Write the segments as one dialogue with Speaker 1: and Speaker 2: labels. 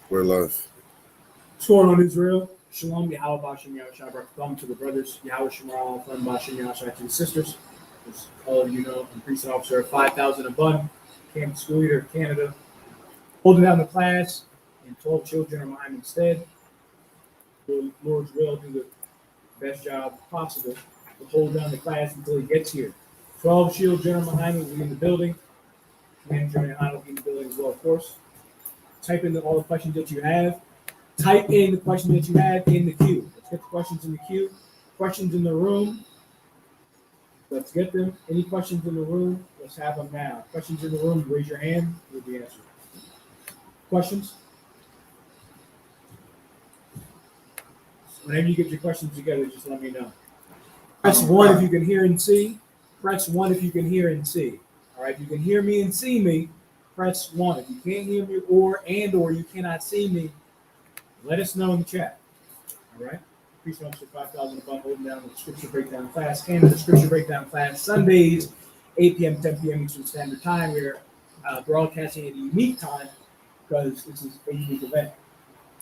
Speaker 1: We're live.
Speaker 2: What's going on, Israel? Shalom, Yahweh Bashem Yahushua Barakatah to the brothers, Yahweh Shemarah, Friend Bashem Yahushua to the sisters. As all of you know, I'm priest and officer of 5,000 Abun, campus school leader of Canada, holding down the class, and 12 children are mine instead. The Lord's will, do the best job possible to hold down the class until he gets here. 12 children are behind me will be in the building. Manager and I will be in the building as well, of course. Type in all the questions that you have. Type in the question that you have in the queue. Let's get the questions in the queue. Questions in the room. Let's get them. Any questions in the room? Let's have them now. Questions in the room, raise your hand. You'll be answered. Questions? Whenever you get your questions together, just let me know. Press 1 if you can hear and see. Press 1 if you can hear and see. All right, if you can hear me and see me, press 1. If you can't hear me or you cannot see me, let us know in the chat. All right. Priest Officer 5,000 above, holding down the scripture breakdown class. Canada scripture breakdown class Sundays, 8 p.m., 10 p.m. Eastern Standard Time. We're broadcasting at a unique time because this is a unique event.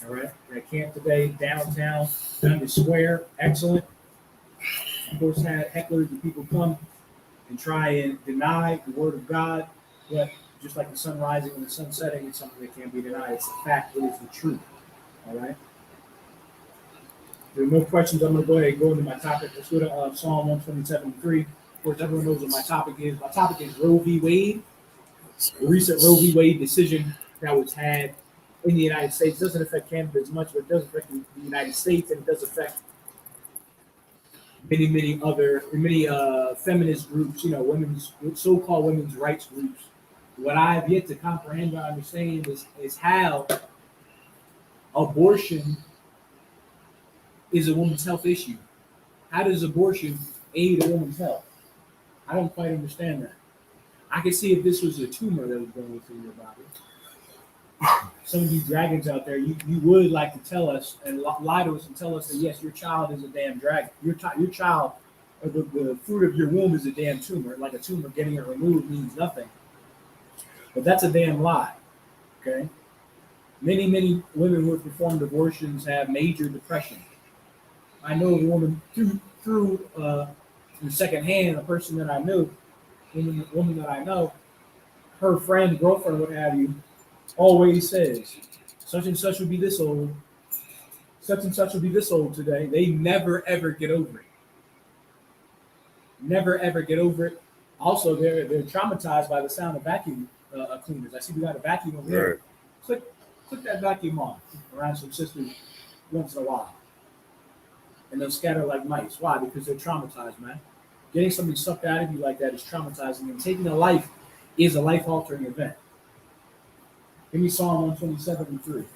Speaker 2: All right. We're at camp today, downtown, Dundas Square. Excellent. Of course, had hecklers and people come and try and deny the word of God, but just like the sun rising and the sun setting, it's something that can't be denied. It's the fact. It is the truth. All right. There are no questions. I'm going to go ahead and go into my topic. Let's go to Psalm 127:3. Of course, everyone knows what my topic is. My topic is Roe v. Wade. The recent Roe v. Wade decision that was had in the United States doesn't affect Canada as much, but it does affect the United States, and it does affect many feminist groups. You know, women's so-called women's rights groups. What I have yet to comprehend or understand is how abortion is a woman's health issue. How does abortion aid a woman's health? I don't quite understand that. I can see if this was a tumor that was going through your body. Some of you dragons out there, you would like to tell us and lie to us and tell us that yes, your child is a damn dragon. Your child, or the fruit of your womb is a damn tumor. Like a tumor, getting it removed means nothing. But that's a damn lie. Okay. Many women who have performed abortions have major depression. I know a woman through secondhand, a person that I knew, woman that I know, her friend, girlfriend, what have you, always says, such and such will be this old, such and such will be this old today. They never ever get over it. Never ever get over it. Also, they're traumatized by the sound of vacuum cleaners. I see we got a vacuum over here. Right. Click that vacuum on around some sisters once in a while. And they'll scatter like mice. Why? Because they're traumatized, man. Getting something sucked out of you like that is traumatizing. And taking a life is a life-altering event. Give me Psalm 127:3.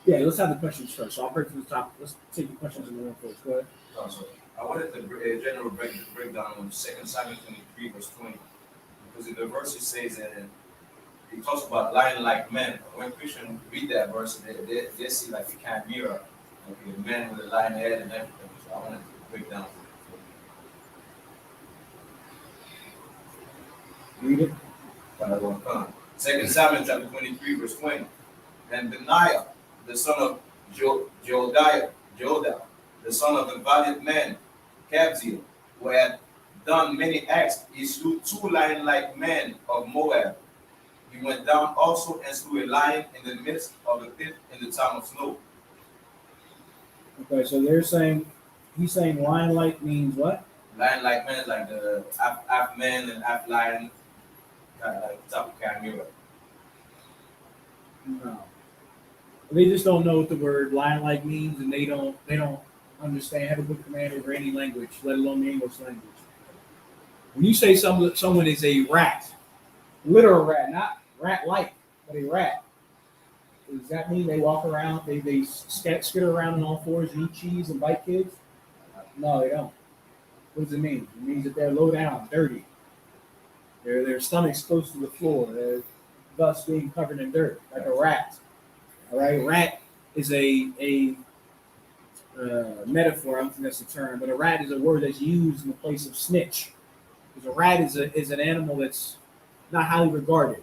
Speaker 2: Yeah, let's have the questions first. So I'll break from the top. Let's take the questions in the room first. Go ahead.
Speaker 3: I wanted a general breakdown on 2 Samuel 23, verse 20. Because in the verse it says that it talks about lying like men. When Christians read that verse, they see like a chimera, like a man with a lion head and everything. So I wanted to break down.
Speaker 2: Read it.
Speaker 3: 2 Samuel chapter 23, verse 20. And Benaiah, the son of Jehoiada, the son of the valiant man, Kabzeel, who had done many acts, he slew 2 lion-like men of Moab. He went down also and slew a lion in the midst of the pit in the time of snow.
Speaker 2: Okay, so he's saying lion-like means what?
Speaker 3: Lion-like man is like the half man and half lion, like type of chimera.
Speaker 2: No. They just don't know what the word lion-like means, and they don't understand how to book command over any language, let alone the English language. When you say someone is a rat, literal rat, not rat-like, but a rat, does that mean they walk around, they skitter around on all fours and eat cheese and bite kids? No, they don't. What does it mean? It means that they're low down, dirty. Their stomach's close to the floor. They're thus being covered in dirt, like a rat. All right, rat is a metaphor. I don't think that's the term, but a rat is a word that's used in the place of snitch. Because a rat is an animal that's not highly regarded.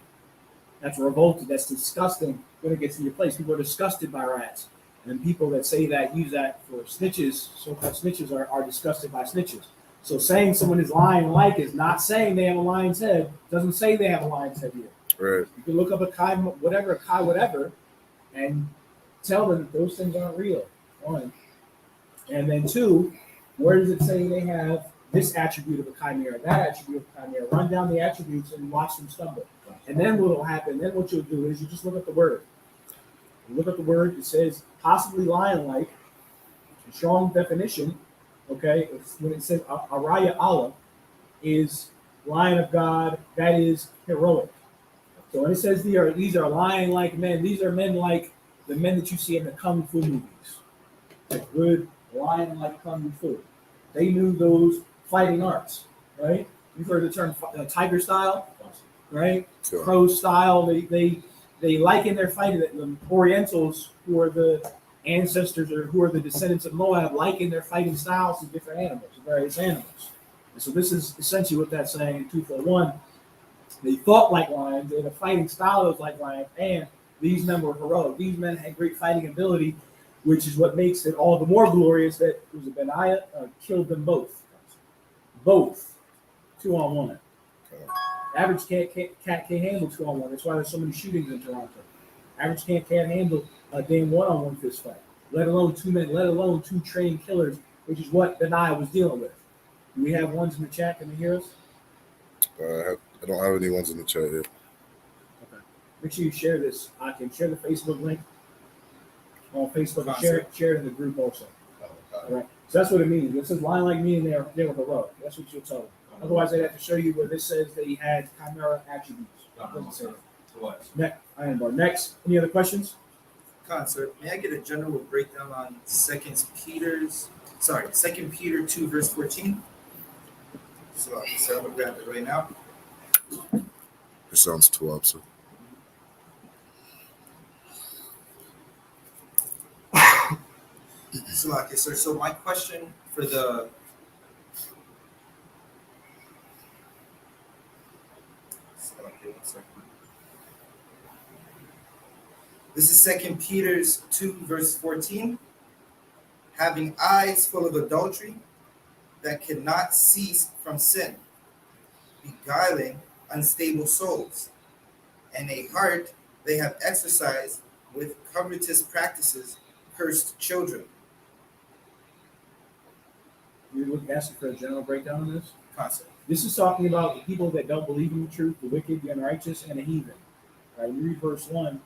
Speaker 2: That's revolted. That's disgusting when it gets in your place. People are disgusted by rats. And people that say that, use that for snitches, so-called snitches, are disgusted by snitches. So saying someone is lion-like is not saying they have a lion's head. Doesn't say they have a lion's head here.
Speaker 1: Right.
Speaker 2: You can look up a Kai whatever, and tell them that those things aren't real. One. And then two, where does it say they have this attribute of a chimera, that attribute of a chimera? Run down the attributes and watch them stumble. And then what will happen, then what you'll do is you just look at the word. You look at the word, it says possibly lion-like, strong definition, okay? It's when it says Araya Allah is lion of God, that is heroic. So when it says these are lion-like men, these are men like the men that you see in the Kung Fu movies. Like good lion-like Kung Fu. They knew those fighting arts, right? You've heard the term tiger style, right?
Speaker 1: Sure.
Speaker 2: Crow style. They liken their fighting. The Orientals, who are the ancestors or who are the descendants of Moab, liken their fighting styles to different animals, to various animals. And so this is essentially what that's saying in 241. They fought like lions. They had a fighting style that was like lions, and these men were heroic. These men had great fighting ability, which is what makes it all the more glorious that it was a Benaiah killed them both. Both. 2-on-1. Average cat can't handle 2-on-1. That's why there's so many shootings in Toronto. Average cat can't handle a damn 1-on-1 fist fight, let alone two men, let alone two trained killers, which is what Benaiah was dealing with. Do we have ones in the chat? Can they hear us?
Speaker 1: I don't have any ones in the chat yet.
Speaker 2: Okay. Make sure you share this. I can share the Facebook link on Facebook and share it in the group also. All right. So that's what it means. It says lion like me and they were heroic. That's what you'll tell them. Otherwise, they'd have to show you where this says they had chimera attributes. It doesn't say that. Next. Any other questions?
Speaker 4: Sir, may I get a general breakdown on 2 Peter 2, verse 14? So I'm gonna grab it right now.
Speaker 1: It sounds too opposite.
Speaker 4: Sir. So my question for the this is 2 Peter 2, verse 14. Having eyes full of adultery that cannot cease from sin, beguiling unstable souls, and a heart they have exercised with covetous practices, cursed children.
Speaker 2: You're asking for a general breakdown on this?
Speaker 4: Concept.
Speaker 2: This is talking about the people that don't believe in the truth, the wicked, the unrighteous, and the heathen. Right? You read verse 1. It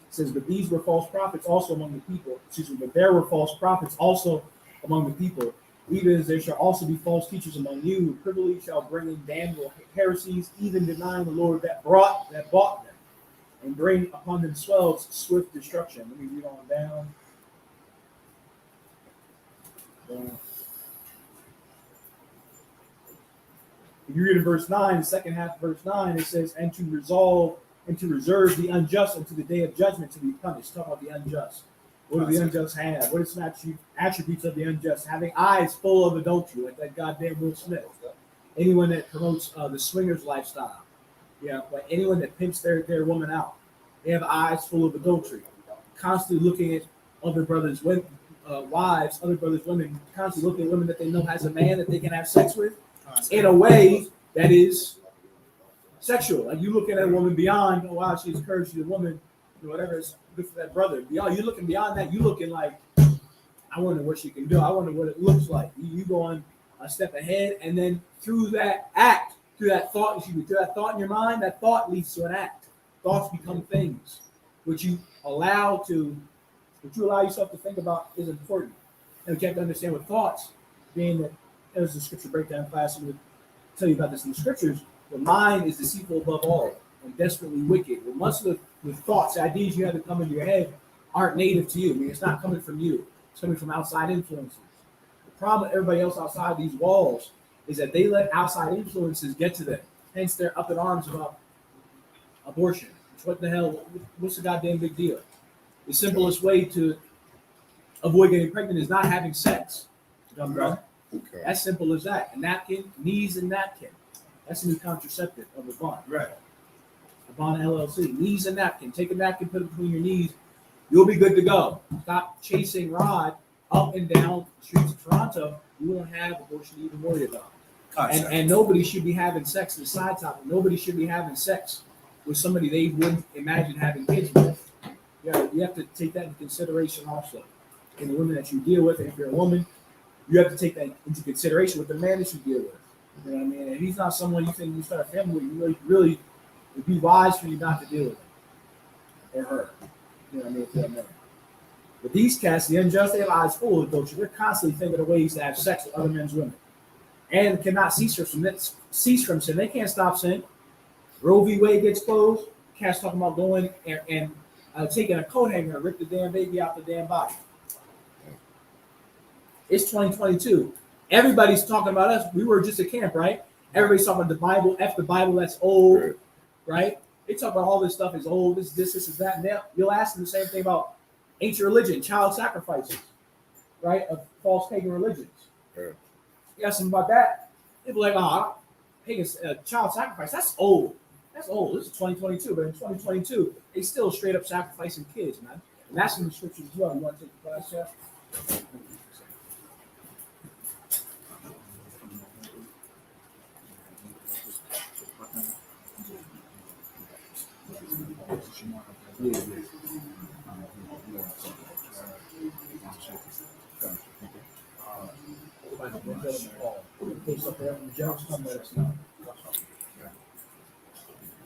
Speaker 2: says, but these were false prophets also among the people. But there were false prophets also among the people. Even as there shall also be false teachers among you, who privily shall bring in damnable heresies, even denying the Lord that bought them, and bring upon themselves swift destruction. Let me read on down. If you read in verse 9, the second half of verse 9, it says, and to reserve the unjust unto the day of judgment to be punished. Talk about the unjust. What do the unjust have? What are some attributes of the unjust? Having eyes full of adultery, like that goddamn Will Smith. Anyone that promotes the swingers lifestyle. Yeah, like anyone that pimps their woman out. They have eyes full of adultery. Constantly looking at other brothers' wives, other brothers' women, constantly looking at women that they know has a man that they can have sex with in a way that is sexual. Like you looking at a woman beyond, oh wow, she's cursed, she's a woman, whatever is good for that brother. Beyond, you're looking beyond that, you looking like, I wonder what she can do. I wonder what it looks like. You going a step ahead, and then through that act, through that thought in your mind, that thought leads to an act. Thoughts become things. What you allow yourself to think about is important. And we have to understand what thoughts, being that there's a scripture breakdown class, and we'll tell you about this in the scriptures. The mind is deceitful above all and desperately wicked. Well, most of the thoughts, the ideas you have that come into your head aren't native to you. I mean, it's not coming from you. It's coming from outside influences. The problem with everybody else outside these walls is that they let outside influences get to them. Hence, they're up in arms about abortion. What the hell? What's the goddamn big deal? The simplest way to avoid getting pregnant is not having sex. Dumb bro.
Speaker 1: Okay.
Speaker 2: As simple as that. A napkin, knees and napkin. That's a new contraceptive of a bond.
Speaker 4: Right.
Speaker 2: A bond LLC. Knees and napkin. Take a napkin, put it between your knees. You'll be good to go. Stop chasing Rod up and down the streets of Toronto. You won't have abortion to even worry about. And nobody should be having sex, the side topic. Nobody should be having sex with somebody they wouldn't imagine having kids with. Yeah, you have to take that into consideration also. And the women that you deal with, and if you're a woman, you have to take that into consideration with the man that you deal with. You know what I mean? And he's not someone you think you start a family with, you really it'd be wise for you not to deal with him or her. You know what I mean? If you're a man. But these cats, the unjust, they have eyes full of adultery. They're constantly thinking of ways to have sex with other men's women. And cannot cease from sin. They can't stop sin. Roe v. Wade gets closed. Cats talking about going and taking a coat hanger and rip the damn baby out the damn body. It's 2022. Everybody's talking about us. We were just a camp, right? Everybody's talking about the Bible. F the Bible, that's old, right? They talk about all this stuff is old, this is that. And you'll ask them the same thing about ancient religion, child sacrifices, right? Of false pagan religions.
Speaker 1: Yeah.
Speaker 2: You ask them about that, they'll be like, oh, pagan child sacrifice, that's old. That's old. This is 2022, but in 2022, they still straight up sacrificing kids, man. And that's in the scriptures as well. You want to take the class, Jeff?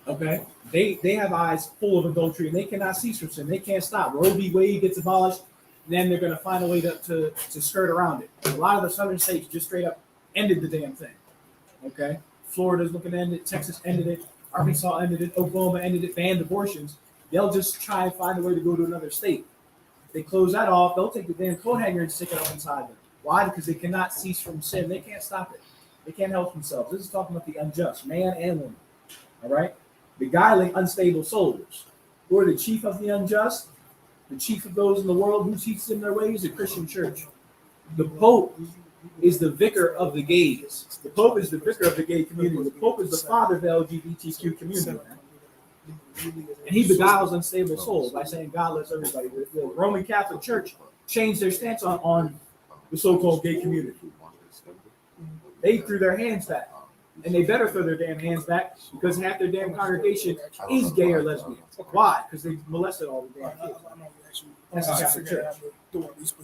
Speaker 2: Okay, they have eyes full of adultery and they cannot cease from sin. They can't stop. Roe v. Wade gets abolished, and then they're going to find a way to skirt around it. A lot of the southern states just straight up ended the damn thing. Okay, Florida's looking to end it. Texas ended it. Arkansas ended it. Oklahoma ended it. Banned abortions. They'll just try and find a way to go to another state. If they close that off, they'll take the damn coat hanger and stick it up inside them. Why? Because they cannot cease from sin. They can't stop it. They can't help themselves. This is talking about the unjust, man and woman. All right? Beguiling unstable souls. Who are the chief of the unjust? The chief of those in the world who teaches them their ways? The Christian church. The Pope is the vicar of the gays. The Pope is the vicar of the gay community. The Pope is the father of the LGBTQ community. And he beguiles unstable souls by saying God loves everybody. The Roman Catholic Church changed their stance on the so-called gay community. They threw their hands back. And they better throw their damn hands back because half their damn congregation is gay or lesbian. Why? Because they molested all the damn kids. That's the Catholic Church.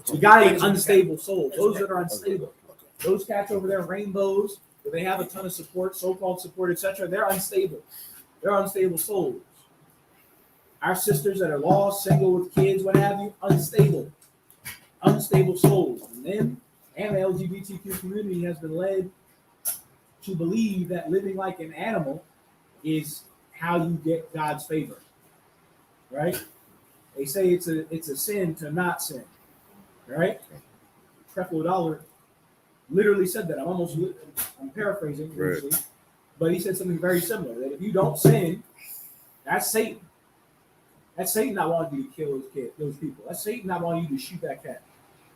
Speaker 2: The guy in unstable souls. Those that are unstable. Those cats over there, rainbows, where they have a ton of support, so-called support, etc. They're unstable. They're unstable souls. Our sisters that are lost, single with kids, what have you, unstable. Unstable souls. And them and the LGBTQ community has been led to believe that living like an animal is how you get God's favor. Right? They say it's a sin to not sin. Right? Creflo Dollar literally said that. I'm paraphrasing, loosely, but he said something very similar. That if you don't sin, that's Satan. That's Satan not wanting you to kill those people. That's Satan not wanting you to shoot that cat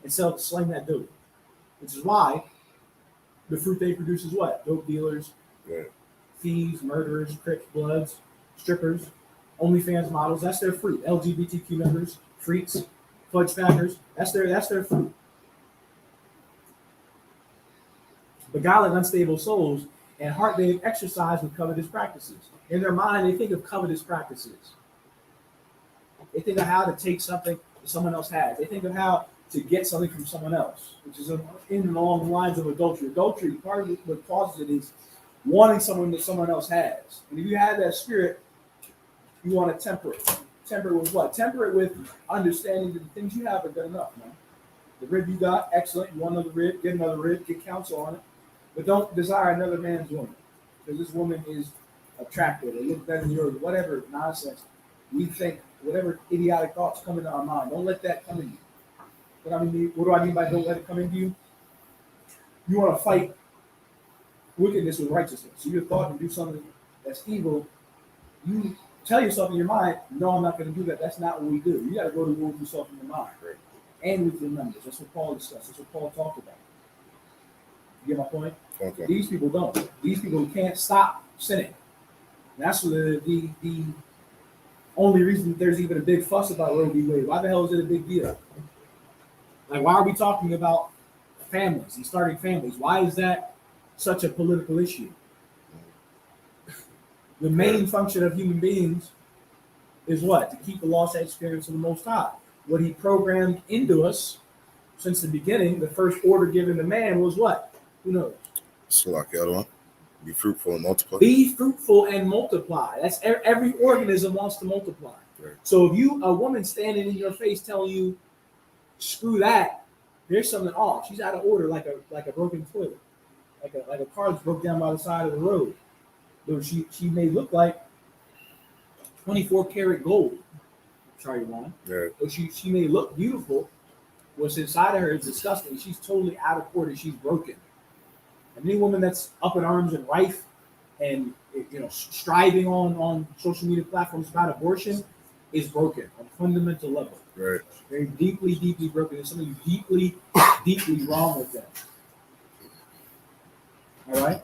Speaker 2: and sling that dude. Which is why the fruit they produce is what? Dope dealers, thieves, murderers, crips, bloods, strippers, OnlyFans models. That's their fruit. LGBTQ members, freaks, fudge packers. That's their fruit. Beguiling unstable souls and heart they have exercised with covetous practices. In their mind, they think of covetous practices. They think of how to take something that someone else has. They think of how to get something from someone else, which is in and along the lines of adultery. Adultery, part of what causes it is wanting something that someone else has. And if you have that spirit, you want to temper it. Temper it with what? Temper it with understanding that the things you have are good enough, man. The rib you got, excellent. You want another rib, get another rib, get counsel on it. But don't desire another man's woman. Because this woman is attractive, or looks better than yours, whatever nonsense. We think, whatever idiotic thoughts come into our mind, don't let that come in you. What do I mean by don't let it come into you? You want to fight wickedness with righteousness. So you're thought to do something that's evil. You tell yourself in your mind, no, I'm not going to do that. That's not what we do. You got to go to war with yourself in your mind. And with your members. That's what Paul discussed. That's what Paul talked about. You get my point?
Speaker 1: Okay.
Speaker 2: These people don't. These people can't stop sinning. And that's the only reason there's even a big fuss about Roe v. Wade. Why the hell is it a big deal? Like, why are we talking about families and starting families? Why is that such a political issue? The main function of human beings is what? To keep the law, statutes, experience of the Most High. What he programmed into us since the beginning, the first order given to man was what? Who knows?
Speaker 1: So like the other one, be fruitful and multiply.
Speaker 2: Be fruitful and multiply. That's every organism wants to multiply.
Speaker 1: Right.
Speaker 2: So if a woman standing in your face telling you, screw that, there's something off. She's out of order, like a broken toilet, like a car that's broke down by the side of the road. So she may look like 24 karat gold. Sorry, Juan.
Speaker 1: Yeah.
Speaker 2: So she may look beautiful. What's inside of her is disgusting. She's totally out of order. She's broken. And any woman that's up in arms and rife and striving on social media platforms about abortion is broken on a fundamental level.
Speaker 1: Right.
Speaker 2: Very deeply, deeply broken. There's something deeply, deeply wrong with them. All right?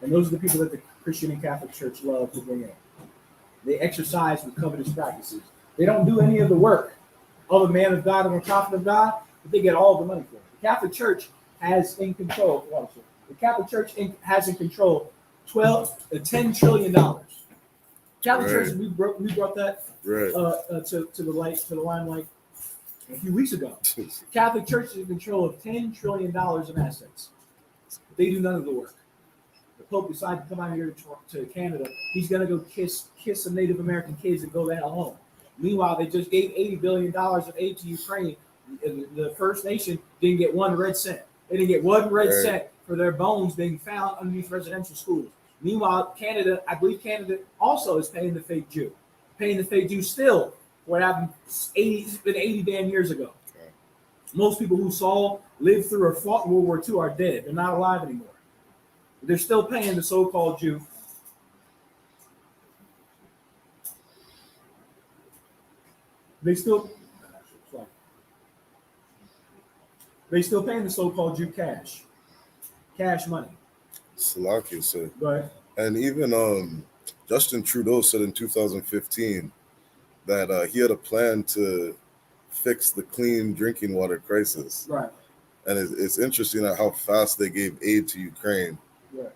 Speaker 2: And those are the people that the Christian and Catholic Church love to bring in. They exercise with covetous practices. They don't do any of the work of a man of God and a prophet of God, but they get all the money for it. The Catholic Church has in control, the Catholic Church has in control $10 trillion. Catholic Church, we brought that to the limelight a few weeks ago. Catholic Church is in control of $10 trillion in assets. They do none of the work. The Pope decided to come out here to Canada. He's going to go kiss some Native American kids and go the hell home. Meanwhile, they just gave $80 billion of aid to Ukraine. The First Nation didn't get one red cent. They didn't get one red cent for their bones being found underneath residential schools. Meanwhile, Canada, I believe Canada also is paying the fake Jew. Paying the fake Jew still what happened 80 damn years ago. Okay. Most people who lived through or fought in World War II are dead. They're not alive anymore. They're still paying the so-called Jew. They still paying the so-called Jew cash money.
Speaker 1: Salakia said.
Speaker 2: Right.
Speaker 1: And even Justin Trudeau said in 2015 that he had a plan to fix the clean drinking water crisis.
Speaker 2: Right.
Speaker 1: And it's interesting at how fast they gave aid to Ukraine.
Speaker 2: Right.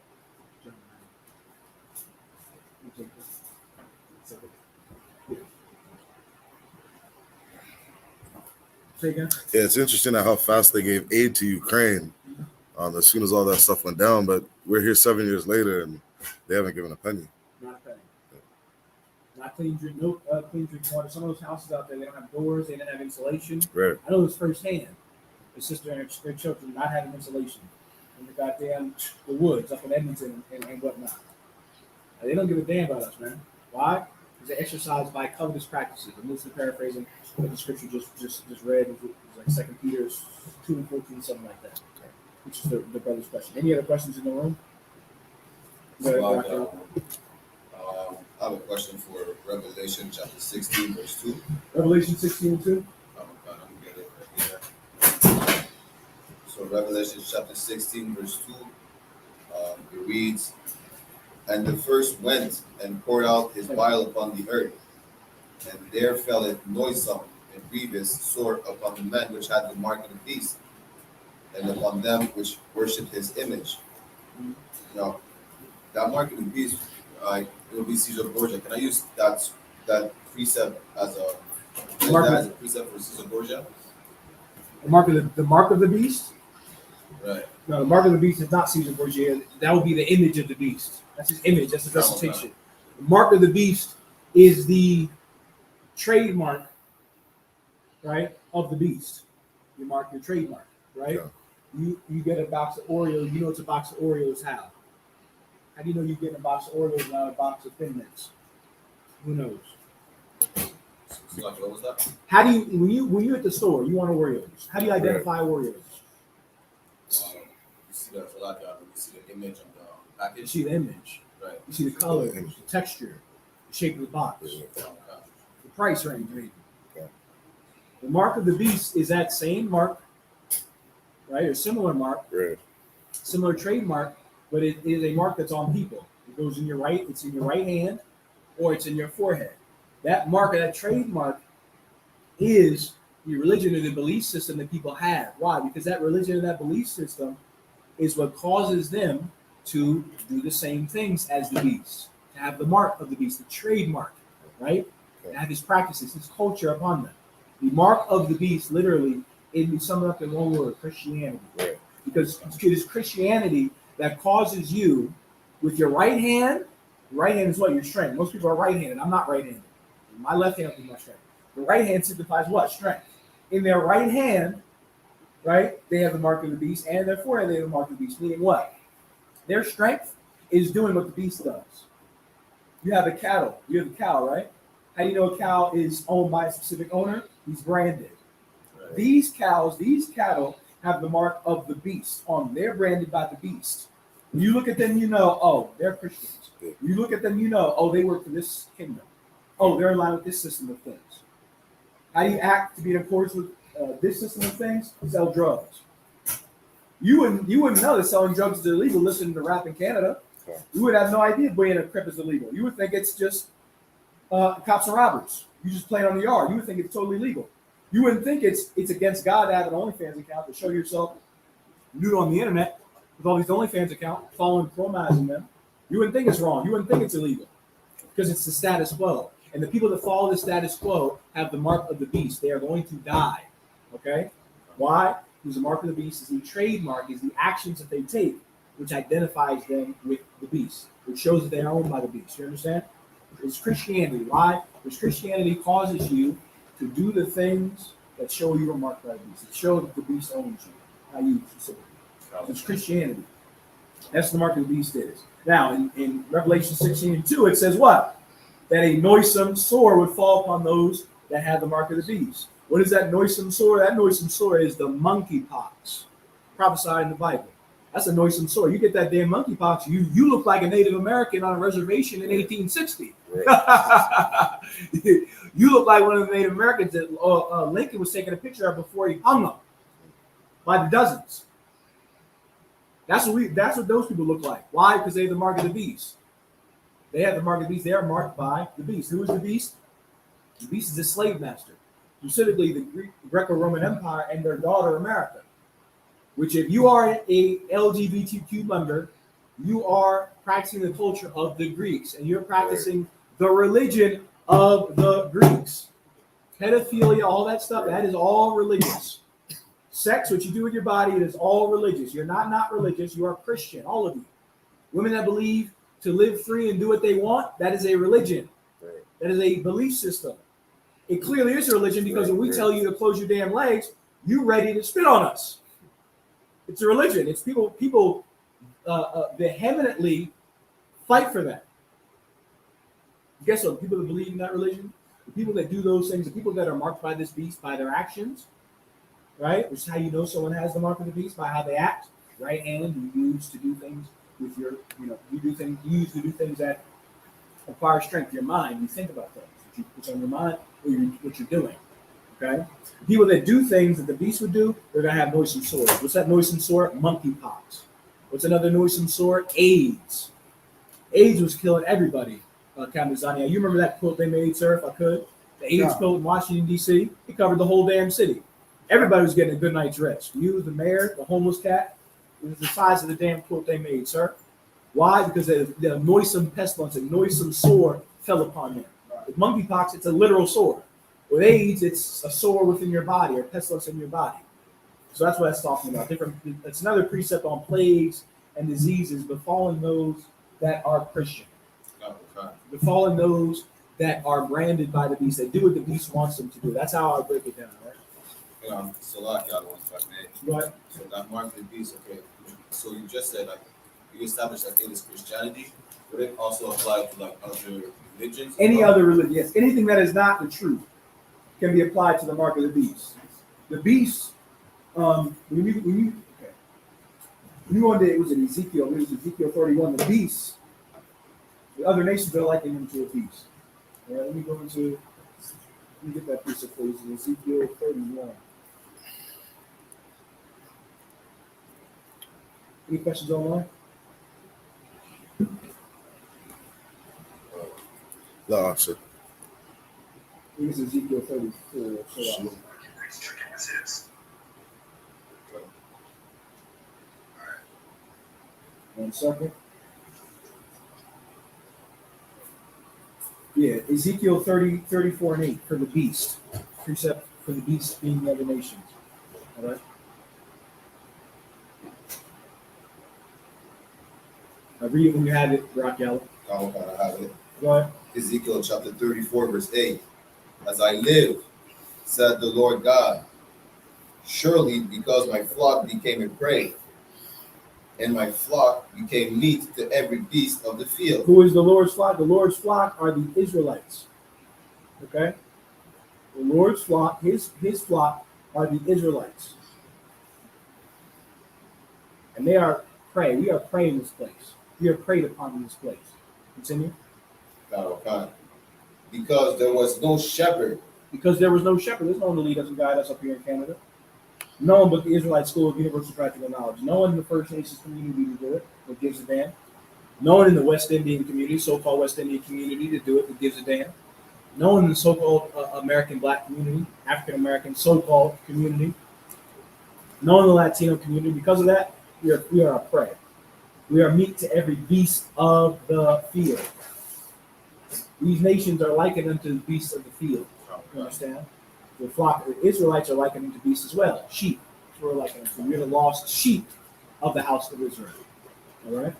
Speaker 1: Yeah, it's interesting at how fast they gave aid to Ukraine as soon as all that stuff went down. But we're here 7 years later, and they haven't given a penny.
Speaker 2: Not a penny. Not clean drink, no clean drinking water. Some of those houses out there, they don't have doors, they didn't have insulation.
Speaker 1: Right.
Speaker 2: I know this firsthand. My sister and her children not having insulation in the woods up in Edmonton and whatnot. They don't give a damn about us, man. Why? Because they exercise by covetous practices. I'm loosely paraphrasing what the scripture just read. It was like 2 Peter 2:14, something like that. Which is the brother's question. Any other questions in the room?
Speaker 5: I have a question for Revelation chapter 16, verse 2.
Speaker 2: Revelation 16:2.
Speaker 5: I'm gonna get it right here. So Revelation chapter 16, verse 2, it reads, "And the first went and poured out his vial upon the earth, and there fell it noisome and grievous sore upon the men which had the mark of the beast, and upon them which worshipped his image." Now, that mark of the beast, it will be Caesar Borgia. Can I use that precept as a precept for Caesar Borgia?
Speaker 2: The mark of the beast?
Speaker 5: Right.
Speaker 2: No, the mark of the beast is not Caesar Borgia. That would be the image of the beast. That's his image. That's the representation. The mark of the beast is the trademark, right, of the beast. You mark your trademark, right? Yeah. You get a box of Oreos. You know it's a box of Oreos. How? How do you know you're getting a box of Oreos, not a box of Thin Mints? Who knows?
Speaker 5: What was that?
Speaker 2: How do you when you're at the store, you want Oreos? How do you identify Oreos?
Speaker 5: You see that you see the image on the package.
Speaker 2: You see the image.
Speaker 5: Right.
Speaker 2: You see the color, the texture, the shape of the box, the price range, maybe.
Speaker 1: Okay.
Speaker 2: The mark of the beast is that same mark, right, or similar mark,
Speaker 1: right,
Speaker 2: similar trademark, but it is a mark that's on people. It goes in your right, it's in your right hand, or it's in your forehead. That mark, that trademark, is the religion or the belief system that people have. Why? Because that religion and that belief system is what causes them to do the same things as the beast, to have the mark of the beast, the trademark, right? To have his practices, his culture upon them. The mark of the beast, literally, it can be summed up in one word: Christianity.
Speaker 1: Right.
Speaker 2: Because it is Christianity that causes you, with your right hand is what? Your strength. Most people are right-handed. I'm not right-handed. My left hand is my strength. The right hand signifies what? Strength. In their right hand, right, they have the mark of the beast, and their forehead they have the mark of the beast. Meaning what? Their strength is doing what the beast does. You have a cattle. You have a cow, right? How do you know a cow is owned by a specific owner? He's branded. Right. These cattle have the mark of the beast on them. They're branded by the beast. When you look at them, you know, oh, they're Christians. You look at them, you know, oh, they work for this kingdom. Oh, they're in line with this system of things. How do you act to be in accordance with this system of things? Sell drugs. You wouldn't know that selling drugs is illegal listening to rap in Canada. Okay. You would have no idea being a crip is illegal. You would think it's just cops and robbers. You just play it on the yard. You would think it's totally legal. You wouldn't think it's against God to have an OnlyFans account to show yourself nude on the internet with all these OnlyFans accounts, following, chromizing them. You wouldn't think it's wrong. You wouldn't think it's illegal because it's the status quo. And the people that follow the status quo have the mark of the beast. They are going to die. Okay? Why? Because the mark of the beast is the trademark, is the actions that they take, which identifies them with the beast, which shows that they are owned by the beast. You understand? It's Christianity. Why? Because Christianity causes you to do the things that show you are marked by the beast. It shows that the beast owns you. How you specifically. It's Christianity. That's the mark of the beast is. Now, in Revelation 16:2, it says what? That a noisome sore would fall upon those that have the mark of the beast. What is that noisome sore? That noisome sore is the monkeypox prophesied in the Bible. That's a noisome sore. You get that damn monkeypox, you look like a Native American on a reservation in 1860. Right. You look like one of the Native Americans that Lincoln was taking a picture of before he hung them by the dozens. That's what those people look like. Why? Because they have the mark of the beast. They have the mark of the beast. They are marked by the beast. Who is the beast? The beast is a slave master, specifically the Greco-Roman Empire and their daughter America. Which, if you are a LGBTQ member, you are practicing the culture of the Greeks, and you're practicing the religion of the Greeks. Pedophilia, all that stuff, that is all religious. Sex, what you do with your body, it is all religious. You're not religious. You are Christian, all of you. Women that believe to live free and do what they want, that is a religion. That is a belief system. It clearly is a religion because when we tell you to close your damn legs, you're ready to spit on us. It's a religion. It's people vehemently fight for that. Guess what? People that believe in that religion, the people that do those things, the people that are marked by this beast by their actions, right? Which is how you know someone has the mark of the beast, by how they act. Right hand you use to do things with your, you use to do things that require strength. Your mind, you think about things. What's on your mind, what you're doing. Okay? People that do things that the beast would do, they're going to have noisome sores. What's that noisome sore? Monkeypox. What's another noisome sore? AIDS. AIDS was killing everybody. Kamazania. You remember that quilt they made, sir, if I could? The AIDS quilt in Washington, D.C.? It covered the whole damn city. Everybody was getting a good night's rest. You, the mayor, the homeless cat. It was the size of the damn quilt they made, sir. Why? Because the noisome pestilence, a noisome sore fell upon them. With monkeypox, it's a literal sore. With AIDS, it's a sore within your body or pestilence in your body. So that's what that's talking about. It's another precept on plagues and diseases befalling those that are Christian. Befalling those that are branded by the beast. They do what the beast wants them to do. That's how I break it down, right?
Speaker 5: So like y'all ones, if I may.
Speaker 2: Go ahead.
Speaker 5: So that mark of the beast, okay. So you just said you established that it is Christianity. Would it also apply to other religions?
Speaker 2: Any other religion, yes. Anything that is not the truth can be applied to the mark of the beast. The beast, when you go into, it was in Ezekiel 31, the beast, the other nations are likening him to a beast. All right, let me get that piece of please. In Ezekiel 31. Any questions online?
Speaker 1: No, sir.
Speaker 2: It is Ezekiel 34. So,
Speaker 1: Sure.
Speaker 2: 1 second. Yeah, Ezekiel 34 and 8 for the beast. Precept for the beast being the other nations. All right. Read it when you have it, Raquel.
Speaker 5: I'll have it.
Speaker 2: Go ahead.
Speaker 5: Ezekiel chapter 34, verse 8. As I live, said the Lord God, surely because my flock became a prey, and my flock became meat to every beast of the field.
Speaker 2: Who is the Lord's flock? The Lord's flock are the Israelites. Okay? The Lord's flock, his flock are the Israelites. And they are prey. We are prey in this place. We are preyed upon in this place. Continue.
Speaker 5: Because there was no shepherd.
Speaker 2: Because there was no shepherd. There's no one to lead us and guide us up here in Canada. No one but the Israelite School of Universal Practical Knowledge. No one in the First Nations community to do it that gives a damn. No one in the West Indian community, so-called West Indian community, to do it that gives a damn. No one in the so-called American Black community, African American so-called community. No one in the Latino community. Because of that, we are a prey. We are meat to every beast of the field. These nations are likened unto the beasts of the field. You understand? The flock, the Israelites are likened unto beasts as well. Sheep. That's what we're likened unto. We're the lost sheep of the house of Israel. All right?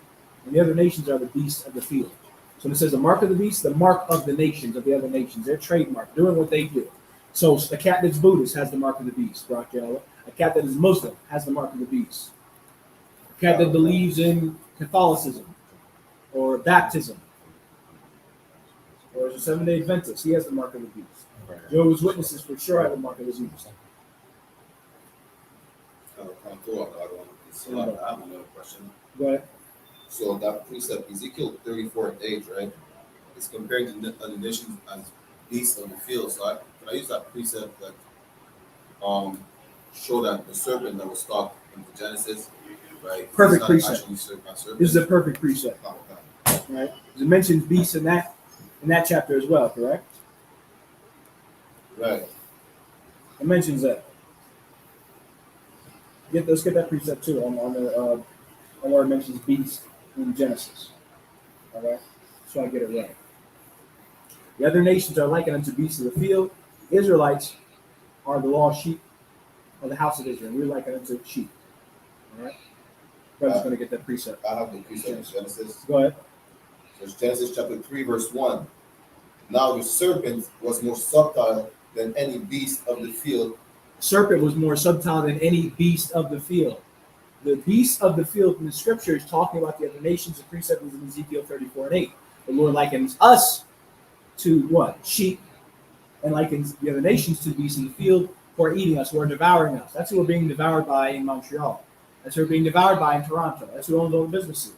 Speaker 2: And the other nations are the beasts of the field. So when it says the mark of the beast, the mark of the nations, of the other nations, their trademark, doing what they do. So a cat that's Buddhist has the mark of the beast, Raquel. A cat that is Muslim has the mark of the beast. A cat that believes in Catholicism or baptism or is a Seventh-day Adventist, he has the mark of the beast. Jehovah's Witnesses for sure have the mark of the beast.
Speaker 5: I have another question.
Speaker 2: Go ahead.
Speaker 5: So that precept, Ezekiel 34 and 8, right? It's compared to other nations as beasts of the field. So can I use that precept that show that the serpent that was stalked in Genesis, right?
Speaker 2: Perfect precept.
Speaker 5: Serpent.
Speaker 2: This is a perfect precept. Right? It mentions beasts in that chapter as well, correct?
Speaker 5: Right.
Speaker 2: It mentions that. Let's get that precept too on where it mentions beast in Genesis. All right, so I get it right. The other nations are likened unto beasts of the field. Israelites are the lost sheep of the house of Israel. We're likened unto sheep. All right. Brother's going to get that precept.
Speaker 5: I have the precept in Genesis.
Speaker 2: Go ahead.
Speaker 5: So it's Genesis chapter 3, verse 1. Now the serpent was more subtle than any beast of the field.
Speaker 2: Serpent was more subtle than any beast of the field. The beast of the field in the scripture is talking about the other nations. The precept was in Ezekiel 34 and 8. The Lord likens us to what? Sheep, and likens the other nations to the beasts in the field who are eating us, who are devouring us. That's who we're being devoured by in Montreal. That's who we're being devoured by in Toronto. That's who owns all the businesses.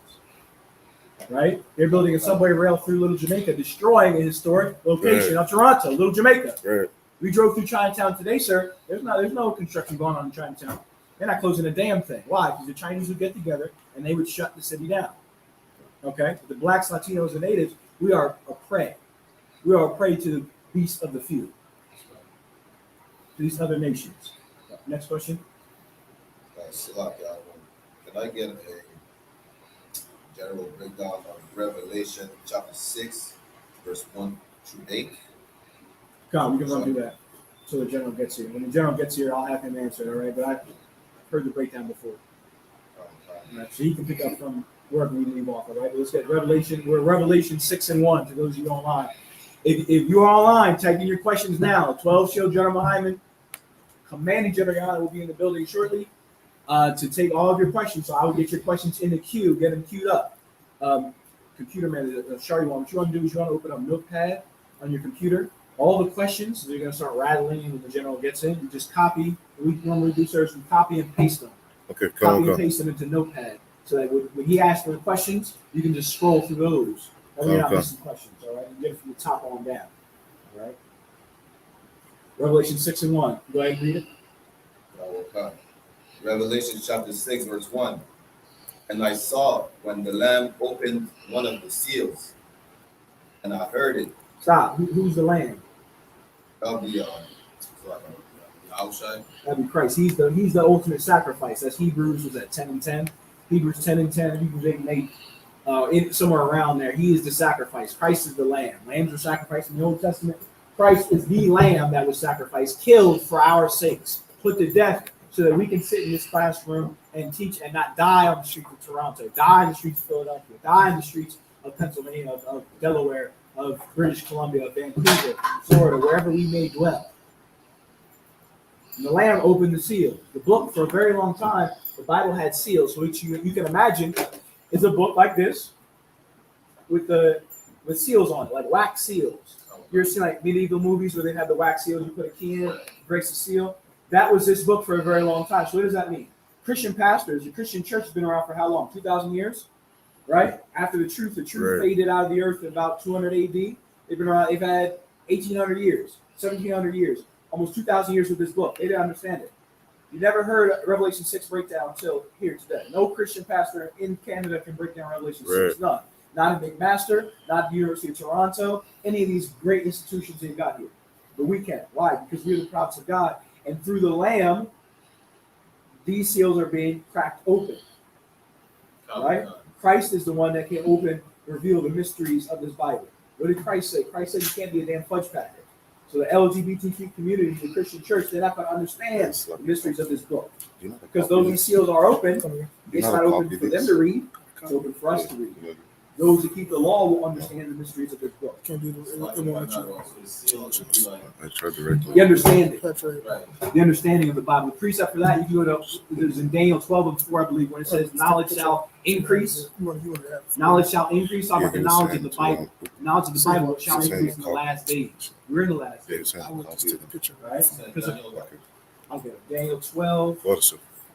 Speaker 2: Right? They're building a subway rail through Little Jamaica, destroying a historic location of Toronto, Little Jamaica.
Speaker 1: Right.
Speaker 2: We drove through Chinatown today, sir. There's no construction going on in Chinatown. They're not closing a damn thing. Why? Because the Chinese would get together and they would shut the city down. Okay? The blacks, Latinos, and natives, we are a prey. We are a prey to the beasts of the field. To these other nations. Next question.
Speaker 5: Can I get a general breakdown of Revelation chapter 6, verse 1 through 8?
Speaker 2: God, we can run through that so the general gets here. When the general gets here, I'll have him answer it, all right? But I've heard the breakdown before. All right, so he can pick up from wherever we leave off, all right? But let's get Revelation. We're Revelation 6 and 1 to those of you online. If you're online, type in your questions now. 12 Show General Mahayaman, Commanding General YAHANNA will be in the building shortly to take all of your questions. So I will get your questions in the queue, get them queued up. Computer manager, Shari, what you want to do is you want to open up Notepad on your computer. All the questions, they're going to start rattling when the general gets in. You just copy. We normally do search and copy and paste them.
Speaker 1: Okay,
Speaker 2: Copy and paste them into Notepad. So that when he asks for the questions, you can just scroll through those. And you're not missing questions, all right? You get it from the top on down, all right? Revelation 6 and 1. Go ahead and read it.
Speaker 5: Revelation chapter 6, verse 1. And I saw when the Lamb opened one of the seals, and I heard it.
Speaker 2: Stop. Who's the Lamb?
Speaker 5: That'll be the outside.
Speaker 2: That'd be Christ. He's the ultimate sacrifice. That's Hebrews, was that 10 and 10? Hebrews 10 and 10, Hebrews 8 and 8. Somewhere around there, he is the sacrifice. Christ is the lamb. Lambs are sacrificed in the Old Testament. Christ is the lamb that was sacrificed, killed for our sakes, put to death so that we can sit in this classroom and teach and not die on the streets of Toronto, die in the streets of Philadelphia, die in the streets of Pennsylvania, of Delaware, of British Columbia, of Vancouver, Florida, wherever we may dwell. And the Lamb opened the seal. The book, for a very long time, the Bible had seals, which you can imagine is a book like this with seals on it, like wax seals. You ever seen like medieval movies where they have the wax seals? You put a key in, it breaks the seal. That was this book for a very long time. So what does that mean? Christian pastors, the Christian church has been around for how long? 2,000 years, right? After the truth
Speaker 1: Right.
Speaker 2: faded out of the earth in about 200 AD. They've been around. They've had 1,800 years, 1,700 years, almost 2,000 years with this book. They didn't understand it. You never heard Revelation 6 breakdown until here today. No Christian pastor in Canada can break down Revelation 6. None. Not in McMaster, not at the University of Toronto, any of these great institutions they've got here. But we can. Why? Because we're the prophets of God. And through the Lamb, these seals are being cracked open. Right? Christ is the one that can reveal the mysteries of this Bible. What did Christ say? Christ said you can't be a damn fudge packer. So the LGBTQ community, the Christian church, they're not going to understand the mysteries of this book. Because though these seals are open, it's not open for them to read. It's open for us to read. Those who keep the law will understand the mysteries of this book.
Speaker 5: Can't do the
Speaker 1: I tried to write
Speaker 2: The understanding.
Speaker 5: Right.
Speaker 2: The understanding of the Bible. The precept for that, you go to, there's in Daniel 12 and 4, I believe, when it says, knowledge shall increase. Knowledge shall increase. Talking about the knowledge of the Bible. Knowledge of the Bible shall increase in the last days. We're in the last days. Right? Because I'll get it. Daniel 12. Hold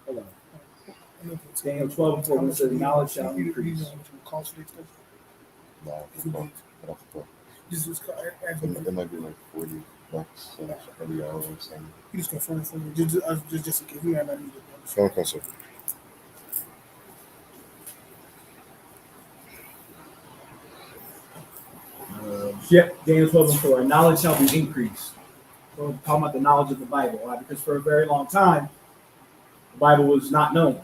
Speaker 2: on. Daniel 12 and 4, when it says, knowledge shall increase.
Speaker 1: It might be like $40 every hour or something.
Speaker 6: You just confirm for me. Just in case we might not need it.
Speaker 1: Phone console.
Speaker 2: Yep, Daniel 12 and 4. Knowledge shall be increased. So we're talking about the knowledge of the Bible. Why? Because for a very long time, the Bible was not known,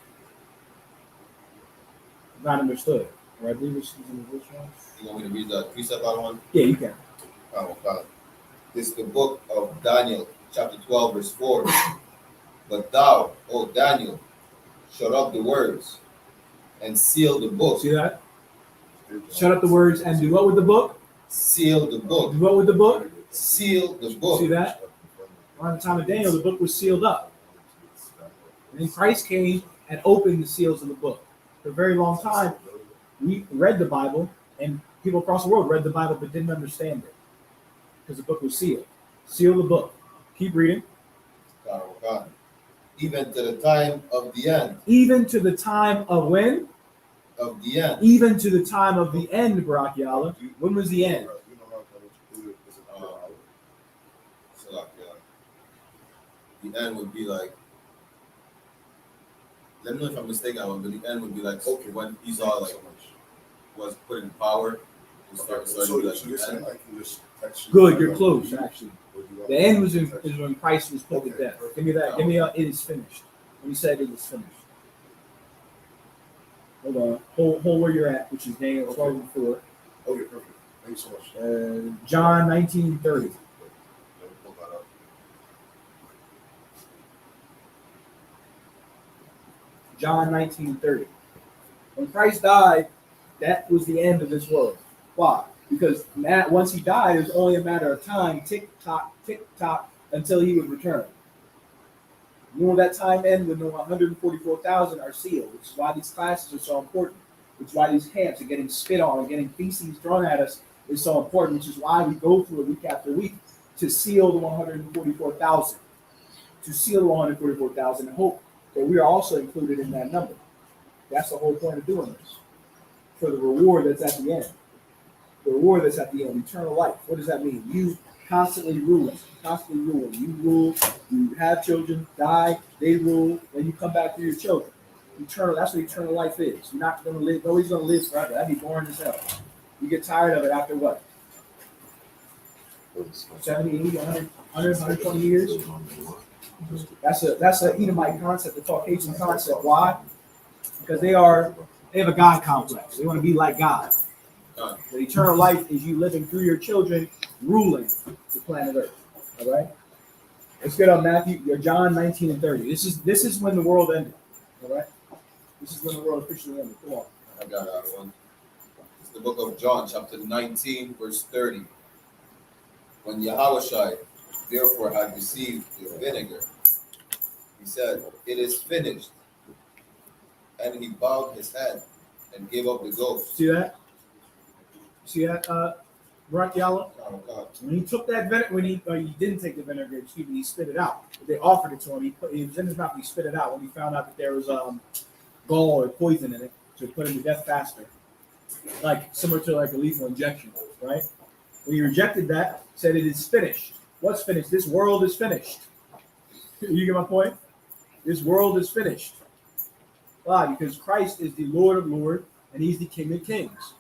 Speaker 2: not understood. Right? I believe it's in the which one?
Speaker 5: You want me to read the precept out one?
Speaker 2: Yeah, you can.
Speaker 5: This is the book of Daniel, chapter 12, verse 4. But thou, O Daniel, shut up the words and seal the book.
Speaker 2: See that? Shut up the words and do what with the book?
Speaker 5: Seal the book.
Speaker 2: Do what with the book?
Speaker 5: Seal the book.
Speaker 2: See that? Around the time of Daniel, the book was sealed up. And then Christ came and opened the seals of the book. For a very long time, we read the Bible, and people across the world read the Bible but didn't understand it because the book was sealed. Seal the book. Keep reading.
Speaker 5: Even to the time of the end.
Speaker 2: Even to the time of when?
Speaker 5: Of the end.
Speaker 2: Even to the time of the end, Barak Yallah. When was the end?
Speaker 5: The end would be like, let me know if I'm mistaken, but the end would be like, okay, when Esau was put in power.
Speaker 2: Good, you're close, actually. The end is when Christ was put to death. Give me that. Give me it is finished. When he said it is finished. Hold on. Hold where you're at, which is Daniel 12 and 4.
Speaker 1: Okay, perfect. Thank you so much.
Speaker 2: John 19:30. John 19:30. When Christ died, that was the end of this world. Why? Because once he died, it was only a matter of time, tick tock, until he would return. You know that time end when the 144,000 are sealed, which is why these classes are so important, which is why these camps are getting spit on and getting feces thrown at us is so important, which is why we go through it week after week to seal the 144,000. To seal the 144,000 and hope that we are also included in that number. That's the whole point of doing this. For the reward that's at the end. The reward that's at the end, eternal life. What does that mean? You constantly ruling. You rule, you have children, die, they rule, then you come back to your children. Eternal. That's what eternal life is. You're not going to live. Nobody's going to live forever. That'd be boring as hell. You get tired of it after what? 70, 80, 100, 120 years. That's a Edomite concept, a Caucasian concept. Why? Because they have a God complex. They want to be like God. The eternal life is you living through your children, ruling the planet Earth. All right. Let's get on Matthew or John 19 and 30. This is when the world ended. All right. This is when the world officially ended. Come on.
Speaker 5: I got that one. It's the book of John, chapter 19, verse 30. When Yahushua therefore had received the vinegar, he said, "It is finished." And he bowed his head and gave up the ghost.
Speaker 2: See that? See that, Barak Yalla?
Speaker 5: Oh, God.
Speaker 2: When he took that vinegar, he didn't take the vinegar, excuse me, he spit it out. They offered it to him. It was in his mouth. He spit it out when he found out that there was gall or poison in it to put him to death faster, like similar to like a lethal injection, right? When he rejected that, said it is finished. What's finished? This world is finished. You get my point? This world is finished. Why? Because Christ is the Lord of Lords and he's the King of Kings.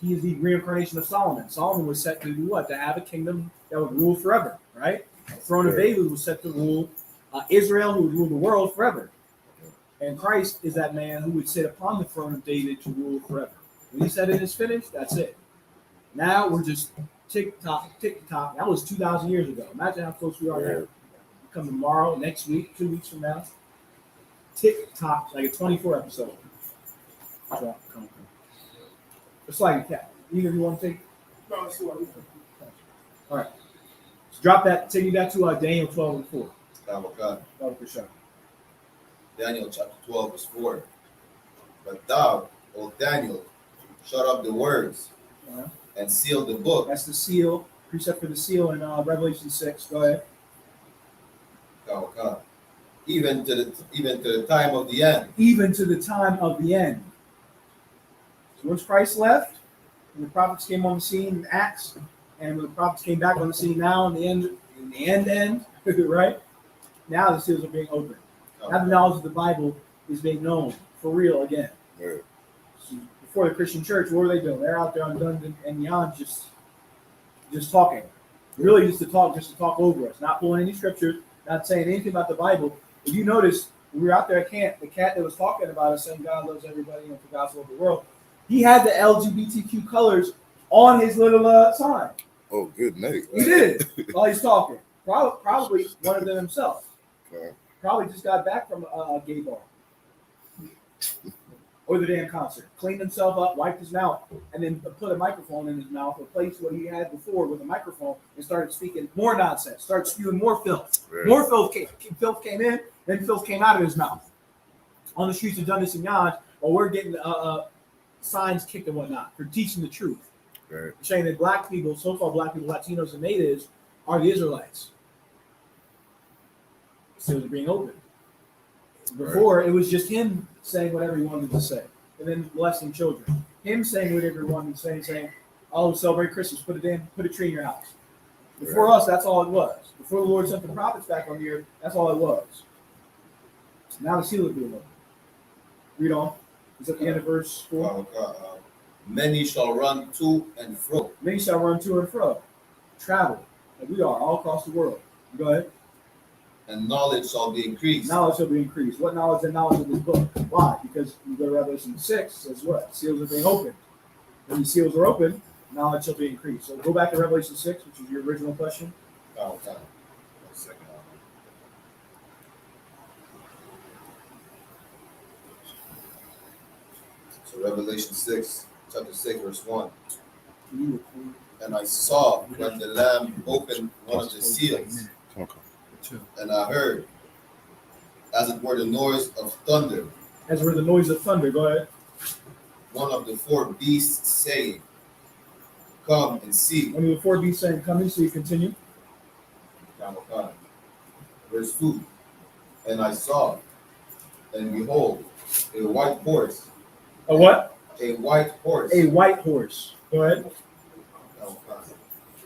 Speaker 2: He is the reincarnation of Solomon. Solomon was set to do what? To have a kingdom that would rule forever, right? The throne of David was set to rule Israel, who would rule the world forever. And Christ is that man who would sit upon the throne of David to rule forever. When he said it is finished, that's it. Now we're just tick-tock, tick-tock. That was 2,000 years ago. Imagine how close we are now. Come tomorrow, next week, 2 weeks from now. Tick-tock, like a 24 episode. It's like a cat. Either of you want to take? No, it's all right. So drop that, take you back to Daniel 12 and 4.
Speaker 5: God.
Speaker 2: For sure.
Speaker 5: Daniel chapter 12, verse 4. But thou, O Daniel, shut up the words and seal the book.
Speaker 2: That's the seal, precept for the seal in Revelation 6. Go ahead.
Speaker 5: God. Even to the time of the end.
Speaker 2: Even to the time of the end. So once Christ left, and the prophets came on the scene in Acts, and when the prophets came back on the scene now in the end, right? Now the seals are being opened. Now the knowledge of the Bible is being known for real again.
Speaker 1: Right.
Speaker 2: So before the Christian church, what were they doing? They're out there on Dun and Yon just talking. Really just to talk over us, not pulling any scriptures, not saying anything about the Bible. If you notice, when we were out there at camp, the cat that was talking about us saying God loves everybody and for God so loved the world, he had the LGBTQ colors on his little sign.
Speaker 1: Oh, good night.
Speaker 2: He did while he's talking. Probably one of them himself. Probably just got back from a gay bar or the damn concert. Cleaned himself up, wiped his mouth, and then put a microphone in his mouth, replaced what he had before with a microphone, and started speaking more nonsense. Started spewing more filth.
Speaker 1: Right.
Speaker 2: More filth came in, then filth came out of his mouth. On the streets of Dundas and Yonge, while we're getting signs kicked and whatnot for teaching the truth.
Speaker 1: Right.
Speaker 2: Saying that black people, so-called black people, Latinos and natives, are the Israelites. So it was being opened. Before, it was just him saying whatever he wanted to say, and then blessing children. Him saying whatever he wanted to say, saying, "Oh, celebrate Christmas. Put a tree in your house." Before us, that's all it was. Before the Lord sent the prophets back on the earth, that's all it was. Now the seal is being opened. Read on. It's at the end of verse 4.
Speaker 5: Many shall run to and fro.
Speaker 2: Many shall run to and fro. Travel, like we are, all across the world. Go ahead.
Speaker 5: And knowledge shall be increased.
Speaker 2: Knowledge shall be increased. What knowledge? The knowledge of this book. Why? Because you go to Revelation 6, says what? Seals are being opened. When the seals are open, knowledge shall be increased. So go back to Revelation 6, which is your original question.
Speaker 5: One second. So Revelation 6, chapter 6, verse 1. And I saw when the Lamb opened one of the seals, and I heard, as it were the noise of thunder.
Speaker 2: As it were the noise of thunder. Go ahead.
Speaker 5: One of the four beasts saying, "Come and see."
Speaker 2: One of the four beasts saying, "Come and see." Continue.
Speaker 5: Verse 2. And I saw, and behold, a white horse.
Speaker 2: A what?
Speaker 5: A white horse.
Speaker 2: A white horse. Go ahead.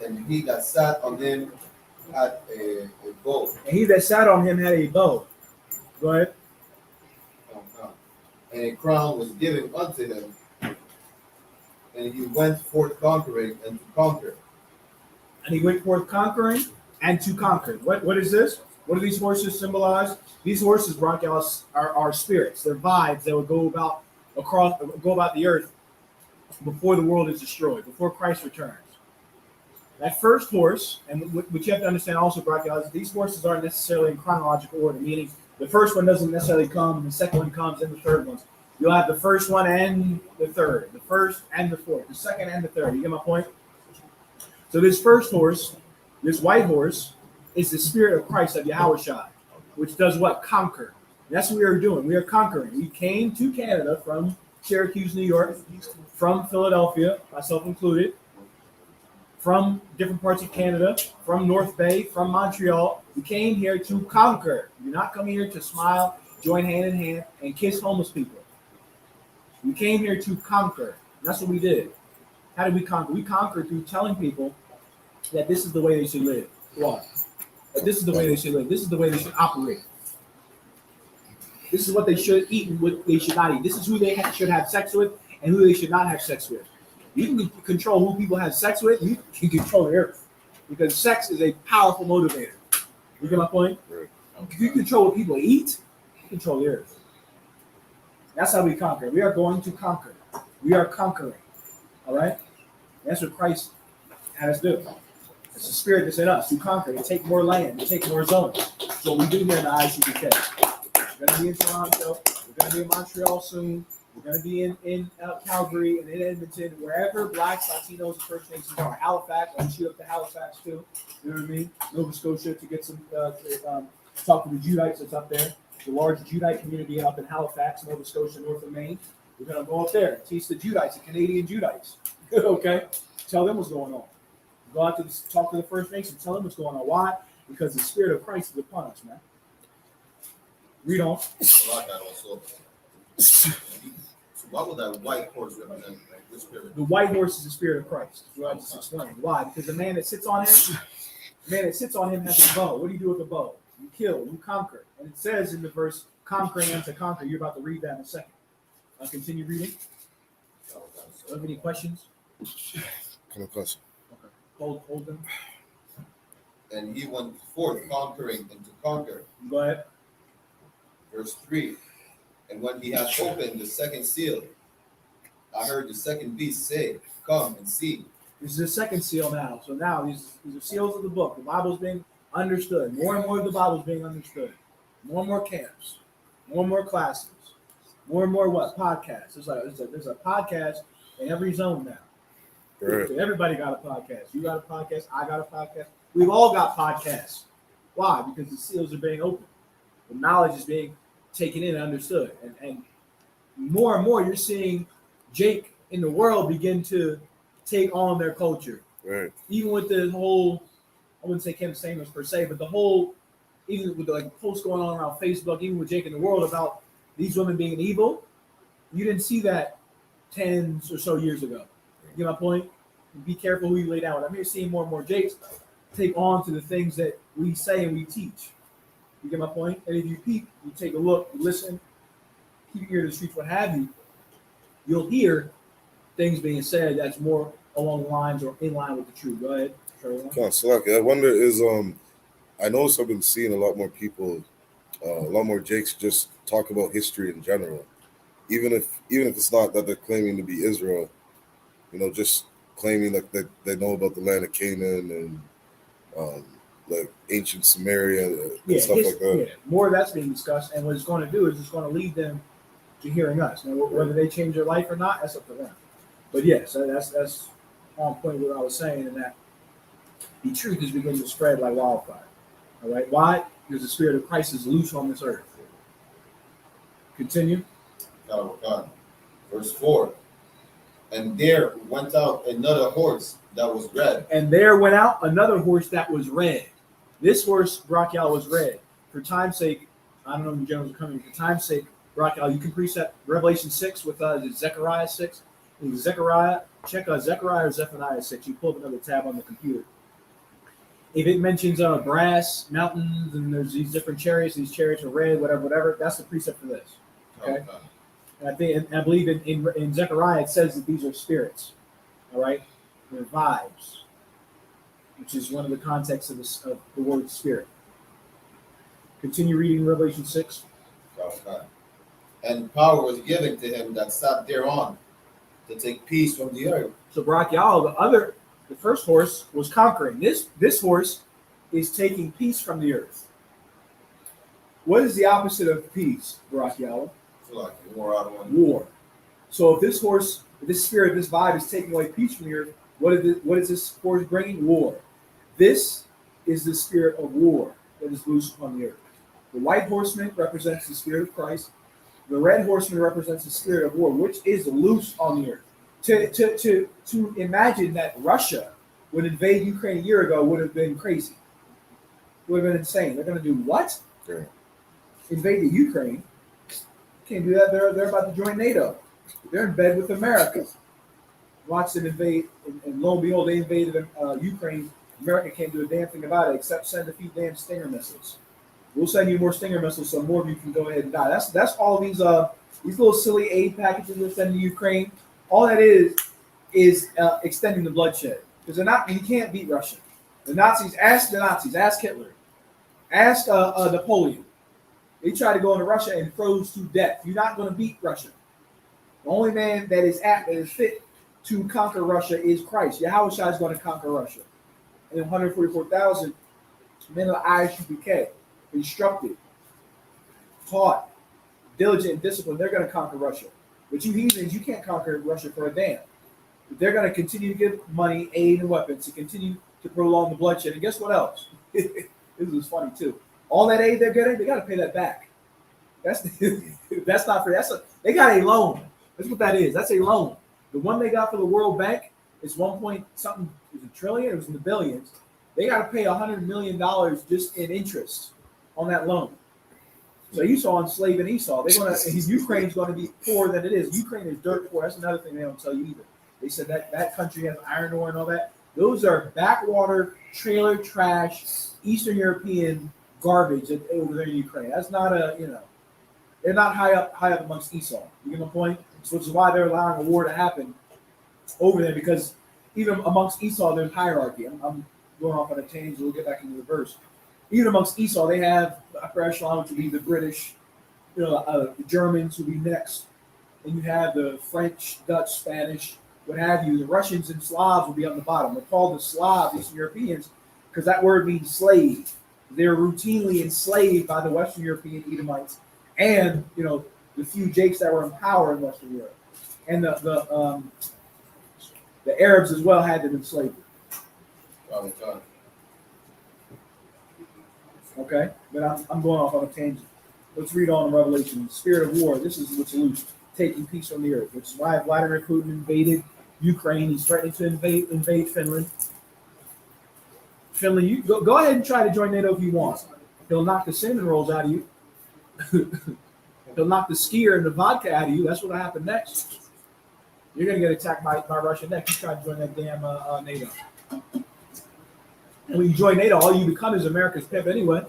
Speaker 5: And he that sat on him had a bow.
Speaker 2: And he that sat on him had a bow. Go ahead.
Speaker 5: and a crown was given unto him, and he went forth conquering and to conquer.
Speaker 2: And he went forth conquering and to conquer. What is this? What do these horses symbolize? These horses, bronchials, are spirits. They're vibes that would go about the earth before the world is destroyed, before Christ returns. That first horse, and what you have to understand also, bronchials, these horses aren't necessarily in chronological order, meaning the first one doesn't necessarily come, and the second one comes, and the third one. You'll have the first one and the third, the first and the fourth, the second and the third. You get my point? So this first horse, this white horse, is the spirit of Christ of Yahushua, which does what? Conquer. That's what we are doing. We are conquering. We came to Canada from Syracuse, New York, from Philadelphia, myself included, from different parts of Canada, from North Bay, from Montreal. We came here to conquer. We're not coming here to smile, join hand in hand, and kiss homeless people. We came here to conquer. That's what we did. How did we conquer? We conquered through telling people that this is the way they should live. Why? That this is the way they should live. This is the way they should operate. This is what they should eat and what they should not eat. This is who they should have sex with and who they should not have sex with. You can control who people have sex with. You can control the earth because sex is a powerful motivator. You get my point?
Speaker 1: Right.
Speaker 2: If you control what people eat, you control the earth. That's how we conquer. We are going to conquer. We are conquering. All right? That's what Christ had us do. It's the spirit that's in us to conquer, to take more land, to take more zones. So what we do here in the ISUPK. We're going to be in Toronto. We're going to be in Montreal soon. We're going to be in Calgary and in Edmonton, wherever Blacks, Latinos, and First Nations are. Halifax, I'm shoot up to Halifax too. You know what I mean? Nova Scotia to get some talk to the Judites that's up there. The large Judite community up in Halifax, Nova Scotia, north of Maine. We're going to go up there and teach the Judites, the Canadian Judites. Okay? Tell them what's going on. Go out to talk to the First Nations. Tell them what's going on. Why? Because the spirit of Christ is upon us, man. Read on.
Speaker 5: So what would that white horse represent? Like, which spirit?
Speaker 2: The white horse is the spirit of Christ. That's what I just explained. Why? Because the man that sits on him, has a bow. What do you do with a bow? You kill, you conquer. And it says in the verse, conquering and to conquer. You're about to read that in a second. I'll continue reading. Do you have any questions?
Speaker 1: Kind of question.
Speaker 2: Okay. Hold them.
Speaker 5: And he went forth conquering and to conquer.
Speaker 2: Go ahead.
Speaker 5: Verse 3. And when he had opened the second seal, I heard the second beast say, come and see.
Speaker 2: This is the second seal now. So now these are seals of the book. The Bible's being understood. More and more of the Bible's being understood. More and more camps. More and more classes. More and more what? Podcasts. There's a podcast in every zone now.
Speaker 1: Right.
Speaker 2: Everybody got a podcast. You got a podcast. I got a podcast. We've all got podcasts. Why? Because the seals are being opened. The knowledge is being taken in and understood. And more and more you're seeing Jake in the world begin to take on their culture.
Speaker 1: Right.
Speaker 2: Even with the whole, I wouldn't say Kim Samuels per se, but the whole, even with the like posts going on around Facebook, even with Jake in the world about these women being evil, you didn't see that 10 or so years ago. You get my point? Be careful who you lay down with. I'm here seeing more and more Jakes take on to the things that we say and we teach. You get my point? And if you peep, you take a look, you listen, keep your ear to the streets, what have you, you'll hear things being said that's more along the lines or in line with the truth. Go ahead.
Speaker 1: I wonder is I notice I've been seeing a lot more people, a lot more Jakes just talk about history in general, even if it's not that they're claiming to be Israel, just claiming that they know about the land of Canaan and like ancient Samaria and stuff like that.
Speaker 2: Yeah, more of that's being discussed, and what it's going to do is it's going to lead them to hearing us. Now, whether they change their life or not, that's up to them. But yes, that's on point with what I was saying, and that the truth is beginning to spread like wildfire. All right, why? Because the spirit of Christ is loose on this earth. Continue.
Speaker 5: God. Verse 4. And there went out another horse that was red.
Speaker 2: And there went out another horse that was red. This horse, Brachial, was red. For time's sake, I don't know if the generals are coming. For time's sake, Brachial, you can precept Revelation 6 with Zechariah 6. Zechariah, check Zechariah or Zephaniah 6. You pull up another tab on the computer. If it mentions brass, mountains, and there's these different chariots, these chariots are red, whatever, that's the precept for this. Okay? And I believe in Zechariah it says that these are spirits. All right, they're vibes, which is one of the contexts of the word spirit. Continue reading Revelation 6.
Speaker 5: And power was given to him that sat thereon to take peace from the earth.
Speaker 2: So Barak Yahweh, the first horse was conquering. This horse is taking peace from the earth. What is the opposite of peace, Barak Yahweh?
Speaker 5: So like war out of one.
Speaker 2: War. So if this horse, this spirit, this vibe is taking away peace from the earth, what is this horse bringing? War. This is the spirit of war that is loose upon the earth. The white horseman represents the spirit of Christ. The red horseman represents the spirit of war, which is loose on the earth. To imagine that Russia would invade Ukraine a year ago would have been crazy. Would have been insane. They're going to do what?
Speaker 1: Yeah.
Speaker 2: Invade the Ukraine? Can't do that. They're about to join NATO. They're in bed with America. Watch them invade, and lo and behold, they invaded Ukraine. America can't do a damn thing about it except send a few damn Stinger missiles. We'll send you more Stinger missiles so more of you can go ahead and die. That's all these little silly aid packages we're sending to Ukraine. All that is extending the bloodshed. Because you can't beat Russia. The Nazis, ask Hitler, ask Napoleon. They tried to go into Russia and froze to death. You're not going to beat Russia. The only man that is fit to conquer Russia is Christ. Yahushua is going to conquer Russia. And 144,000 men of the I.S.U.P.K. instructed, taught, diligent, and disciplined, they're going to conquer Russia. But you heathens, you can't conquer Russia for a damn. They're going to continue to give money, aid, and weapons to continue to prolong the bloodshed. And guess what else? This is funny too. All that aid they're getting, they got to pay that back. That's not free. They got a loan. That's what that is. That's a loan. The one they got for the World Bank is 1 point something. It was a trillion. It was in the billions. They got to pay $100 million just in interest on that loan. So Esau enslaving Esau. Ukraine's going to be poorer than it is. Ukraine is dirt poor. That's another thing they don't tell you either. They said that country has iron ore and all that. Those are backwater, trailer trash, Eastern European garbage over there in Ukraine. That's not they're not high up amongst Esau. You get my point? So which is why they're allowing a war to happen over there, because even amongst Esau, there's hierarchy. I'm going off on a tangent. We'll get back into the verse. Even amongst Esau, they have the upper echelon, which would be the British, the Germans would be next. And you have the French, Dutch, Spanish, what have you. The Russians and Slavs will be on the bottom. They're called the Slavs, Eastern Europeans, because that word means slave. They're routinely enslaved by the Western European Edomites and, the few Jakes that were in power in Western Europe. And the Arabs as well had them in slavery. Okay, but I'm going off on a tangent. Let's read on in Revelation. Spirit of war. This is what's loose, taking peace from the earth, which is why Vladimir Putin invaded Ukraine. He's threatening to invade Finland. Finland, you go ahead and try to join NATO if you want. He'll knock the cinnamon rolls out of you. He'll knock the skier and the vodka out of you. That's what'll happen next. You're gonna get attacked by Russia next. You try to join that damn NATO. And when you join NATO, all you become is America's pimp anyway.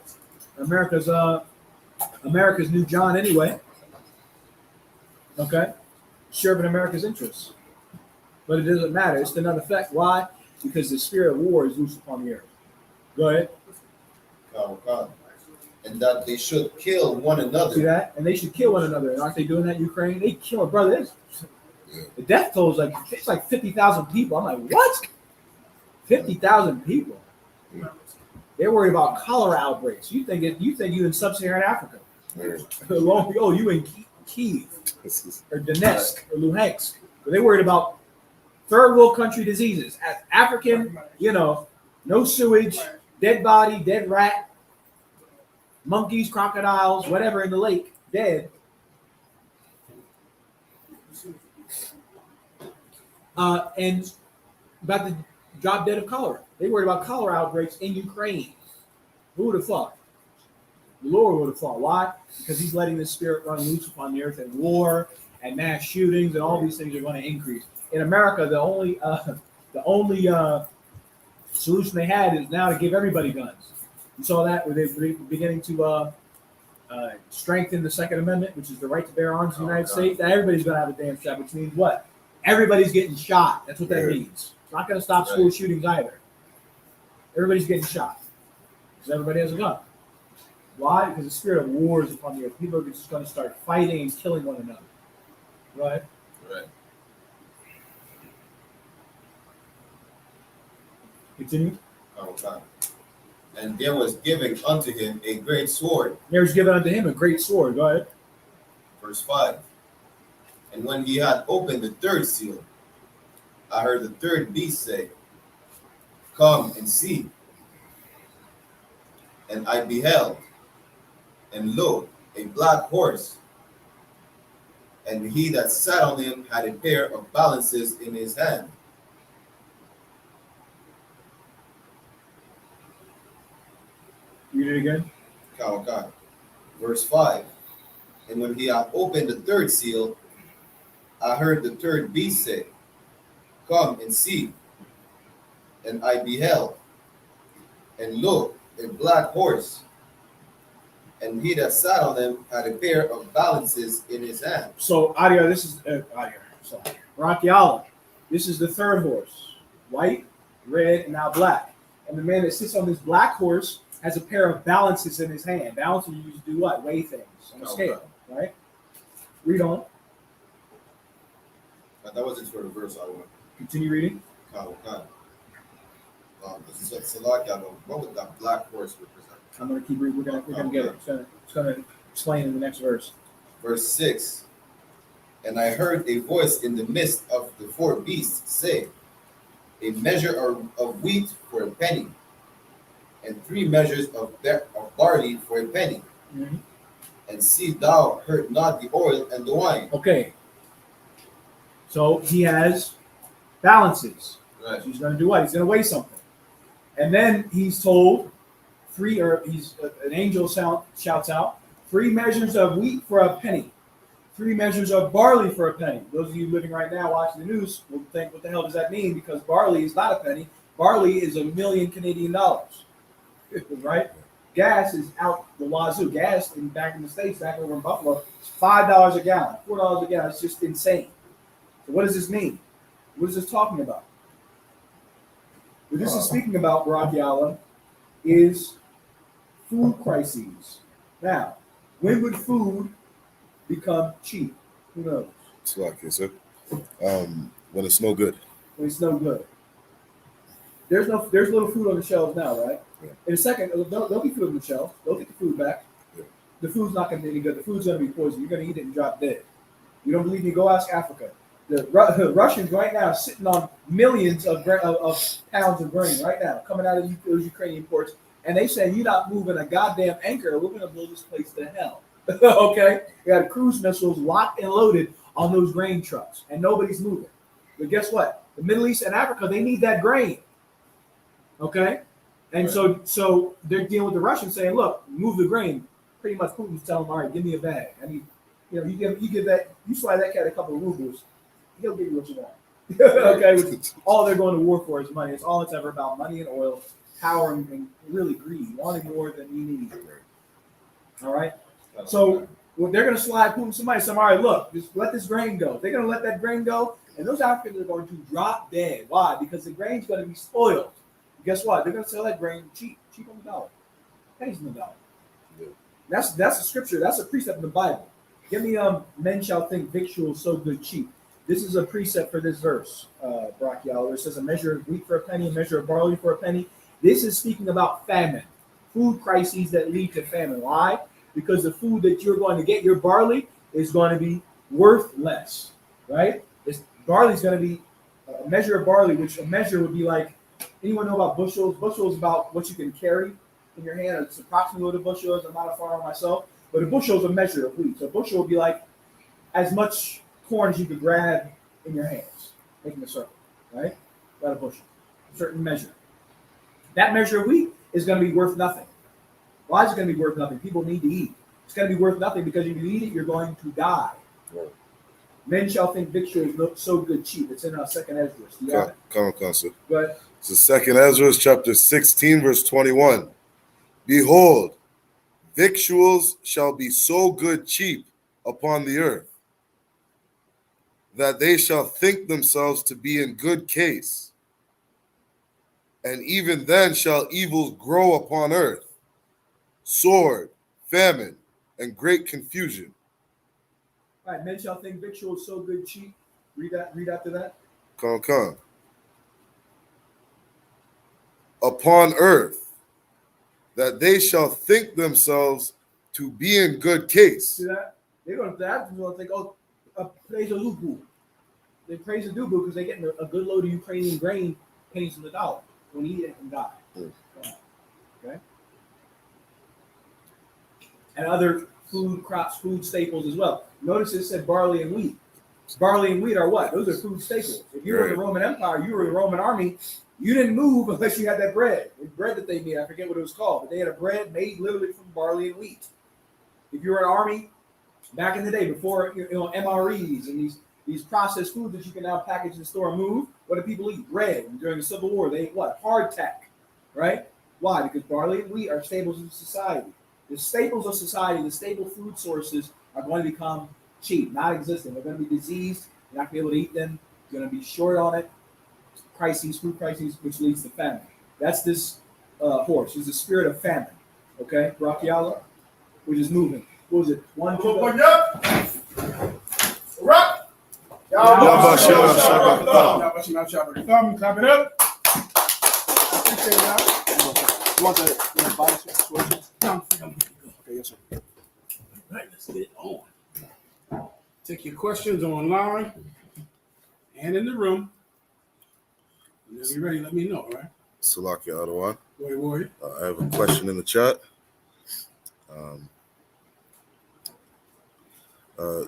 Speaker 2: America's new John anyway. Okay? Serving America's interests. But it doesn't matter. It's to none effect. Why? Because the spirit of war is loose upon the earth. Go ahead.
Speaker 5: And that they should kill one another.
Speaker 2: See that? And they should kill one another. And aren't they doing that in Ukraine? They kill a brother. The death toll is it's like 50,000 people. I'm like, what? 50,000 people? They're worried about cholera outbreaks. You think you in sub-Saharan Africa? Oh, you in Kyiv or Donetsk or Luhansk? But they're worried about third world country diseases. As African, no sewage, dead body, dead rat, monkeys, crocodiles, whatever in the lake, dead. And about to drop dead of cholera. They worried about cholera outbreaks in Ukraine. Who would have thought? The Lord would have thought. Why? Because he's letting the spirit run loose upon the earth, and war and mass shootings and all these things are going to increase. In America, the only solution they had is now to give everybody guns. You saw that where they're beginning to strengthen the Second Amendment, which is the right to bear arms in the United States. Now everybody's going to have a damn shot, which means what? Everybody's getting shot. That's what that means. It's not going to stop school shootings either. Everybody's getting shot because everybody has a gun. Why? Because the spirit of war is upon the earth. People are just going to start fighting and killing one another. Right?
Speaker 5: Right.
Speaker 2: Continue.
Speaker 5: Okay. And there was given unto him a great sword.
Speaker 2: There was given unto him a great sword. Go ahead.
Speaker 5: Verse 5. And when he had opened the third seal, I heard the third beast say, Come and see. And I beheld, and lo, a black horse, and he that sat on him had a pair of balances in his hand.
Speaker 2: Read it again.
Speaker 5: Okay. Verse 5. And when he had opened the third seal, I heard the third beast say, Come and see. And I beheld, and lo, a black horse, and he that sat on him had a pair of balances in his hand.
Speaker 2: So, Adia, this is Rakiala. This is the third horse, white, red, and now black. And the man that sits on this black horse has a pair of balances in his hand. Balances you use to do what? Weigh things on a scale, right? Read on.
Speaker 5: But that wasn't for the verse I want.
Speaker 2: Continue reading.
Speaker 5: Okay. What would that black horse represent?
Speaker 2: I'm going to keep reading. We're going to get it. It's going to explain in the next verse.
Speaker 5: Verse 6. And I heard a voice in the midst of the four beasts say, A measure of wheat for a penny, and 3 measures of barley for a penny.
Speaker 2: Mm-hmm.
Speaker 5: And see thou hurt not the oil and the wine.
Speaker 2: Okay. So he has balances.
Speaker 5: Right.
Speaker 2: So he's going to do what? He's going to weigh something. And then he's told an angel shouts out, 3 measures of wheat for a penny, 3 measures of barley for a penny. Those of you living right now watching the news will think, what the hell does that mean? Because barley is not a penny. Barley is $1 million Canadian dollars. Right? Gas is out the wazoo. Gas back in the States, back over in Buffalo, it's $5 a gallon, $4 a gallon. It's just insane. So what does this mean? What is this talking about? What this is speaking about, Barakiala, is food crises. Now, when would food become cheap? Who knows?
Speaker 1: It's like you said, when it's no good.
Speaker 2: When it's no good. There's little food on the shelves now, right?
Speaker 1: Yeah.
Speaker 2: In a second, there'll be food on the shelf. They'll get the food back.
Speaker 1: Yeah.
Speaker 2: The food's not going to be any good. The food's going to be poison. You're going to eat it and drop dead. You don't believe me? Go ask Africa. The Russians right now are sitting on millions of pounds of grain right now coming out of those Ukrainian ports, and they say, you're not moving a goddamn anchor. We're going to blow this place to hell. Okay? We got cruise missiles locked and loaded on those grain trucks, and nobody's moving. But guess what? The Middle East and Africa, they need that grain. Okay? And
Speaker 5: right.
Speaker 2: so they're dealing with the Russians saying, look, move the grain. Pretty much Putin's telling them, all right, give me a bag. I mean, you give that, you slide that cat a couple of rubles, he'll give you what you want. Okay? All they're going to war for is money. It's all it's ever about, money and oil, power, and really greed, wanting more than you need. All right? So they're going to slide Putin somebody, all right, look, just let this grain go. They're going to let that grain go, and those Africans are going to drop dead. Why? Because the grain's going to be spoiled. Guess what? They're going to sell that grain cheap on the dollar. Pennies on the dollar. Yeah. That's a scripture. That's a precept in the Bible. Give me men shall think victuals so good cheap. This is a precept for this verse, Brachial. It says a measure of wheat for a penny, a measure of barley for a penny. This is speaking about famine, food crises that lead to famine. Why? Because the food that you're going to get, your barley, is going to be worth less, right? Barley's going to be a measure of barley, which a measure would be like, anyone know about bushels? Bushels is about what you can carry in your hand. It's approximately what a bushel is. I'm not a farmer myself, but a bushel is a measure of wheat. So a bushel would be like as much corn as you could grab in your hands, making a circle, right? About a bushel, a certain measure. That measure of wheat is going to be worth nothing. Why is it going to be worth nothing? People need to eat. It's going to be worth nothing because if you eat it, you're going to die. Right. Men shall think victuals look so good cheap. It's in our second Ezra.
Speaker 1: Come on, sir.
Speaker 2: But
Speaker 1: it's the second Ezra, chapter 16, verse 21. Behold, victuals shall be so good cheap upon the earth, that they shall think themselves to be in good case. And even then shall evils grow upon earth, sword, famine, and great confusion.
Speaker 2: All right, men shall think victuals so good cheap. Read that. Read after that.
Speaker 1: Come. Upon earth, that they shall think themselves to be in good case.
Speaker 2: See that? They're going to think, oh, praise the Lubu. They praise the Dubu because they're getting a good load of Ukrainian grain, pennies on the dollar. When he eat it and die. Okay. And other food crops, food staples as well. Notice it said barley and wheat. Barley and wheat are what? Those are food staples. If you were in the Roman Empire, you were in the Roman army, you didn't move unless you had that bread. The bread that they made, I forget what it was called, but they had a bread made literally from barley and wheat. If you were an army, back in the day, before MREs and these processed foods that you can now package and store and move, what did people eat? Bread. And during the Civil War, they ate what? Hardtack, right? Why? Because barley and wheat are staples of society. The staples of society, the staple food sources are going to become cheap, not existent. They're going to be diseased. You're not going to be able to eat them. You're going to be short on it. Crises, food crises, which leads to famine. That's this horse. It's the spirit of famine. Okay? Brachiala, which is moving. What was it? 1, 2,
Speaker 7: Open up. Right.
Speaker 6: Clap it up. Appreciate it, y'all. You want the Bible situations? Okay, yes, sir. All right, let's get it on. Take your questions online and in the room. Whenever you're ready, let me know, all right?
Speaker 1: Salakia Adawan.
Speaker 6: Warrior.
Speaker 1: I have a question in the chat.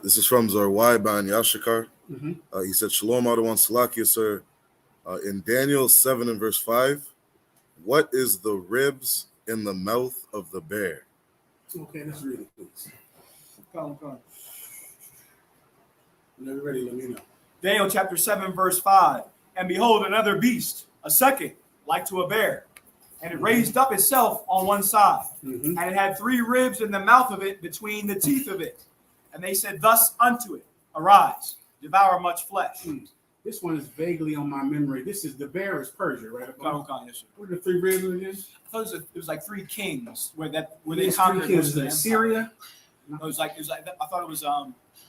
Speaker 1: This is from Zarwai Ban Yashikar.
Speaker 6: Mm-hmm.
Speaker 1: He said, Shalom Adawan Salakia, sir. In Daniel 7 and verse 5, what is the ribs in the mouth of the bear?
Speaker 6: Okay, let's read it, please. Come. Whenever you're ready, let me know.
Speaker 7: Daniel chapter 7, verse 5. And behold, another beast, a second, like to a bear. And it raised up itself on one side.
Speaker 6: Mm-hmm.
Speaker 7: And it had 3 ribs in the mouth of it, between the teeth of it. And they said thus unto it, Arise, devour much flesh.
Speaker 6: This one is vaguely on my memory. This is the bear is Persia, right?
Speaker 7: Yes, sir.
Speaker 6: What are the 3 ribs again?
Speaker 7: I thought it was like 3 kings where they
Speaker 6: There's
Speaker 7: conquered
Speaker 6: 3 kings
Speaker 7: most of
Speaker 6: in
Speaker 7: the
Speaker 6: Syria.
Speaker 7: It was like I thought it was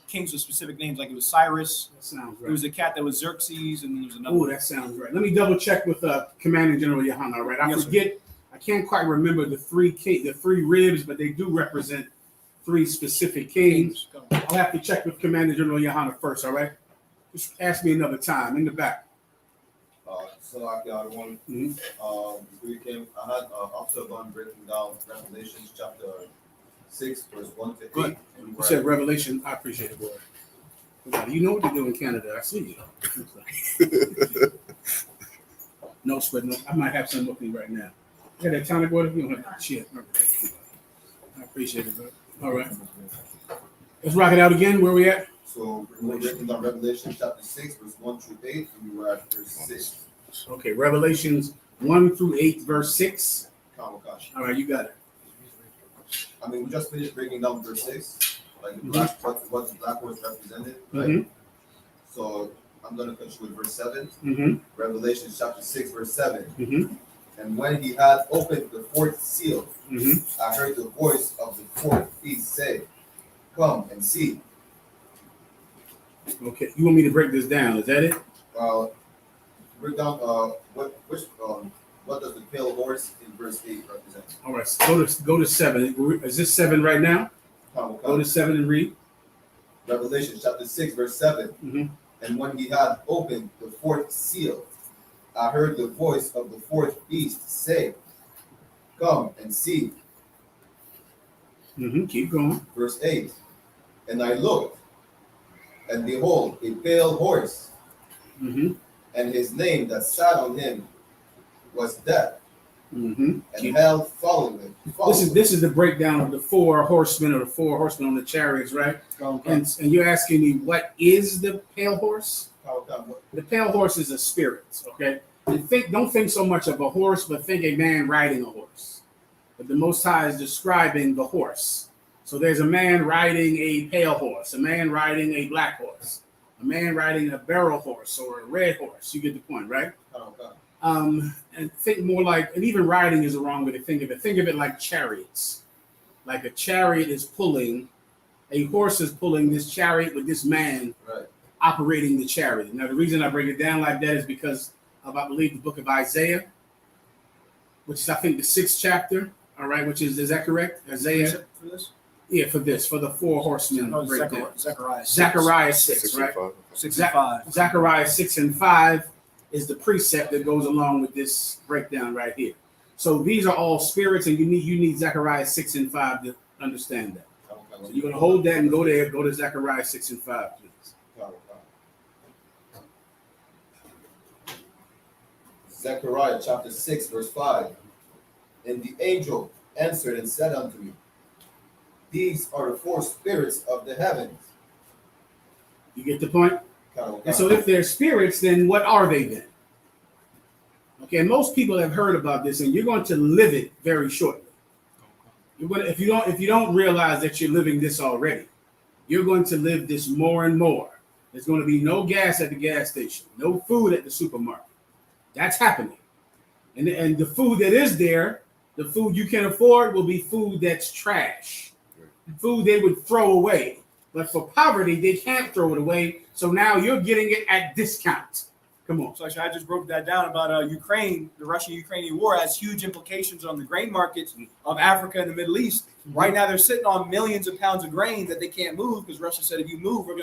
Speaker 7: kings with specific names, like it was Cyrus.
Speaker 6: That sounds
Speaker 7: It
Speaker 6: right.
Speaker 7: was a cat that was Xerxes, and there was another.
Speaker 6: Oh, that sounds right. Let me double check with Commanding General Yahanna. All right, I
Speaker 7: Yes,
Speaker 6: forget. I can't quite remember the 3 ribs, but they do represent 3 specific kings. I'll have to check with Commanding General Yahanna first. All right, just ask me another time in the back.
Speaker 5: Salakia Adawan.
Speaker 6: Mm-hmm.
Speaker 5: Before you came, I had Officer Gun breaking down Revelation chapter 6, verse 1 to 8.
Speaker 6: Good. You said Revelation. I appreciate it, boy. You know what to do in Canada. I see you. No sweat. No, I might have some with me right now. Yeah, that tonic water. You don't have shit. I appreciate it, bro. All right. Let's rock it out again. Where we at?
Speaker 5: So we're breaking down Revelation chapter 6, verse 1 through 8, and we were at verse 6.
Speaker 6: Okay, Revelations 1 through 8, verse 6.
Speaker 5: Kamakashi.
Speaker 6: All right, you got it.
Speaker 5: I mean, we just finished breaking down verse 6, like
Speaker 6: Mm-hmm.
Speaker 5: what the black horse represented, right?
Speaker 6: Mm-hmm.
Speaker 5: So I'm going to continue with verse 7.
Speaker 6: Mm-hmm.
Speaker 5: Revelation chapter 6, verse 7.
Speaker 6: Mm-hmm.
Speaker 5: And when he had opened the 4th seal,
Speaker 6: Mm-hmm.
Speaker 5: I heard the voice of the 4th beast say, Come and see.
Speaker 6: Okay, you want me to break this down? Is that it?
Speaker 5: Break down what does the pale horse in verse 8 represent?
Speaker 6: All right, so go to 7. Is this 7 right now? Go to 7 and read.
Speaker 5: Revelation chapter 6, verse 7.
Speaker 6: Mm-hmm.
Speaker 5: And when he had opened the 4th seal, I heard the voice of the 4th beast say, Come and see.
Speaker 6: Mm-hmm. Keep going.
Speaker 5: Verse 8. And I looked, and behold, a pale horse,
Speaker 6: Mm-hmm.
Speaker 5: and his name that sat on him was Death,
Speaker 6: Mm-hmm.
Speaker 5: and hell followed him.
Speaker 6: This is the breakdown of the 4 horsemen, or the 4 horsemen on the chariots, right? And you're asking me, what is the pale horse? The pale horse is a spirit, okay? And don't think so much of a horse, but think a man riding a horse. but the Most High is describing the horse. So there's a man riding a pale horse, a man riding a black horse, a man riding a barrel horse or a red horse. You get the point, right? And think more like, and even riding is a wrong way to think of it. Think of it like chariots. Like a chariot is pulling, a horse is pulling this chariot with this man operating the chariot. Now, the reason I break it down like that is because of, I believe, the book of Isaiah, which is, I think, the 6th chapter. All right, which is that correct? Isaiah?
Speaker 7: For this?
Speaker 6: Yeah, for the 4 horsemen.
Speaker 7: No,
Speaker 6: breakdown.
Speaker 7: Zechariah
Speaker 6: 6, right?
Speaker 7: 6 and 5.
Speaker 6: Zechariah 6 and 5 is the precept that goes along with this breakdown right here. So these are all spirits, and you need Zechariah 6 and 5 to understand that. So you're going to hold that and go there. Go to Zechariah 6 and 5, please.
Speaker 5: Zechariah chapter 6, verse 5. And the angel answered and said unto me, these are the 4 spirits of the heavens.
Speaker 6: You get the point? And so if they're spirits, then what are they then? Okay, most people have heard about this, and you're going to live it very shortly. You're going to, if you don't realize that you're living this already, you're going to live this more and more. There's going to be no gas at the gas station, no food at the supermarket. That's happening. And the food that is there, the food you can afford, will be food that's trash, food they would throw away. But for poverty, they can't throw it away. So now you're getting it at discount. Come on.
Speaker 7: So actually, I just broke that down about Ukraine. The Russian-Ukrainian war has huge implications on the grain markets of Africa and the Middle East. Right now, they're sitting on millions of pounds of grain that they can't move because Russia said, if you move, we're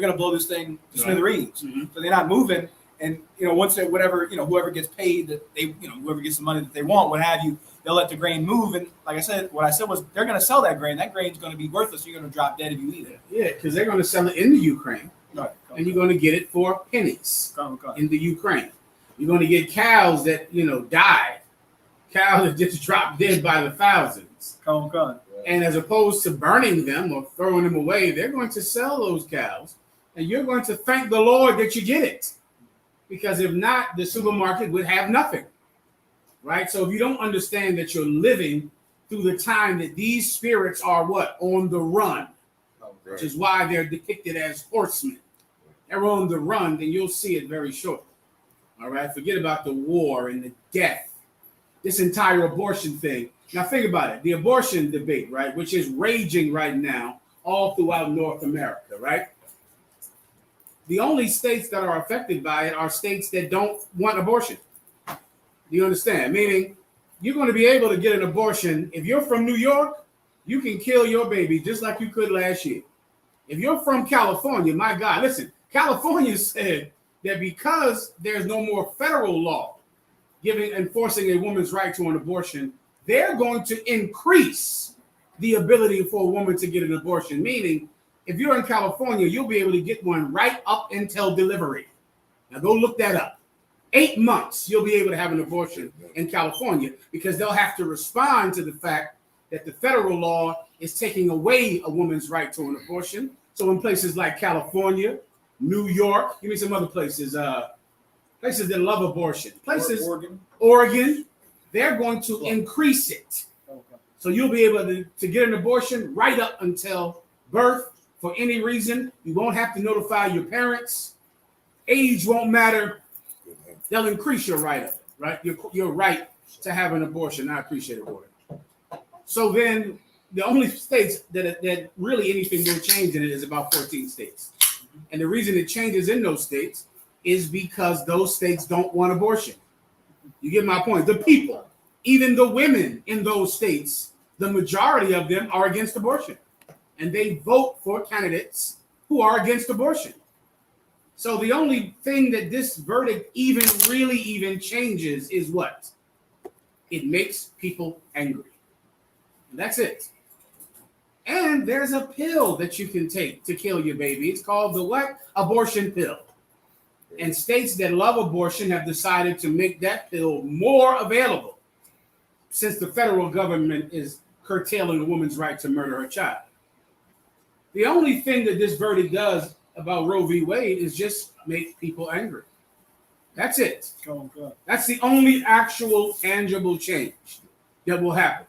Speaker 7: gonna blow this thing to smithereens. So they're not moving. And once they whoever gets paid, that they whoever gets the money that they want, what have you, they'll let the grain move. And like I said, what I said was they're going to sell that grain. That grain's going to be worthless. You're going to drop dead if you eat it.
Speaker 6: Yeah, because they're going to sell it in the Ukraine,
Speaker 7: Right.
Speaker 6: and you're going to get it for pennies
Speaker 7: Okay.
Speaker 6: in the Ukraine. You're going to get cows that died, cows that just dropped dead by the thousands.
Speaker 7: Okay.
Speaker 6: And as opposed to burning them or throwing them away, they're going to sell those cows, and you're going to thank the Lord that you get it. Because if not, the supermarket would have nothing, right? So if you don't understand that you're living through the time that these spirits are what? On the run, which is why they're depicted as horsemen. They're on the run, then you'll see it very shortly. All right? Forget about the war and the death, this entire abortion thing. Now think about it. The abortion debate, right, which is raging right now all throughout North America, right? The only states that are affected by it are states that don't want abortion. Do you understand? Meaning, you're going to be able to get an abortion. If you're from New York, you can kill your baby just like you could last year. If you're from California, my God, listen, California said that because there's no more federal law enforcing a woman's right to an abortion, they're going to increase the ability for a woman to get an abortion, meaning if you're in California, you'll be able to get one right up until delivery. Now go look that up. 8 months, you'll be able to have an abortion in California because they'll have to respond to the fact that the federal law is taking away a woman's right to an abortion. So in places like California, New York, give me some other places, places that love abortion. Places, Oregon, they're going to increase it. So you'll be able to get an abortion right up until birth. For any reason, you won't have to notify your parents. Age won't matter. They'll increase your right of it, right? Your right to have an abortion. I appreciate it, boy. So then the only states that really anything will change in it is about 14 states. And the reason it changes in those states is because those states don't want abortion. You get my point? The people, even the women in those states, the majority of them are against abortion. And they vote for candidates who are against abortion. So the only thing that this verdict even changes is what? It makes people angry. And that's it. And there's a pill that you can take to kill your baby. It's called the what? Abortion pill. And states that love abortion have decided to make that pill more available since the federal government is curtailing a woman's right to murder her child. The only thing that this verdict does about Roe v. Wade is just make people angry. That's it. That's the only actual tangible change that will happen.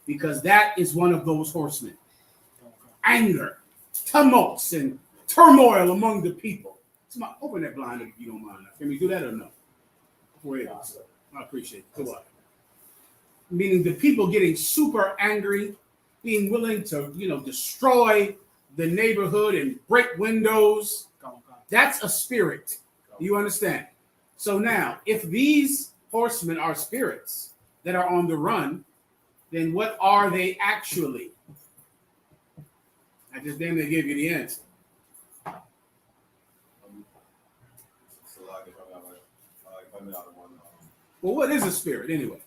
Speaker 6: because that is one of those horsemen. Anger, tumults, and turmoil among the people. Somebody, open that blind if you don't mind. Can we do that or no? Go ahead. I appreciate it. Go on. Meaning the people getting super angry, being willing to, destroy the neighborhood and break windows. That's a spirit. Do you understand? So now, if these horsemen are spirits that are on the run, then what are they actually? I just damn near gave you the answer. Well, what is a spirit anyway?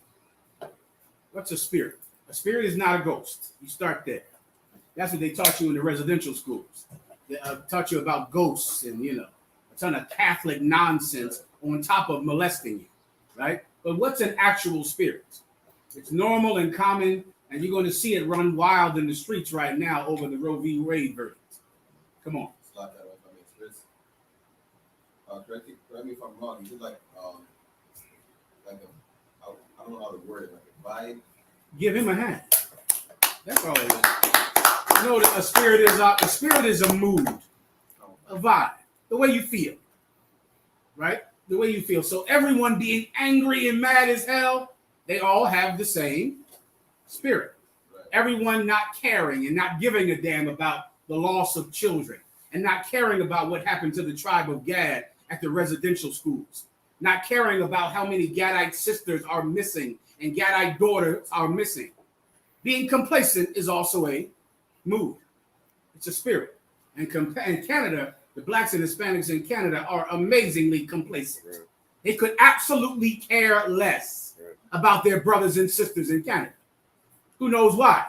Speaker 6: What's a spirit? A spirit is not a ghost. You start there. That's what they taught you in the residential schools. They taught you about ghosts and, a ton of Catholic nonsense on top of molesting you, right? But what's an actual spirit? It's normal and common, and you're going to see it run wild in the streets right now over the Roe v. Wade verdict. Come on.
Speaker 5: Correct me if I'm wrong. Is it like I don't know how to word it, like a vibe?
Speaker 6: Give him a hand. That's all it is. You know what a spirit is? A spirit is a mood, a vibe, the way you feel, right? The way you feel. So everyone being angry and mad as hell, they all have the same spirit. Right. Everyone not caring and not giving a damn about the loss of children and not caring about what happened to the tribe of Gad at the residential schools, not caring about how many Gadite sisters are missing and Gadite daughters are missing. Being complacent is also a mood. It's a spirit. And in Canada, the blacks and Hispanics in Canada are amazingly complacent. Right. They could absolutely care less about their brothers and sisters in Canada. Who knows why?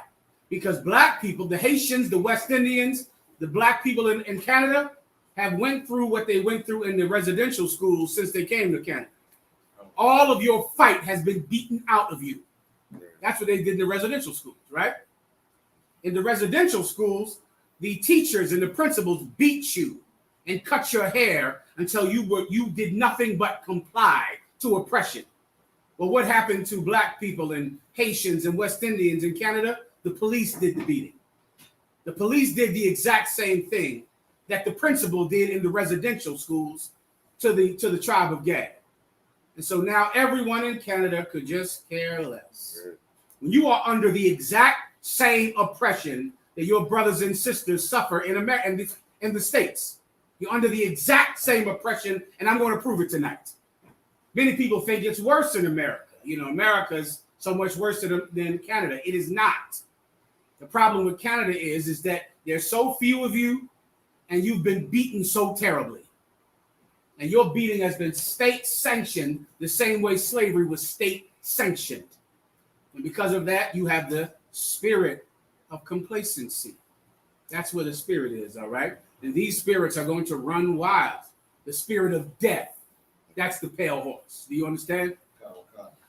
Speaker 6: Because black people, the Haitians, the West Indians, the black people in Canada have went through what they went through in the residential schools since they came to Canada. All of your fight has been beaten out of you. That's what they did in the residential schools, right? In the residential schools, the teachers and the principals beat you and cut your hair until you did nothing but comply to oppression. But what happened to black people and Haitians and West Indians in Canada? The police did the beating. The police did the exact same thing that the principal did in the residential schools to the tribe of Gad. And so now everyone in Canada could just care less. When you are under the exact same oppression that your brothers and sisters suffer in America, in the States, you're under the exact same oppression, and I'm going to prove it tonight. Many people think it's worse in America. America's so much worse than Canada. It is not. The problem with Canada is that there's so few of you, and you've been beaten so terribly. And your beating has been state sanctioned the same way slavery was state sanctioned. And because of that, you have the spirit of complacency. That's where the spirit is, all right? And these spirits are going to run wild. The spirit of death. That's the pale horse. Do you understand?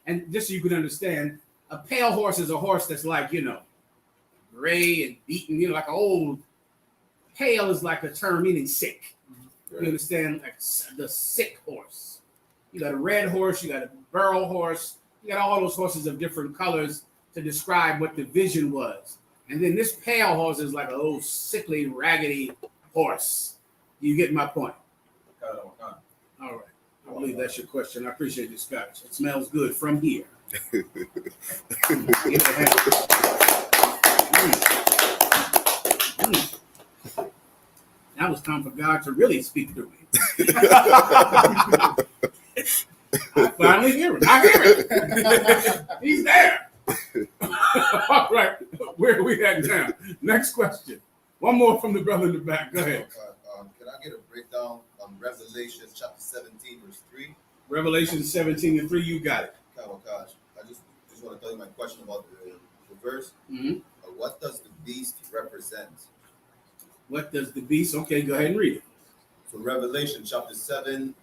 Speaker 6: And just so you can understand, a pale horse is a horse that's like, gray and beaten, like an old. Pale is like a term meaning sick. You understand? Like the sick horse. You got a red horse, you got a burl horse, you got all those horses of different colors to describe what the vision was. And then this pale horse is like a little sickly, raggedy horse. You get my point? All right. I believe that's your question. I appreciate the scotch. It smells good from here. Now it's time for God to really speak through me. I finally hear him. I hear him. He's there. All right. Where are we at now? Next question. One more from the brother in the back. Go ahead.
Speaker 5: Can I get a breakdown on Revelation chapter 17, verse 3?
Speaker 6: Revelation 17 and 3, you got it.
Speaker 5: Oh, gosh. I just want to tell you my question about the verse.
Speaker 6: Mm-hmm.
Speaker 5: What does the beast represent?
Speaker 6: What does the beast? Okay, go ahead and read it.
Speaker 5: So Revelation chapter 17,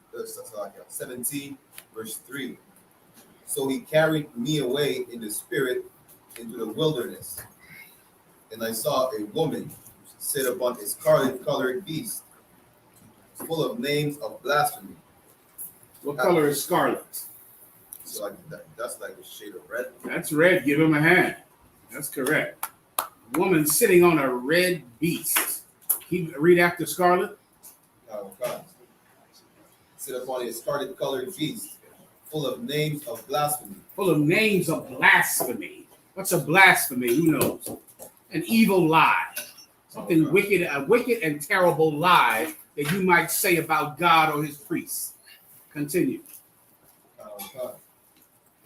Speaker 5: verse 3. So he carried me away in the spirit into the wilderness, and I saw a woman sit upon a scarlet-colored beast, full of names of blasphemy.
Speaker 6: What color is scarlet?
Speaker 5: So that's like a shade of red.
Speaker 6: That's red. Give him a hand. That's correct. Woman sitting on a red beast. Read after Scarlet.
Speaker 5: Sit upon a scarlet colored beast, full of names of blasphemy.
Speaker 6: Full of names of blasphemy. What's a blasphemy? Who knows? An evil lie. Something wicked, a wicked and terrible lie that you might say about God or his priests. Continue.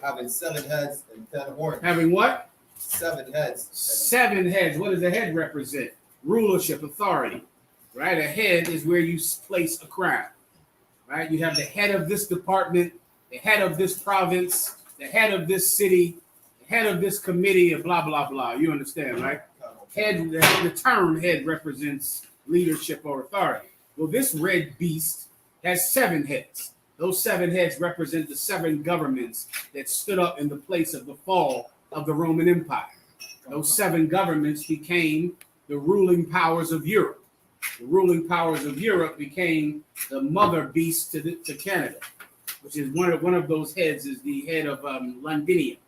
Speaker 5: Having 7 heads and 10 horns.
Speaker 6: Having what?
Speaker 5: 7 heads.
Speaker 6: 7 heads. What does a head represent? Rulership, authority. Right? A head is where you place a crown. Right? You have the head of this department, the head of this province, the head of this city, the head of this committee, and blah, blah, blah. You understand, right? Head, the term head represents leadership or authority. Well, this red beast has 7 heads. Those 7 heads represent the 7 governments that stood up in the place of the fall of the Roman Empire. Those 7 governments became the ruling powers of Europe. The ruling powers of Europe became the mother beast to Canada, which is one of those heads is the head of Londinium.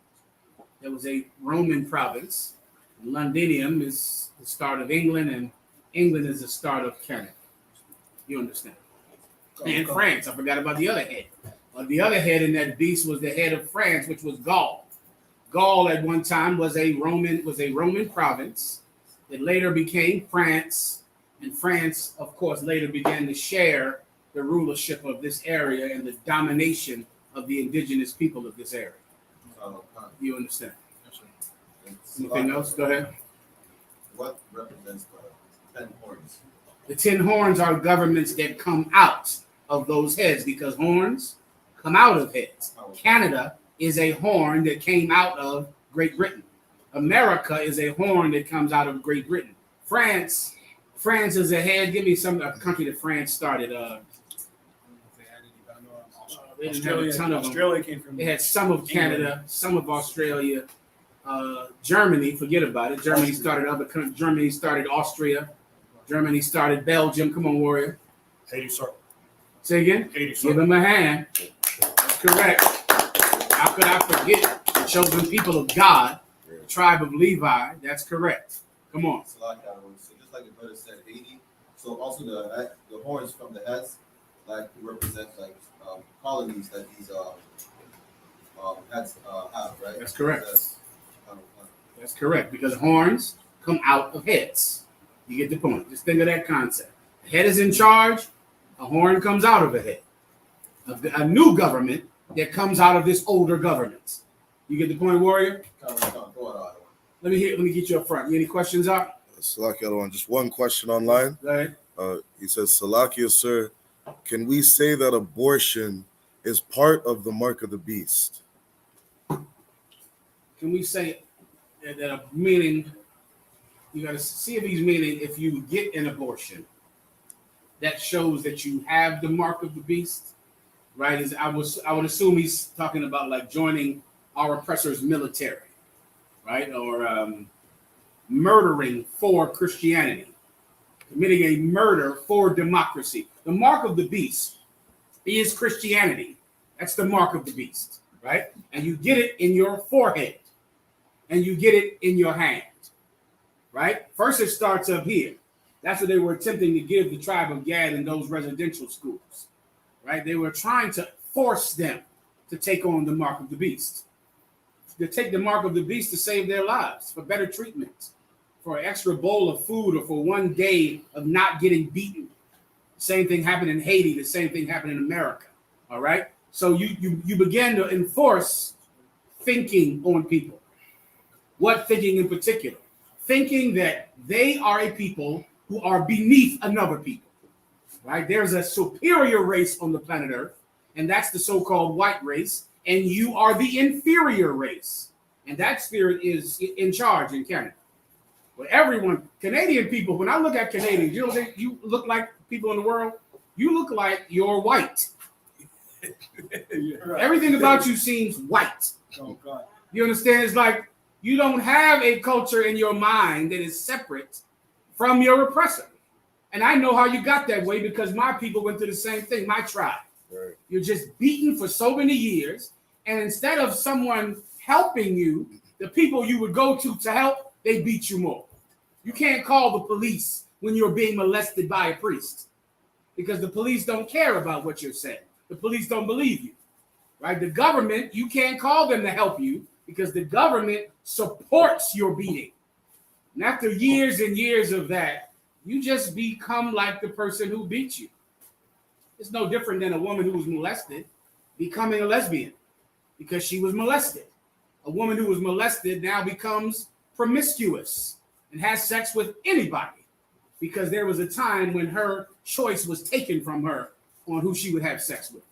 Speaker 6: There was a Roman province. Londinium is the start of England, and England is the start of Canada. You understand? And France. I forgot about the other head. The other head in that beast was the head of France, which was Gaul. Gaul at one time was a Roman province that later became France, and France, of course, later began to share the rulership of this area and the domination of the indigenous people of this area. You understand? Anything else? Go ahead.
Speaker 5: What represents the 10 horns?
Speaker 6: The 10 horns are governments that come out of those heads because horns come out of heads. Canada is a horn that came out of Great Britain. America is a horn that comes out of Great Britain. France is a head. Give me some country that France started. They didn't have a ton of them.
Speaker 7: Australia came from.
Speaker 6: They had some of Canada, some of Australia. Germany, forget about it. Germany started other countries. Germany started Austria. Germany started Belgium. Come on, warrior.
Speaker 7: 80, sir.
Speaker 6: Say again.
Speaker 7: 80, sir.
Speaker 6: Give him a hand. That's correct. How could I forget the chosen people of God, the tribe of Levi? That's correct. Come on.
Speaker 5: So just like the brother said, 80. So also the horns from the heads, like represent like colonies that these heads have, right?
Speaker 6: That's correct. That's correct, because horns come out of heads. You get the point. Just think of that concept. The head is in charge. A horn comes out of a head. A new government that comes out of this older government. You get the point, warrior? Let me get you up front. You any questions up?
Speaker 1: Salakia, just one question online.
Speaker 6: Go ahead.
Speaker 1: He says, Salakia, sir, can we say that abortion is part of the mark of the beast?
Speaker 6: Can we say that a meaning, you got to see if he's meaning if you get an abortion, that shows that you have the mark of the beast, right? I would assume he's talking about like joining our oppressor's military, right? Or murdering for Christianity, committing a murder for democracy. The mark of the beast is Christianity. That's the mark of the beast, right? And you get it in your forehead and you get it in your hand, right? First, it starts up here. That's what they were attempting to give the tribe of Gad in those residential schools, right? They were trying to force them to take on the mark of the beast, to take the mark of the beast to save their lives, for better treatment, for an extra bowl of food, or for one day of not getting beaten. Same thing happened in Haiti. The same thing happened in America. All right. So you begin to enforce thinking on people. What thinking in particular? Thinking that they are a people who are beneath another people. Right? There's a superior race on the planet Earth, and that's the so-called white race, and you are the inferior race. And that spirit is in charge in Canada. But everyone, Canadian people, when I look at Canadians, you know, you look like people in the world. You look like you're white. Everything about you seems white.
Speaker 7: Oh, God.
Speaker 6: You understand? It's like you don't have a culture in your mind that is separate from your oppressor. And I know how you got that way because my people went through the same thing, my tribe. Right. You're just beaten for so many years. And instead of someone helping you, the people you would go to help, they beat you more. You can't call the police when you're being molested by a priest because the police don't care about what you're saying. The police don't believe you, right? The government, you can't call them to help you because the government supports your beating. And after years and years of that, you just become like the person who beat you. It's no different than a woman who was molested becoming a lesbian because she was molested. A woman who was molested now becomes promiscuous and has sex with anybody because there was a time when her choice was taken from her on who she would have sex with.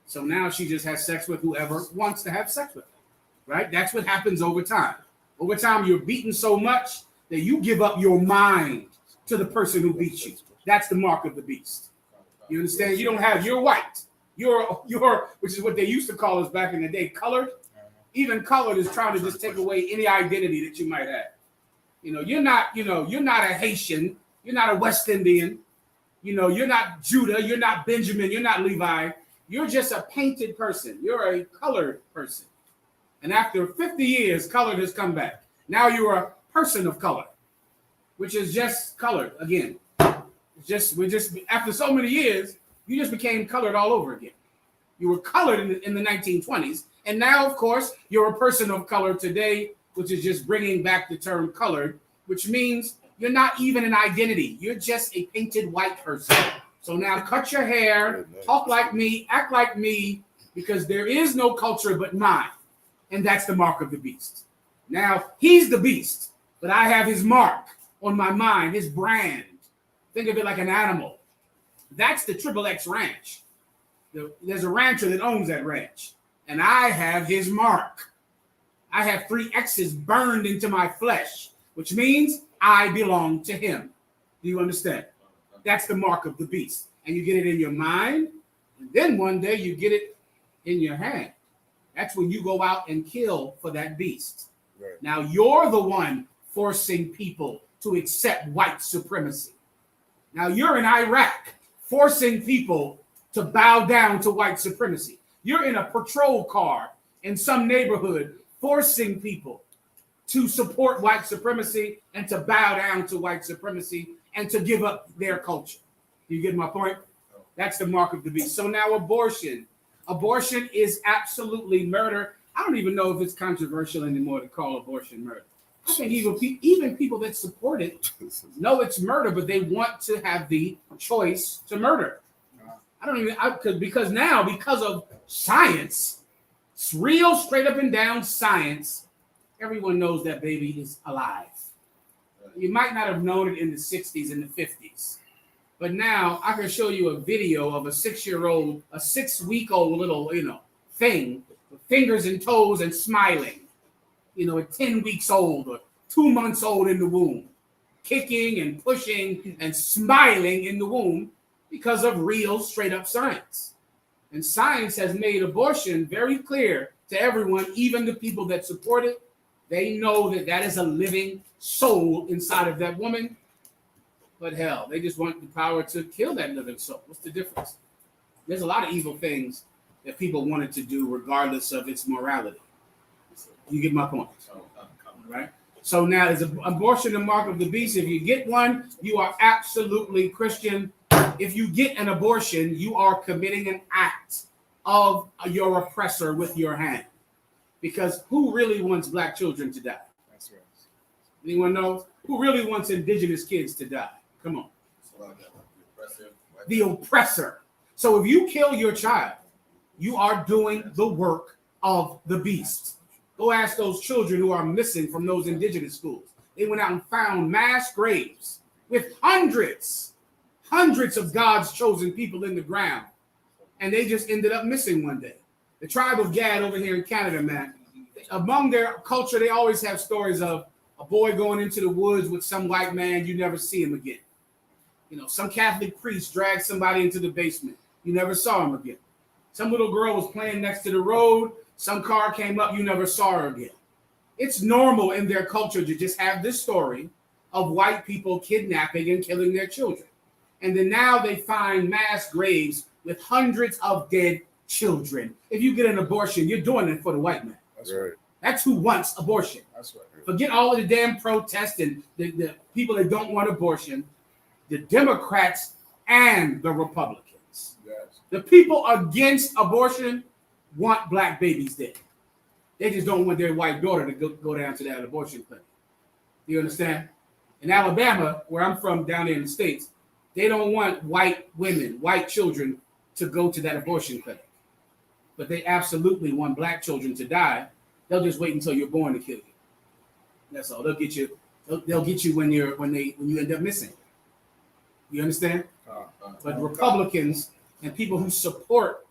Speaker 6: So now she just has sex with whoever wants to have sex with her, right? That's what happens over time. Over time, you're beaten so much that you give up your mind to the person who beats you. That's the mark of the beast. You understand? You don't have, you're white. You're, which is what they used to call us back in the day, colored. Even colored is trying to just take away any identity that you might have. You're not a Haitian. You're not a West Indian. You're not Judah. You're not Benjamin. You're not Levi. You're just a painted person. You're a colored person. And after 50 years, colored has come back. Now you're a person of color, which is just colored again. We're just after so many years, you just became colored all over again. You were colored in the 1920s, and now, of course, you're a person of color today, which is just bringing back the term colored, which means you're not even an identity. You're just a painted white person. So now cut your hair, talk like me, act like me, because there is no culture but mine, and that's the mark of the beast. Now, he's the beast, but I have his mark on my mind, his brand. Think of it like an animal. That's the Triple X Ranch. There's a rancher that owns that ranch, and I have his mark. I have 3 X's burned into my flesh, which means I belong to him. Do you understand? That's the mark of the beast. And you get it in your mind, and then one day you get it in your hand. That's when you go out and kill for that beast. Right. Now you're the one forcing people to accept white supremacy. Now you're in Iraq forcing people to bow down to white supremacy. You're in a patrol car in some neighborhood forcing people to support white supremacy and to bow down to white supremacy and to give up their culture. You get my point? That's the mark of the beast. So now abortion. Abortion is absolutely murder. I don't even know if it's controversial anymore to call abortion murder. I think even people that support it know it's murder, but they want to have the choice to murder. Because of science, it's real straight up and down science, everyone knows that baby is alive. You might not have known it in the 60s and the 50s, but now I can show you a video of a 6-week-old little, thing with fingers and toes and smiling. At 10 weeks old or 2 months old in the womb, kicking and pushing and smiling in the womb because of real straight up science. And science has made abortion very clear to everyone, even the people that support it. They know that that is a living soul inside of that woman. But hell, they just want the power to kill that living soul. What's the difference? There's a lot of evil things that people wanted to do regardless of its morality. You get my point, right? So now is abortion the mark of the beast? If you get one, you are absolutely Christian. If you get an abortion, you are committing an act of your oppressor with your hand. Because who really wants black children to die? That's right. Anyone knows? Who really wants indigenous kids to die? Come on. The oppressor. So if you kill your child, you are doing the work of the beast. Go ask those children who are missing from those indigenous schools. They went out and found mass graves with hundreds of God's chosen people in the ground. And they just ended up missing one day. The tribe of Gad over here in Canada, man, among their culture, they always have stories of a boy going into the woods with some white man, you never see him again. Some Catholic priest dragged somebody into the basement. You never saw him again. Some little girl was playing next to the road. Some car came up, you never saw her again. It's normal in their culture to just have this story of white people kidnapping and killing their children. And then now they find mass graves with hundreds of dead children. If you get an abortion, you're doing it for the white man.
Speaker 1: That's right.
Speaker 6: That's who wants abortion.
Speaker 7: That's right.
Speaker 6: Forget all of the damn protests and the people that don't want abortion. The Democrats and the Republicans.
Speaker 7: Yes.
Speaker 6: The people against abortion want black babies dead. They just don't want their white daughter to go down to that abortion clinic. Do you understand? In Alabama, where I'm from down there in the States, they don't want white women, white children to go to that abortion clinic. But they absolutely want black children to die. They'll just wait until you're born to kill you. That's all. They'll get you. They'll get you when you end up missing. You understand? But Republicans and people who support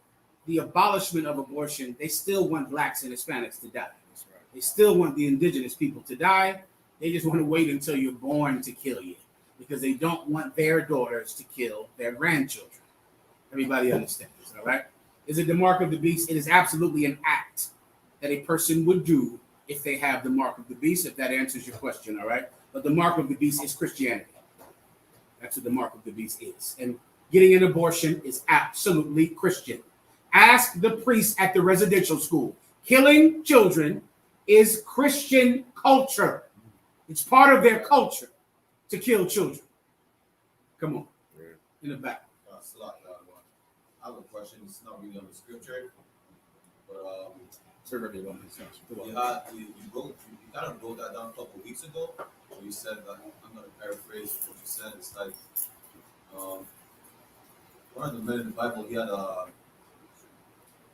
Speaker 6: the abolishment of abortion, they still want blacks and Hispanics to die.
Speaker 7: That's right.
Speaker 6: They still want the indigenous people to die. They just want to wait until you're born to kill you because they don't want their daughters to kill their grandchildren. Everybody understands this, all right? Is it the mark of the beast? It is absolutely an act that a person would do if they have the mark of the beast, if that answers your question, all right? But the mark of the beast is Christianity. That's what the mark of the beast is. And getting an abortion is absolutely Christian. Ask the priest at the residential school. Killing children is Christian culture. It's part of their culture to kill children. Come on, in the back.
Speaker 5: I have a question. It's not really on the scripture, but you kind of wrote that down a couple of weeks ago. Where you said that I'm going to paraphrase what you said. It's like one of the men in the Bible. He had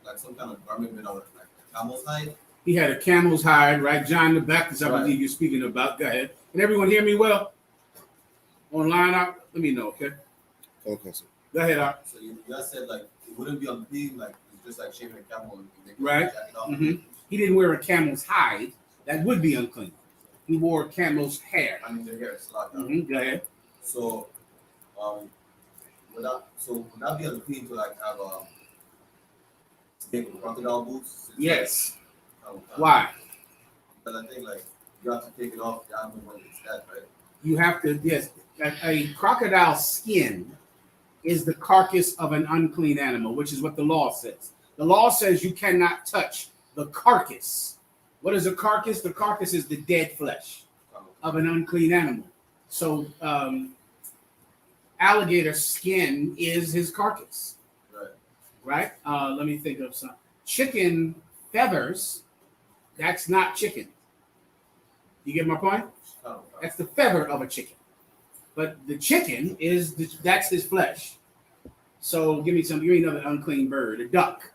Speaker 5: like some kind of garment made out of like camel's hide.
Speaker 6: He had a camel's hide, right? John the Baptist, I
Speaker 5: Right.
Speaker 6: believe you're speaking about. Go ahead. Can everyone hear me well? Online, let me know, okay?
Speaker 1: Okay, sir.
Speaker 6: Go ahead, Art.
Speaker 5: So you guys said like it wouldn't be unclean, like it's just like shaving a camel and making
Speaker 6: Right.
Speaker 5: a jacket off.
Speaker 6: Mhm. He didn't wear a camel's hide. That would be unclean. He wore a camel's hair.
Speaker 5: I mean, their hair is locked down.
Speaker 6: Go ahead.
Speaker 5: So, would that be unclean to like have snake with crocodile boots?
Speaker 6: Yes.
Speaker 5: Um,
Speaker 6: Why?
Speaker 5: Because I think like you have to take it off the animal when it's dead, right?
Speaker 6: You have to, yes. A crocodile skin is the carcass of an unclean animal, which is what the law says. The law says you cannot touch the carcass. What is a carcass? The carcass is the dead flesh of an unclean animal. So alligator skin is his carcass.
Speaker 5: Right.
Speaker 6: Right? Let me think of some. Chicken feathers, that's not chicken. You get my point? That's the feather of a chicken. But the chicken that's his flesh. So give me another unclean bird, a duck.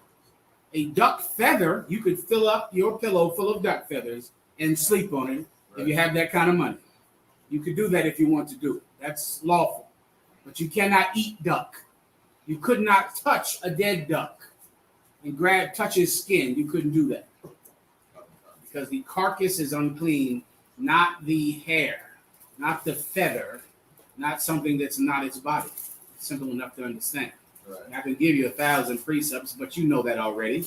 Speaker 6: A duck feather, you could fill up your pillow full of duck feathers and sleep on it if you have that kind of money. You could do that if you want to do it. That's lawful. But you cannot eat duck. You could not touch a dead duck and touch his skin. You couldn't do that. Because the carcass is unclean, not the hair, not the feather, not something that's not its body. It's simple enough to understand.
Speaker 5: Right.
Speaker 6: I can give you 1,000 precepts, but you know that already,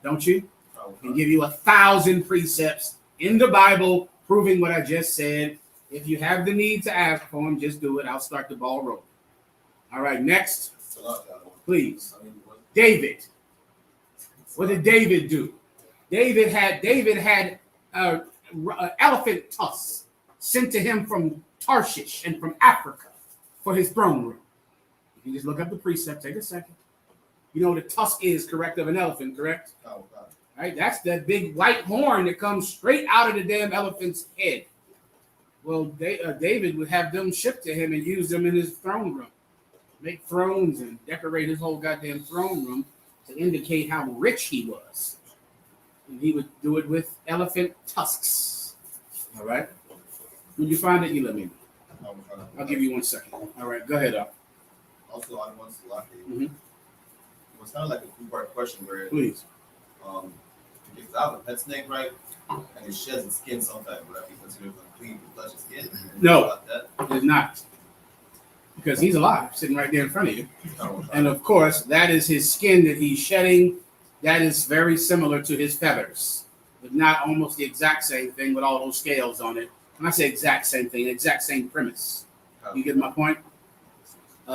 Speaker 6: don't you? I can give you 1,000 precepts in the Bible proving what I just said. If you have the need to ask for them, just do it. I'll start the ball rolling. All right, next, please. David. What did David do? David had elephant tusks sent to him from Tarshish and from Africa for his throne room. You can just look up the precept. Take a second. You know what a tusk is, correct, of an elephant, correct? Right? That's that big white horn that comes straight out of the damn elephant's head. Well, David would have them shipped to him and use them in his throne room. Make thrones and decorate his whole goddamn throne room to indicate how rich he was. And he would do it with elephant tusks. All right? When you find it, you let me know. I'll give you 1 second. All right, go ahead, Up.
Speaker 5: Also, I want to lock it.
Speaker 6: Mhm.
Speaker 5: It was kind of like a two-part question where,
Speaker 6: Please.
Speaker 5: if I have a pet snake, right, and it sheds its skin sometimes, would that be considered unclean to touch its skin?
Speaker 6: No.
Speaker 5: About that?
Speaker 6: It's not. Because he's alive, sitting right there in front of you.
Speaker 5: No.
Speaker 6: And of course, that is his skin that he's shedding. That is very similar to his feathers, but not almost the exact same thing with all those scales on it. When I say exact same thing, exact same premise. You get my point?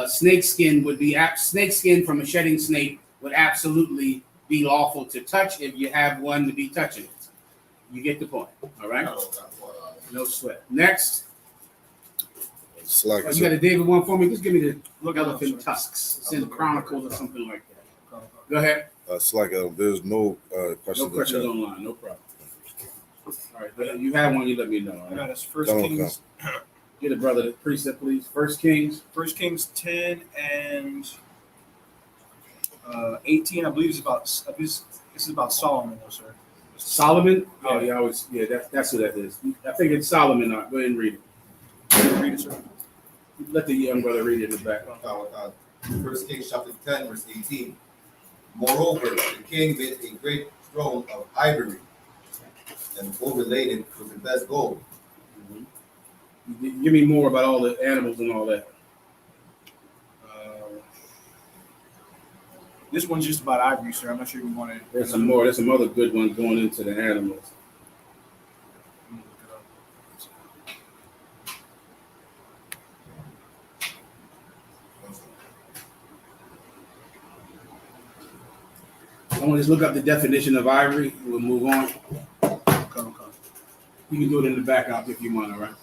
Speaker 6: Snake skin from a shedding snake would absolutely be lawful to touch if you have one to be touching it. You get the point. All right.
Speaker 5: No,
Speaker 6: No sweat. Next.
Speaker 1: It's like
Speaker 6: Oh, you got a David one for me? Just give me the
Speaker 7: Look at
Speaker 6: elephant
Speaker 7: those.
Speaker 6: tusks. It's in Chronicles or something like that. Go ahead.
Speaker 1: it's like there's no
Speaker 6: No
Speaker 1: questions.
Speaker 6: questions online. No problem. All right. But you have one. You let me know. All
Speaker 7: I
Speaker 6: right?
Speaker 7: got us First
Speaker 1: Come on,
Speaker 7: Kings.
Speaker 6: Get a brother the precept, please. First Kings.
Speaker 7: 1 Kings 10 and 18. I believe this is about Solomon, though, sir.
Speaker 6: Solomon. Oh, yeah. Always. Yeah. That's who that is. I think it's Solomon. Go ahead and read it.
Speaker 7: Read it, sir.
Speaker 6: Let the young brother read it in the back.
Speaker 5: First Kings chapter 10, verse 18. Moreover, the king made a great throne of ivory and overlaid it with the best gold.
Speaker 6: Give me more about all the animals and all that.
Speaker 7: This one's just about ivory, sir. I'm not sure if you want to.
Speaker 6: There's some more. There's some other good ones going into the animals. I want to just look up the definition of ivory. We'll move on. You can do it in the back out if you want, all right?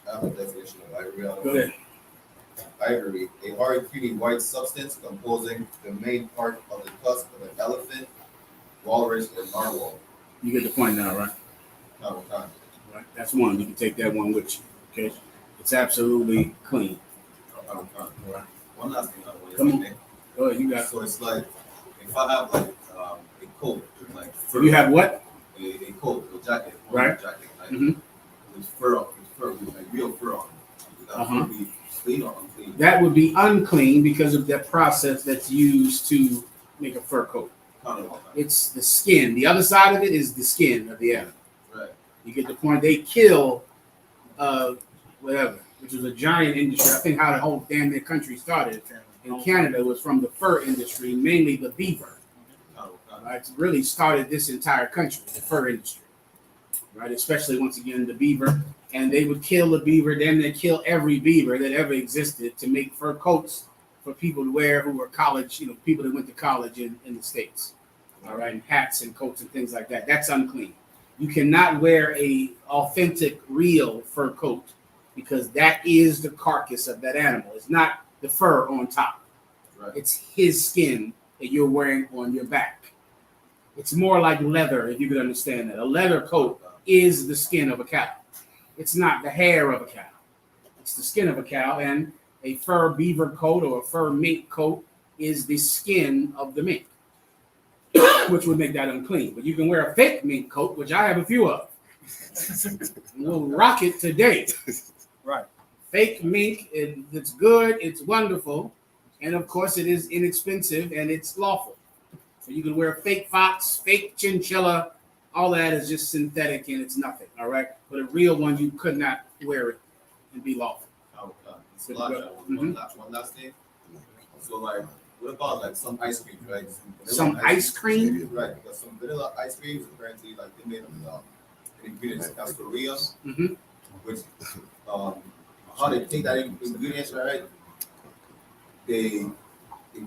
Speaker 5: I have a definition of ivory.
Speaker 6: Go ahead.
Speaker 5: Ivory, a hard, creamy white substance composing the main part of the tusk of an elephant, walrus, or narwhal.
Speaker 6: You get the point now, right?
Speaker 5: All
Speaker 6: Right. That's one. You can take that one with you. Okay. It's absolutely clean.
Speaker 5: right. One last thing I want to
Speaker 6: Come on.
Speaker 5: say.
Speaker 6: Go ahead. You got.
Speaker 5: So it's like if I have like a coat, like
Speaker 6: So you have what?
Speaker 5: a coat, a jacket,
Speaker 6: Right.
Speaker 5: jacket, like
Speaker 6: Mhm.
Speaker 5: with fur on, with like real fur on. That
Speaker 6: Uh-huh.
Speaker 5: would be clean or unclean.
Speaker 6: That would be unclean because of that process that's used to make a fur coat. It's the skin. The other side of it is the skin of the animal.
Speaker 5: Right.
Speaker 6: You get the point. They kill, whatever, which was a giant industry. I think how the whole damn near country started in Canada was from the fur industry, mainly the beaver. Right, it really started this entire country, the fur industry. Right, especially once again the beaver, and they would kill the beaver, then they'd kill every beaver that ever existed to make fur coats for people to wear who were college, people that went to college in the States. All right, and hats and coats and things like that. That's unclean. You cannot wear a authentic, real fur coat because that is the carcass of that animal. It's not the fur on top.
Speaker 5: Right.
Speaker 6: It's his skin that you're wearing on your back. It's more like leather, if you could understand that. A leather coat is the skin of a cow. It's not the hair of a cow. It's the skin of a cow, and a fur beaver coat or a fur mink coat is the skin of the mink, which would make that unclean. But you can wear a fake mink coat, which I have a few of. We'll rock it today.
Speaker 7: Right.
Speaker 6: Fake mink, it's good, it's wonderful, and of course it is inexpensive and it's lawful. So you can wear a fake fox, fake chinchilla, all that is just synthetic and it's nothing, all right? But a real one, you could not wear it and be lawful.
Speaker 5: One last thing. So like, what about like some ice cream, right?
Speaker 6: Some ice cream?
Speaker 5: Right, because some vanilla ice creams apparently like they made them ingredients castorilla,
Speaker 6: Mhm.
Speaker 5: which how they take that ingredients, right? They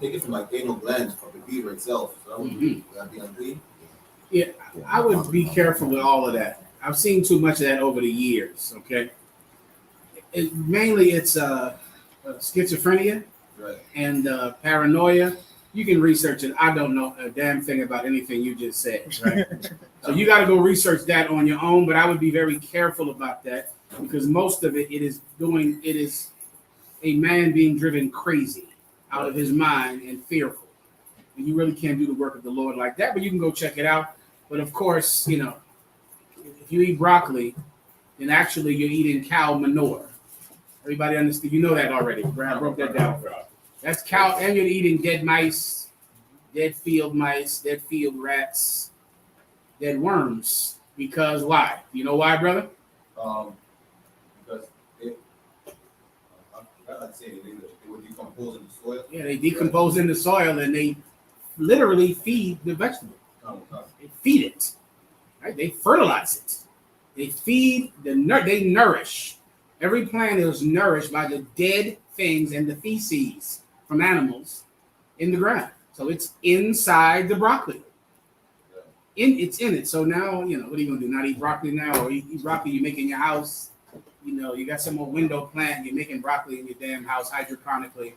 Speaker 5: take it from like anal glands of the beaver itself. So that would be unclean.
Speaker 6: Yeah, I would be careful with all of that. I've seen too much of that over the years, okay? Mainly it's schizophrenia
Speaker 5: Right.
Speaker 6: and paranoia. You can research it. I don't know a damn thing about anything you just said, right? So you got to go research that on your own, but I would be very careful about that because most of it is a man being driven crazy out of his mind and fearful. And you really can't do the work of the Lord like that, but you can go check it out. But of course, if you eat broccoli, then actually you're eating cow manure. Everybody understand? You know that already. Brad broke that down for us. That's cow, and you're eating dead mice, dead field mice, dead field rats, dead worms. Because why? You know why, brother?
Speaker 5: Because I'd say they would decompose in the soil.
Speaker 6: Yeah, they decompose in the soil and they literally feed the vegetable. They feed it, right? They fertilize it. They feed they nourish. Every plant is nourished by the dead things and the feces from animals in the ground. So it's inside the broccoli. it's in it. So now, you know, what are you gonna do? Not eat broccoli now, or eat broccoli you make in your house? You know, you got some more window plant, you're making broccoli in your damn house hydroponically.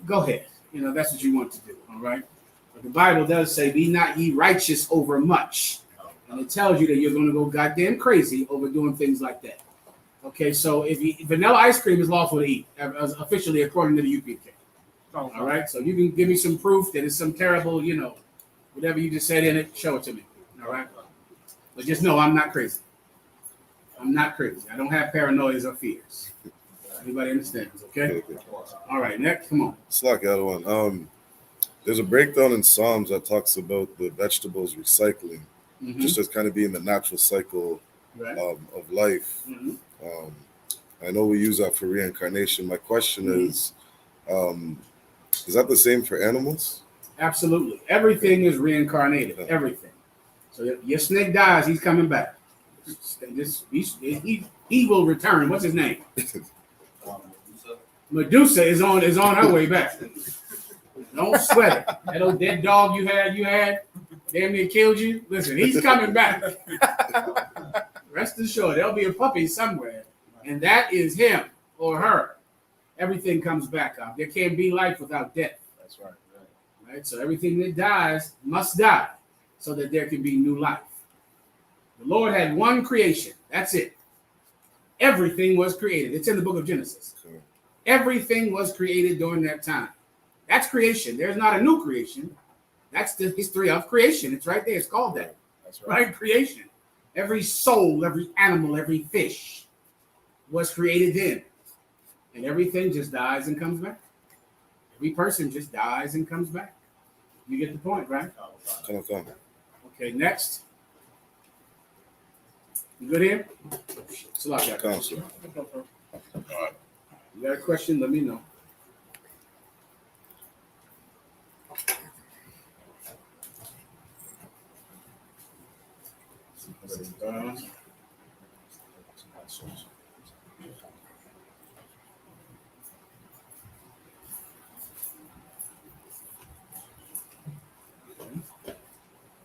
Speaker 6: Go ahead. You know, that's what you want to do, all right? But the Bible does say, be not ye righteous over much. And it tells you that you're gonna go goddamn crazy over doing things like that. Okay, so if vanilla ice cream is lawful to eat, officially according to the UPK. All right, so you can give me some proof that it's some terrible, you know, whatever you just said in it, show it to me. All right, but just know I'm not crazy. I'm not crazy. I don't have paranoias or fears. Everybody understands, okay? All right, next, come on.
Speaker 1: It's like the other one. There's a breakdown in Psalms that talks about the vegetables recycling, just as kind of being the natural cycle
Speaker 6: Right.
Speaker 1: of life. I know we use that for reincarnation. My question is that the same for animals?
Speaker 6: Absolutely. Everything is reincarnated. Everything. So if your snake dies, he's coming back. He will return. What's his name? Medusa is on her way back. Don't sweat it. That old dead dog you had, damn near killed you. Listen, he's coming back. Rest assured, there'll be a puppy somewhere, and that is him or her. Everything comes back up. There can't be life without death.
Speaker 5: That's right.
Speaker 6: Right? So everything that dies must die so that there can be new life. The Lord had one creation. That's it. Everything was created. It's in the book of Genesis. Everything was created during that time. That's creation. There's not a new creation. That's the history of creation. It's right there. It's called that.
Speaker 5: That's right.
Speaker 6: Right? Creation. Every soul, every animal, every fish was created then. And everything just dies and comes back. Every person just dies and comes back. You get the point, right?
Speaker 1: Come.
Speaker 6: Okay, next. You good here?
Speaker 1: Council.
Speaker 6: You got a question? Let me know.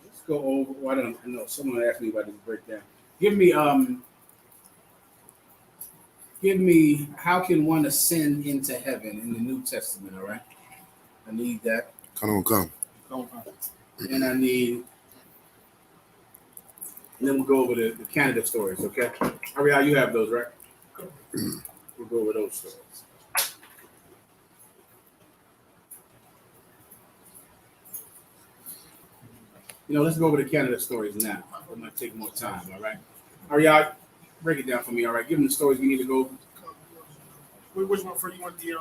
Speaker 6: Let's go over. Well, I don't know. Someone asked me about this breakdown. Give me how can one ascend into heaven in the New Testament, all right? I need that.
Speaker 1: Come.
Speaker 6: And I need, and then we'll go over the Canada stories, okay? Ariel, you have those, right? We'll go over those stories. You know, let's go over the Canada stories now. It might take more time, all right? Ariel, break it down for me, all right? Give them the stories we need to go over.
Speaker 8: Which one for you want the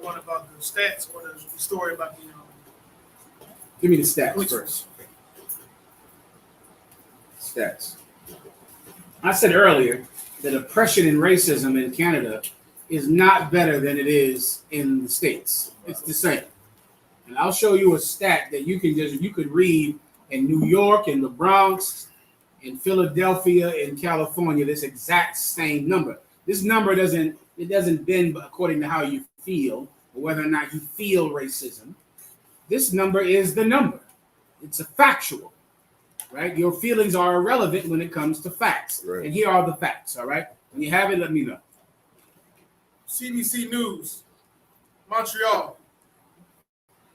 Speaker 8: one about the stats or the story about the
Speaker 6: Give me the stats first. Stats. I said earlier that oppression and racism in Canada is not better than it is in the States. It's the same. And I'll show you a stat that you could read in New York, in the Bronx, in Philadelphia, in California, this exact same number. This number doesn't bend according to how you feel or whether or not you feel racism. This number is the number. It's a factual, right? Your feelings are irrelevant when it comes to facts.
Speaker 1: Right.
Speaker 6: And here are the facts, all right? When you have it, let me know.
Speaker 8: CBC News, Montreal.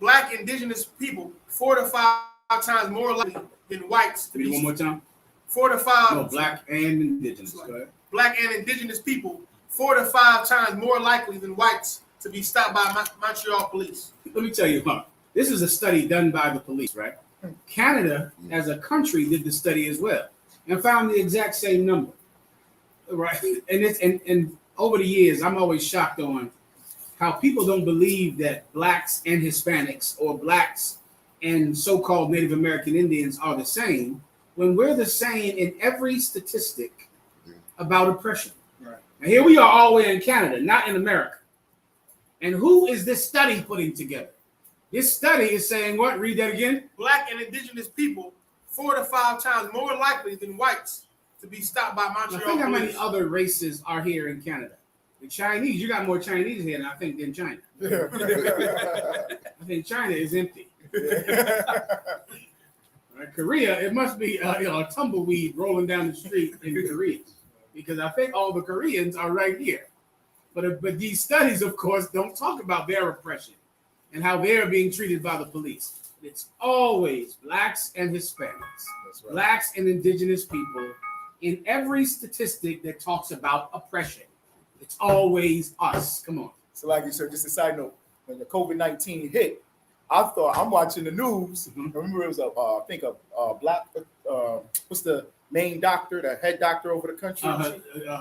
Speaker 8: Black indigenous people 4 to 5 times more likely than whites to
Speaker 6: Read it
Speaker 8: be
Speaker 6: one more time.
Speaker 8: 4 to 5.
Speaker 6: No, black and indigenous. Go ahead.
Speaker 8: Black and indigenous people 4 to 5 times more likely than whites to be stopped by Montreal police.
Speaker 6: Let me tell you, this is a study done by the police, right? Canada, as a country, did the study as well and found the exact same number, right? And over the years, I'm always shocked on how people don't believe that blacks and Hispanics or blacks and so-called Native American Indians are the same when we're the same in every statistic about oppression.
Speaker 8: Right.
Speaker 6: And here we are all the way in Canada, not in America. And who is this study putting together? This study is saying what? Read that again.
Speaker 8: Black and indigenous people 4 to 5 times more likely than whites to be stopped by
Speaker 6: Now
Speaker 8: Montreal
Speaker 6: think how many
Speaker 8: police.
Speaker 6: other races are here in Canada. The Chinese, you got more Chinese here than I think than China. I think China is empty. Right? Korea, it must be a tumbleweed rolling down the street in Korea, because I think all the Koreans are right here. But these studies, of course, don't talk about their oppression and how they're being treated by the police. It's always blacks and Hispanics,
Speaker 1: That's right.
Speaker 6: blacks and indigenous people in every statistic that talks about oppression. It's always us. Come on.
Speaker 9: So, like you said, just a side note, when the COVID-19 hit, I thought I'm watching the news. I remember it was I think a black, what's the main doctor, the head doctor over the country?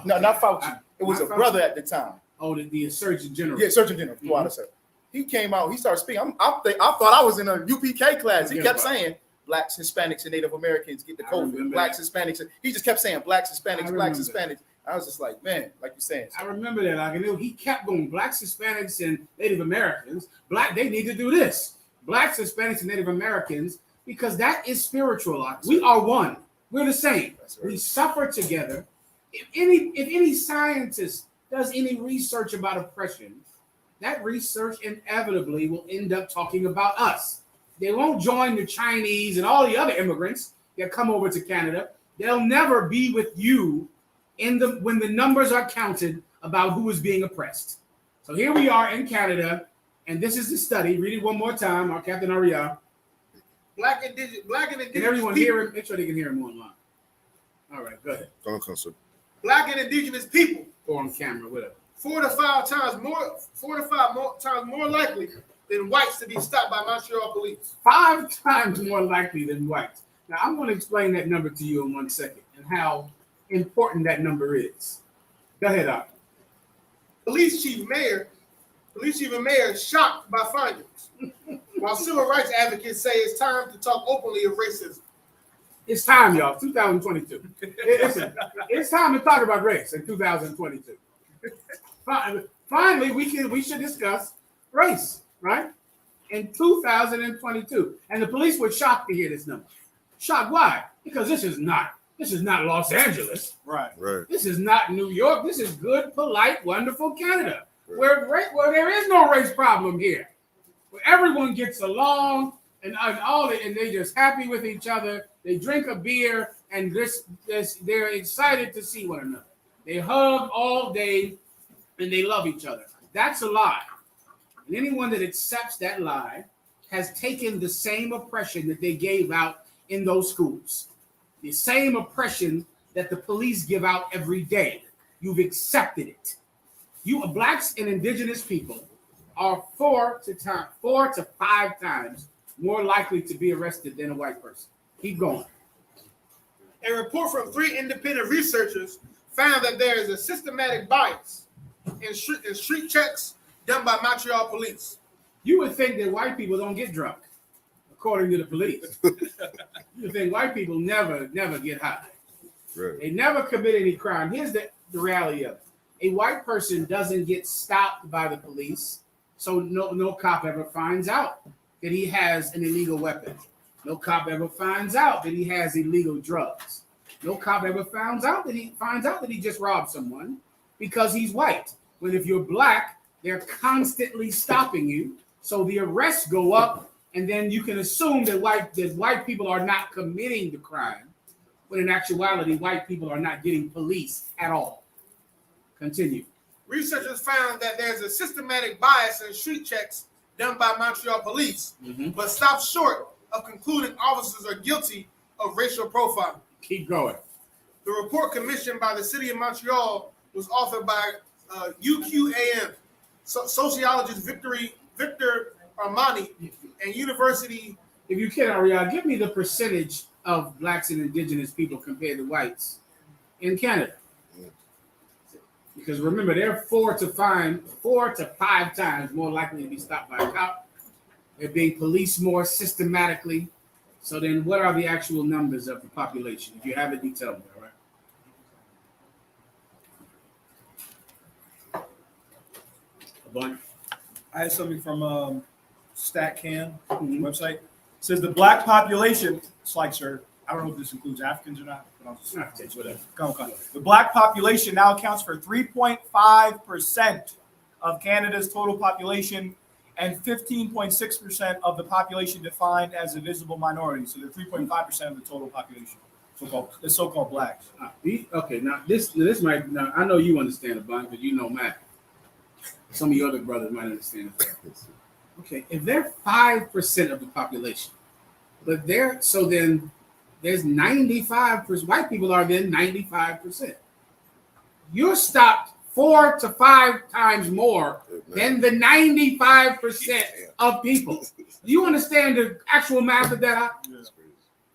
Speaker 9: No, not Fauci. It was a
Speaker 6: Fauci.
Speaker 9: brother at the time.
Speaker 6: Oh, the Surgeon General.
Speaker 9: Yeah, Surgeon General. He came out. He started speaking. I thought I was in a UPK class. He kept saying blacks, Hispanics, and Native Americans get the COVID. Blacks, Hispanics. He just kept saying blacks, Hispanics, blacks, Hispanics. I was just like, man, like you're saying.
Speaker 6: I remember that. Like, he kept going. Blacks, Hispanics, and Native Americans. They need to do this. Blacks, Hispanics, and Native Americans, because that is spiritual. We are one. We're the same. Right. We suffer together. If any scientist does any research about oppression, that research inevitably will end up talking about us. They won't join the Chinese and all the other immigrants that come over to Canada. They'll never be with you when the numbers are counted about who is being oppressed. So here we are in Canada, and this is the study. Read it one more time, our Captain Ariel.
Speaker 8: Black and indigenous.
Speaker 6: Can everyone
Speaker 8: people.
Speaker 6: hear him? Make sure they can hear him online. All right, go ahead.
Speaker 1: Go on, sir.
Speaker 8: Black and indigenous people.
Speaker 6: Or on camera, whatever.
Speaker 8: 4 to 5 times more likely than whites to be stopped by Montreal police.
Speaker 6: 5 times more likely than whites. Now, I'm going to explain that number to you in 1 second and how important that number is. Go ahead, Doc.
Speaker 8: Police chief and mayor shocked by findings, while civil rights advocates say it's time to talk openly of racism.
Speaker 6: It's time, y'all. 2022. It's time to talk about race in 2022. Finally, we should discuss race, right? In 2022, and the police were shocked to hear this number. Shocked, why? Because this is not Los Angeles.
Speaker 7: Right.
Speaker 6: This is not New York. This is good, polite, wonderful Canada, where there is no race problem here, where everyone gets along and they're just happy with each other. They drink a beer and they're excited to see one another. They hug all day and they love each other. That's a lie. And anyone that accepts that lie has taken the same oppression that they gave out in those schools. The same oppression that the police give out every day. You've accepted it. You blacks and indigenous people are 4 to 5 times more likely to be arrested than a white person. Keep going.
Speaker 8: A report from 3 independent researchers found that there is a systematic bias in street checks done by Montreal police.
Speaker 6: You would think that white people don't get drunk, according to the police. You think white people never get high.
Speaker 1: Right.
Speaker 6: They never commit any crime. Here's the reality of it. A white person doesn't get stopped by the police, so no cop ever finds out that he has an illegal weapon. No cop ever finds out that he has illegal drugs. No cop ever finds out that he just robbed someone because he's white. When if you're black, they're constantly stopping you, so the arrests go up, and then you can assume that white people are not committing the crime, when in actuality, white people are not getting policed at all. Continue.
Speaker 8: Researchers found that there's a systematic bias in street checks done by Montreal police, but stopped short of concluding officers are guilty of racial profiling.
Speaker 6: Keep going.
Speaker 8: The report commissioned by the city of Montreal was authored by UQAM, sociologist Victor Armani, and University.
Speaker 6: If you can, Ariel, give me the percentage of blacks and indigenous people compared to whites in Canada. Because remember, they're 4 to 5 times more likely to be stopped by a cop. They're being policed more systematically. So then what are the actual numbers of the population? If you have it, you tell me, all right? A bunch.
Speaker 7: I had something from StatCan website. It says the black population, it's like, sir, I don't know if this includes Africans or not, but I'll just
Speaker 6: Whatever.
Speaker 7: Come. The black population now accounts for 3.5% of Canada's total population and 15.6% of the population defined as a visible minority. So they're 3.5% of the total population, the so-called blacks.
Speaker 6: Okay, now this might, now I know you understand it, Bun, because you know math. Some of your other brothers might understand it. Okay, if they're 5% of the population, but then there's 95%, white people are then 95%. You're stopped 4 to 5 times more than the 95% of people. Do you understand the actual math of that?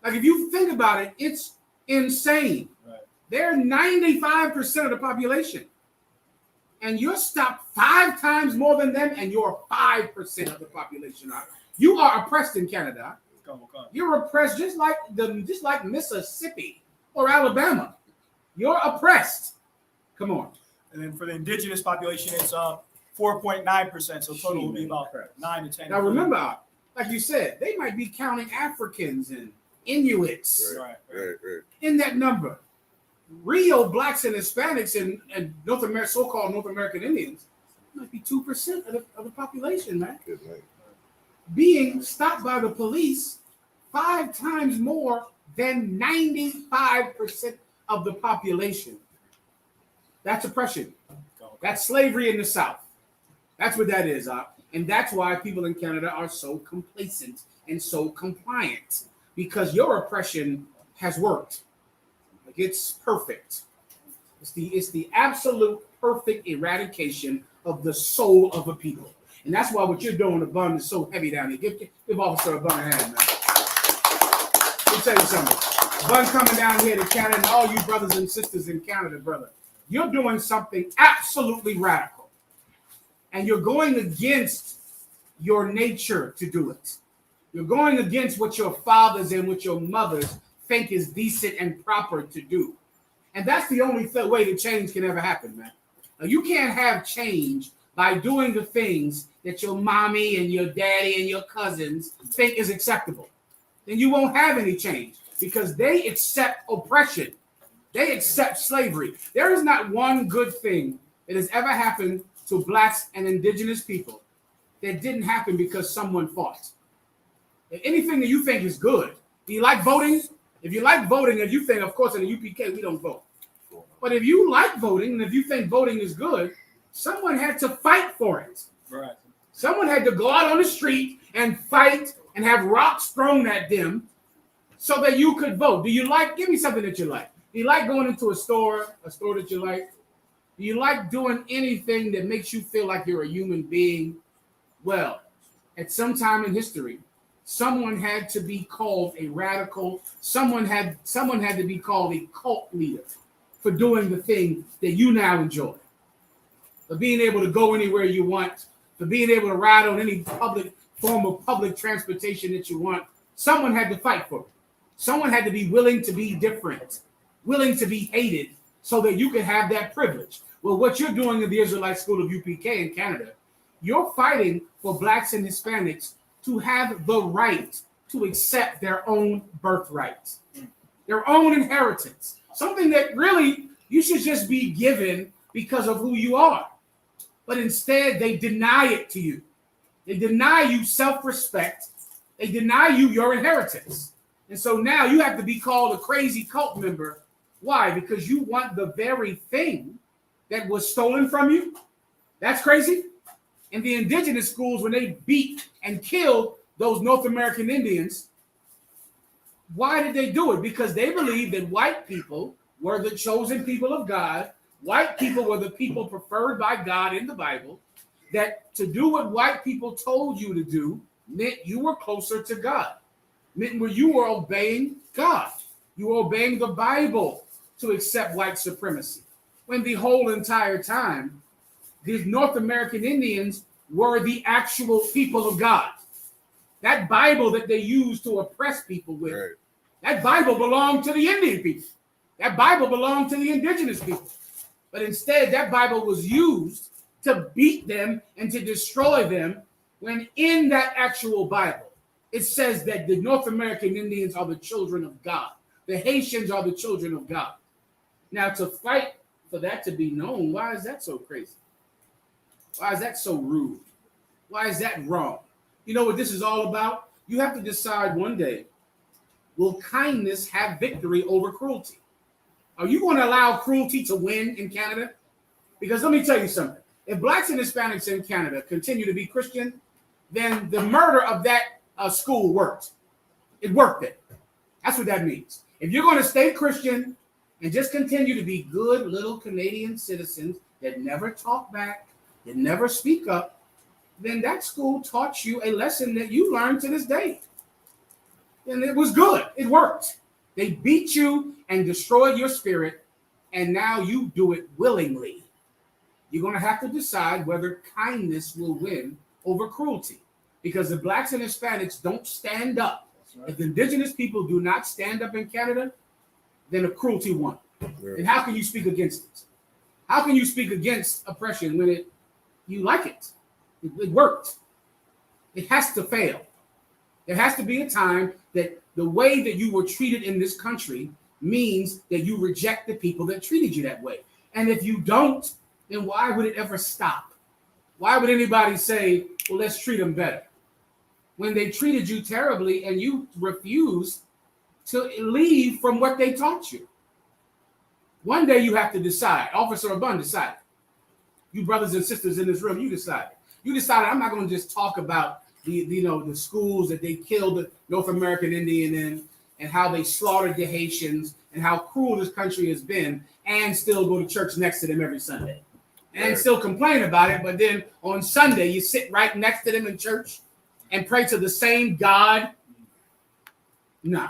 Speaker 6: Like, if you think about it, it's insane.
Speaker 7: Right.
Speaker 6: They're 95% of the population. And you're stopped 5 times more than them, and you're 5% of the population. You are oppressed in Canada. You're oppressed just like Mississippi or Alabama. You're oppressed. Come on.
Speaker 7: And then for the indigenous population, it's 4.9%. So total will be about 9 to 10.
Speaker 6: Now remember, like you said, they might be counting Africans and Inuits
Speaker 7: Right.
Speaker 6: in that number. Real blacks and Hispanics and North America, so-called North American Indians, might be 2% of the population, man. Being stopped by the police 5 times more than 95% of the population. That's oppression. That's slavery in the South. That's what that is. And that's why people in Canada are so complacent and so compliant, because your oppression has worked. Like, it's perfect. It's the absolute perfect eradication of the soul of a people. And that's why what you're doing, the Bun, is so heavy down here. Give Officer a Bun a hand, man. Let me tell you something. Bun coming down here to Canada, and all you brothers and sisters in Canada, brother, you're doing something absolutely radical. And you're going against your nature to do it. You're going against what your fathers and what your mothers think is decent and proper to do. And that's the only way that change can ever happen, man. Now, you can't have change by doing the things that your mommy and your daddy and your cousins think is acceptable. Then you won't have any change, because they accept oppression. They accept slavery. There is not one good thing that has ever happened to blacks and indigenous people that didn't happen because someone fought. If anything that you think is good, do you like voting? If you like voting, and you think, of course, in the UPK, we don't vote. But if you like voting, and if you think voting is good, someone had to fight for it.
Speaker 7: Right.
Speaker 6: Someone had to go out on the street and fight and have rocks thrown at them so that you could vote. Do you like, give me something that you like. Do you like going into a store that you like? Do you like doing anything that makes you feel like you're a human being? Well, at some time in history, someone had to be called a radical. Someone had to be called a cult leader for doing the thing that you now enjoy. For being able to go anywhere you want, for being able to ride on any form of public transportation that you want. Someone had to fight for it. Someone had to be willing to be different, willing to be hated, so that you could have that privilege. Well, what you're doing in the Israelite School of UPK in Canada, you're fighting for blacks and Hispanics to have the right to accept their own birthright, their own inheritance, something that really you should just be given because of who you are. But instead, they deny it to you. They deny you self-respect. They deny you your inheritance. And so now you have to be called a crazy cult member. Why? Because you want the very thing that was stolen from you. That's crazy. In the indigenous schools, when they beat and killed those North American Indians, why did they do it? Because they believed that white people were the chosen people of God. White people were the people preferred by God in the Bible, that to do what white people told you to do meant you were closer to God, meant where you were obeying God. You were obeying the Bible to accept white supremacy. When the whole entire time, these North American Indians were the actual people of God. That Bible that they used to oppress people with, right, that Bible belonged to the Indian people. That Bible belonged to the indigenous people. But instead, that Bible was used to beat them and to destroy them, when in that actual Bible, it says that the North American Indians are the children of God. The Haitians are the children of God. Now, to fight for that to be known, why is that so crazy? Why is that so rude? Why is that wrong? You know what this is all about? You have to decide one day, will kindness have victory over cruelty? Are you going to allow cruelty to win in Canada? Because let me tell you something. If blacks and Hispanics in Canada continue to be Christian, then the murder of that school worked. It worked it. That's what that means. If you're going to stay Christian and just continue to be good little Canadian citizens that never talk back, that never speak up, then that school taught you a lesson that you learned to this day. And it was good. It worked. They beat you and destroyed your spirit, and now you do it willingly. You're going to have to decide whether kindness will win over cruelty, because the blacks and Hispanics don't stand up. Right. If the indigenous people do not stand up in Canada, then the cruelty won. Yeah. And how can you speak against it? How can you speak against oppression when you like it? It worked. It has to fail. There has to be a time that the way that you were treated in this country means that you reject the people that treated you that way. And if you don't, then why would it ever stop? Why would anybody say, well, let's treat them better, when they treated you terribly and you refuse to leave from what they taught you? One day you have to decide. Officer Abun decided. You brothers and sisters in this room, you decided. You decided, I'm not going to just talk about the schools that they killed the North American Indian in, and how they slaughtered the Haitians, and how cruel this country has been, and still go to church next to them every Sunday. And still complain about it, but then on Sunday you sit right next to them in church and pray to the same God. Nah,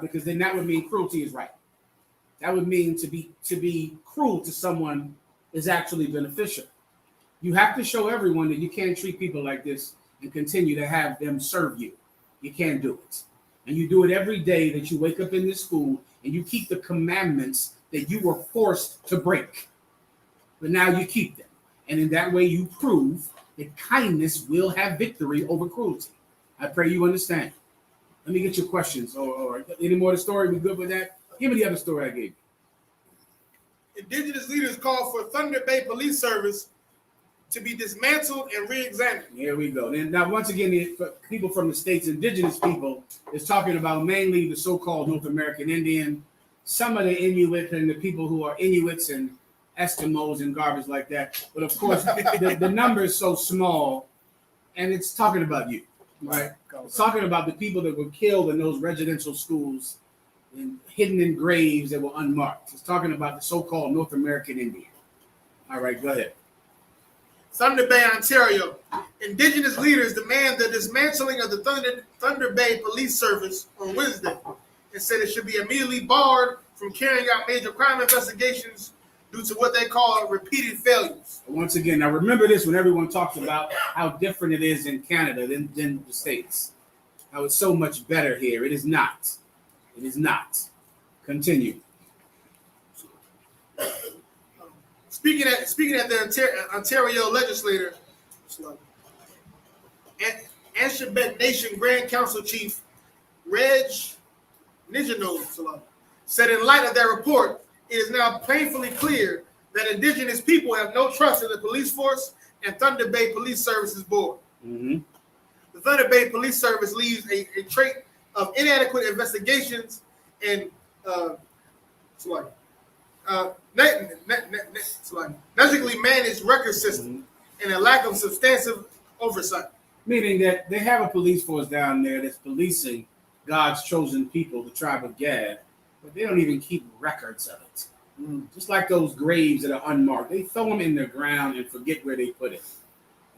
Speaker 6: because then that would mean cruelty is right. That would mean to be cruel to someone is actually beneficial. You have to show everyone that you can't treat people like this and continue to have them serve you. You can't do it. And you do it every day that you wake up in this school, and you keep the commandments that you were forced to break. But now you keep them. And in that way you prove that kindness will have victory over cruelty. I pray you understand. Let me get your questions. Or any more of the story? We good with that? Give me the other story I gave you.
Speaker 8: Indigenous leaders call for Thunder Bay Police Service to be dismantled and re-examined.
Speaker 6: Here we go. And now, once again, the people from the states, indigenous people, is talking about mainly the so-called North American Indian, some of the Inuit and the people who are Inuits and Eskimos and garbage like that. But of course, the number is so small, and it's talking about you, right? It's talking about the people that were killed in those residential schools and hidden in graves that were unmarked. It's talking about the so-called North American Indian. All right, go ahead.
Speaker 8: Thunder Bay, Ontario. Indigenous leaders demand the dismantling of the Thunder Bay Police Service on Wednesday and said it should be immediately barred from carrying out major crime investigations due to what they call repeated failures.
Speaker 6: Once again, now remember this when everyone talks about how different it is in Canada than the States. How it's so much better here. It is not. It is not. Continue.
Speaker 8: Speaking at the Ontario legislator, I.S.U.P.K Nation Grand Council Chief Reg Nijino said in light of their report, it is now painfully clear that Indigenous people have no trust in the police force and Thunder Bay Police Services Board. Mm-hmm. The Thunder Bay Police Service leaves a trait of inadequate investigations and magically managed record system and a lack of substantive oversight.
Speaker 6: Meaning that they have a police force down there that's policing God's chosen people, the tribe of Gad, but they don't even keep records of it. Just like those graves that are unmarked. They throw them in the ground and forget where they put it.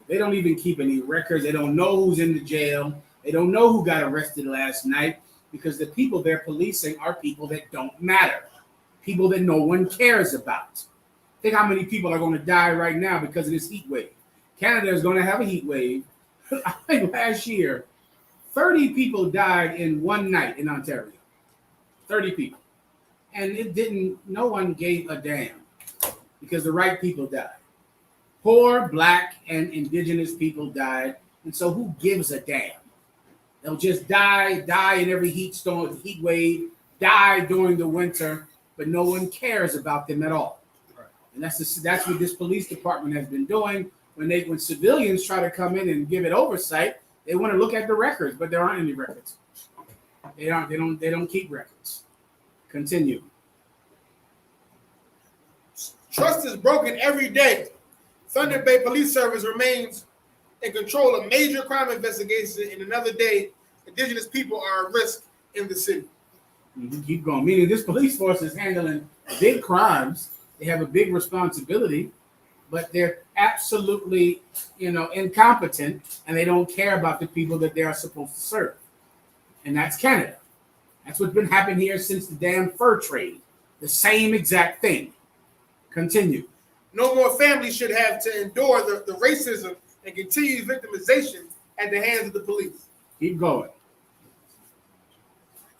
Speaker 6: They don't even keep any records. They don't know who's in the jail. They don't know who got arrested last night, because the people they're policing are people that don't matter. People that no one cares about. Think how many people are going to die right now because of this heat wave. Canada is going to have a heat wave. I think last year, 30 people died in one night in Ontario. 30 people. And no one gave a damn because the right people died. Poor, black, and indigenous people died. And so who gives a damn? They'll just die in every heat storm, heat wave, die during the winter, but no one cares about them at all. Right. And that's what this police department has been doing when civilians try to come in and give it oversight, they want to look at the records, but there aren't any records. They don't keep records. Continue.
Speaker 8: Trust is broken every day. Thunder Bay Police Service remains in control of major crime investigations, and another day, indigenous people are at risk in the city.
Speaker 6: Keep going. Meaning this police force is handling big crimes. They have a big responsibility, but they're absolutely, incompetent, and they don't care about the people that they are supposed to serve. And that's Canada. That's what's been happening here since the damn fur trade. The same exact thing. Continue.
Speaker 8: No more families should have to endure the racism and continued victimization at the hands of the police.
Speaker 6: Keep going.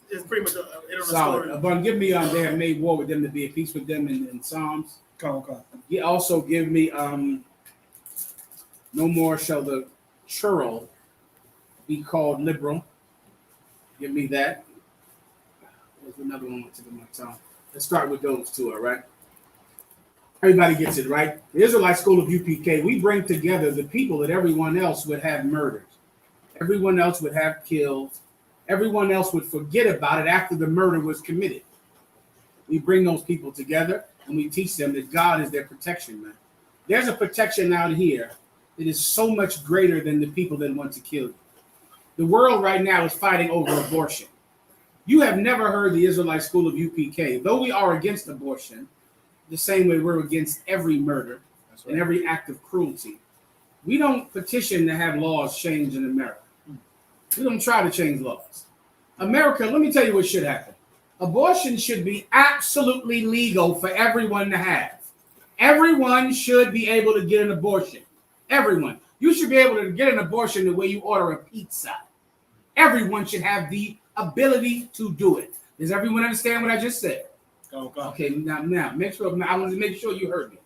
Speaker 8: It's pretty much a
Speaker 6: Solid.
Speaker 8: story.
Speaker 6: But give me they have made war with them to be at peace with them in Psalms.
Speaker 7: Come on.
Speaker 6: You also give me no more shall the churl be called liberal. Give me that. There's another one on the tip of my tongue. Let's start with those two, all right? Everybody gets it, right? The Israelite School of UPK, we bring together the people that everyone else would have murdered. Everyone else would have killed. Everyone else would forget about it after the murder was committed. We bring those people together and we teach them that God is their protection, man. There's a protection out here that is so much greater than the people that want to kill you. The world right now is fighting over abortion. You have never heard the Israelite School of UPK, though we are against abortion, the same way we're against every murder and every act of cruelty. We don't petition to have laws changed in America. We don't try to change laws. America, let me tell you what should happen. Abortion should be absolutely legal for everyone to have. Everyone should be able to get an abortion. Everyone. You should be able to get an abortion the way you order a pizza. Everyone should have the ability to do it. Does everyone understand what I just said?
Speaker 7: Go.
Speaker 6: Okay, now, make sure. I want to make sure you heard me.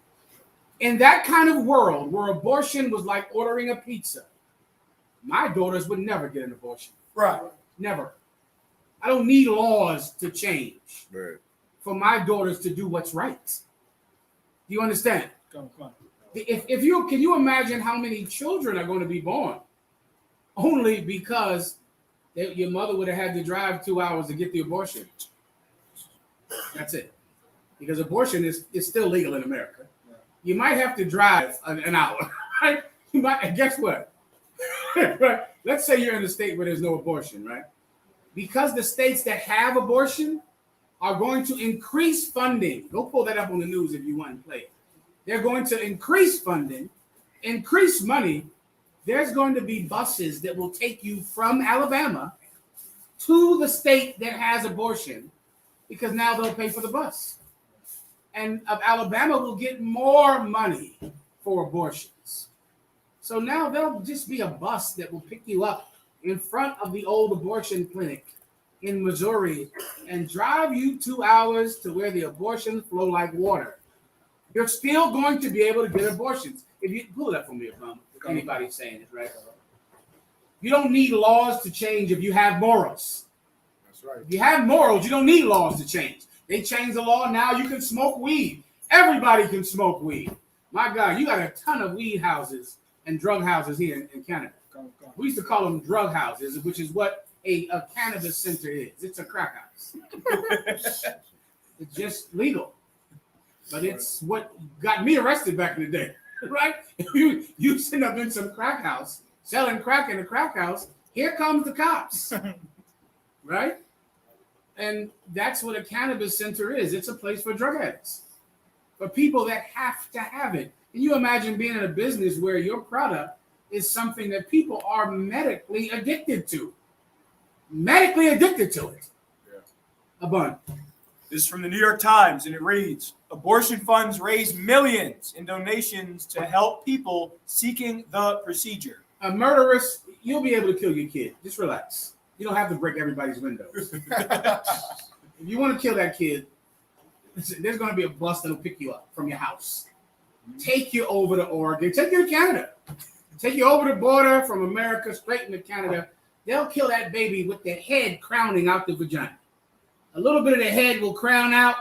Speaker 6: In that kind of world where abortion was like ordering a pizza, my daughters would never get an abortion.
Speaker 7: Right.
Speaker 6: Never. I don't need laws to change
Speaker 1: Right.
Speaker 6: for my daughters to do what's right. Do you understand?
Speaker 7: Go.
Speaker 6: If you can you imagine how many children are going to be born only because your mother would have had to drive 2 hours to get the abortion? That's it. Because abortion is still legal in America. You might have to drive an hour. Right? You might. And guess what? Right? Let's say you're in a state where there's no abortion, right? Because the states that have abortion are going to increase funding. Go pull that up on the news if you want to play it. They're going to increase funding, increase money. There's going to be buses that will take you from Alabama to the state that has abortion, because now they'll pay for the bus. And Alabama will get more money for abortions. So now there'll just be a bus that will pick you up in front of the old abortion clinic in Missouri and drive you 2 hours to where the abortions flow like water. You're still going to be able to get abortions. If you pull it up for me, if anybody's saying it, right? You don't need laws to change if you have morals.
Speaker 9: That's right.
Speaker 6: If you have morals, you don't need laws to change. They changed the law. Now you can smoke weed. Everybody can smoke weed. My God, you got a ton of weed houses and drug houses here in Canada. We used to call them drug houses, which is what a cannabis center is. It's a crack house. It's just legal. But it's what got me arrested back in the day, right? You sitting up in some crack house, selling crack in a crack house, here comes the cops, right? And that's what a cannabis center is. It's a place for drug addicts, for people that have to have it. Can you imagine being in a business where your product is something that people are medically addicted to? Medically addicted to it.
Speaker 9: Yeah.
Speaker 6: A bun.
Speaker 7: This is from the New York Times, and it reads, abortion funds raise millions in donations to help people seeking the procedure.
Speaker 6: A murderess, you'll be able to kill your kid. Just relax. You don't have to break everybody's windows. If you want to kill that kid, there's going to be a bus that'll pick you up from your house. Take you over to Oregon. Take you to Canada. Take you over the border from America straight into Canada. They'll kill that baby with the head crowning out the vagina. A little bit of the head will crown out.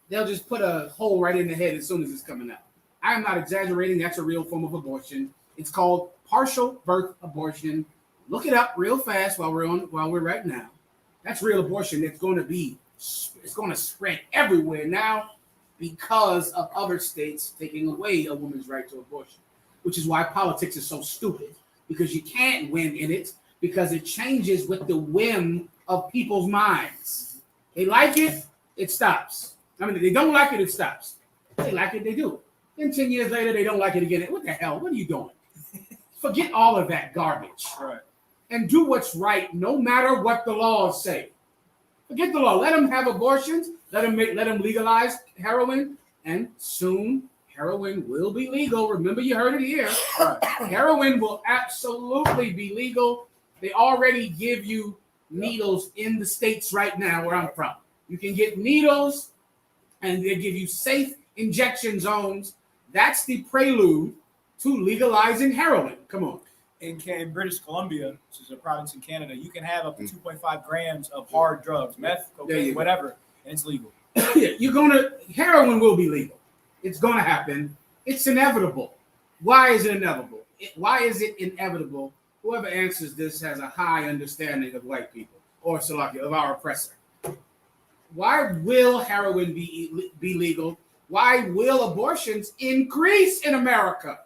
Speaker 6: They'll just put a hole right in the head as soon as it's coming out. I am not exaggerating. That's a real form of abortion. It's called partial birth abortion. Look it up real fast while we're right now. That's real abortion. It's going to spread everywhere now because of other states taking away a woman's right to abortion, which is why politics is so stupid, because you can't win in it, because it changes with the whim of people's minds. They like it, it stops. I mean, they don't like it, it stops. They like it, they do. Then 10 years later, they don't like it again. What the hell? What are you doing? Forget all of that garbage.
Speaker 7: Right.
Speaker 6: And do what's right, no matter what the laws say. Forget the law. Let them have abortions. Let them legalize heroin, and soon heroin will be legal. Remember, you heard it here.
Speaker 7: Right.
Speaker 6: Heroin will absolutely be legal. They already give you needles in the states right now where I'm from. You can get needles, and they give you safe injection zones. That's the prelude to legalizing heroin. Come on.
Speaker 7: In British Columbia, which is a province in Canada, you can have up to 2.5 grams of hard drugs, meth, cocaine, whatever, and it's legal.
Speaker 6: Heroin will be legal. It's gonna happen. It's inevitable. Why is it inevitable? Why is it inevitable? Whoever answers this has a high understanding of white people, or Salaki, of our oppressor. Why will heroin be legal? Why will abortions increase in America?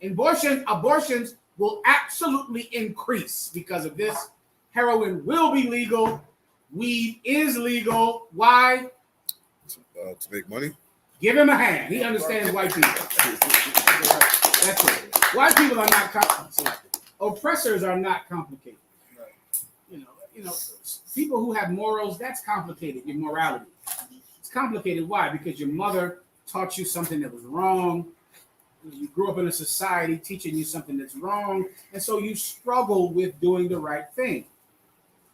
Speaker 6: Abortions will absolutely increase because of this. Heroin will be legal. Weed is legal. Why?
Speaker 1: To make money.
Speaker 6: Give him a hand. He understands white people. That's it. White people are not complicated. Oppressors are not complicated. You know, people who have morals, that's complicated. Your morality. It's complicated. Why? Because your mother taught you something that was wrong. You grew up in a society teaching you something that's wrong, and so you struggle with doing the right thing.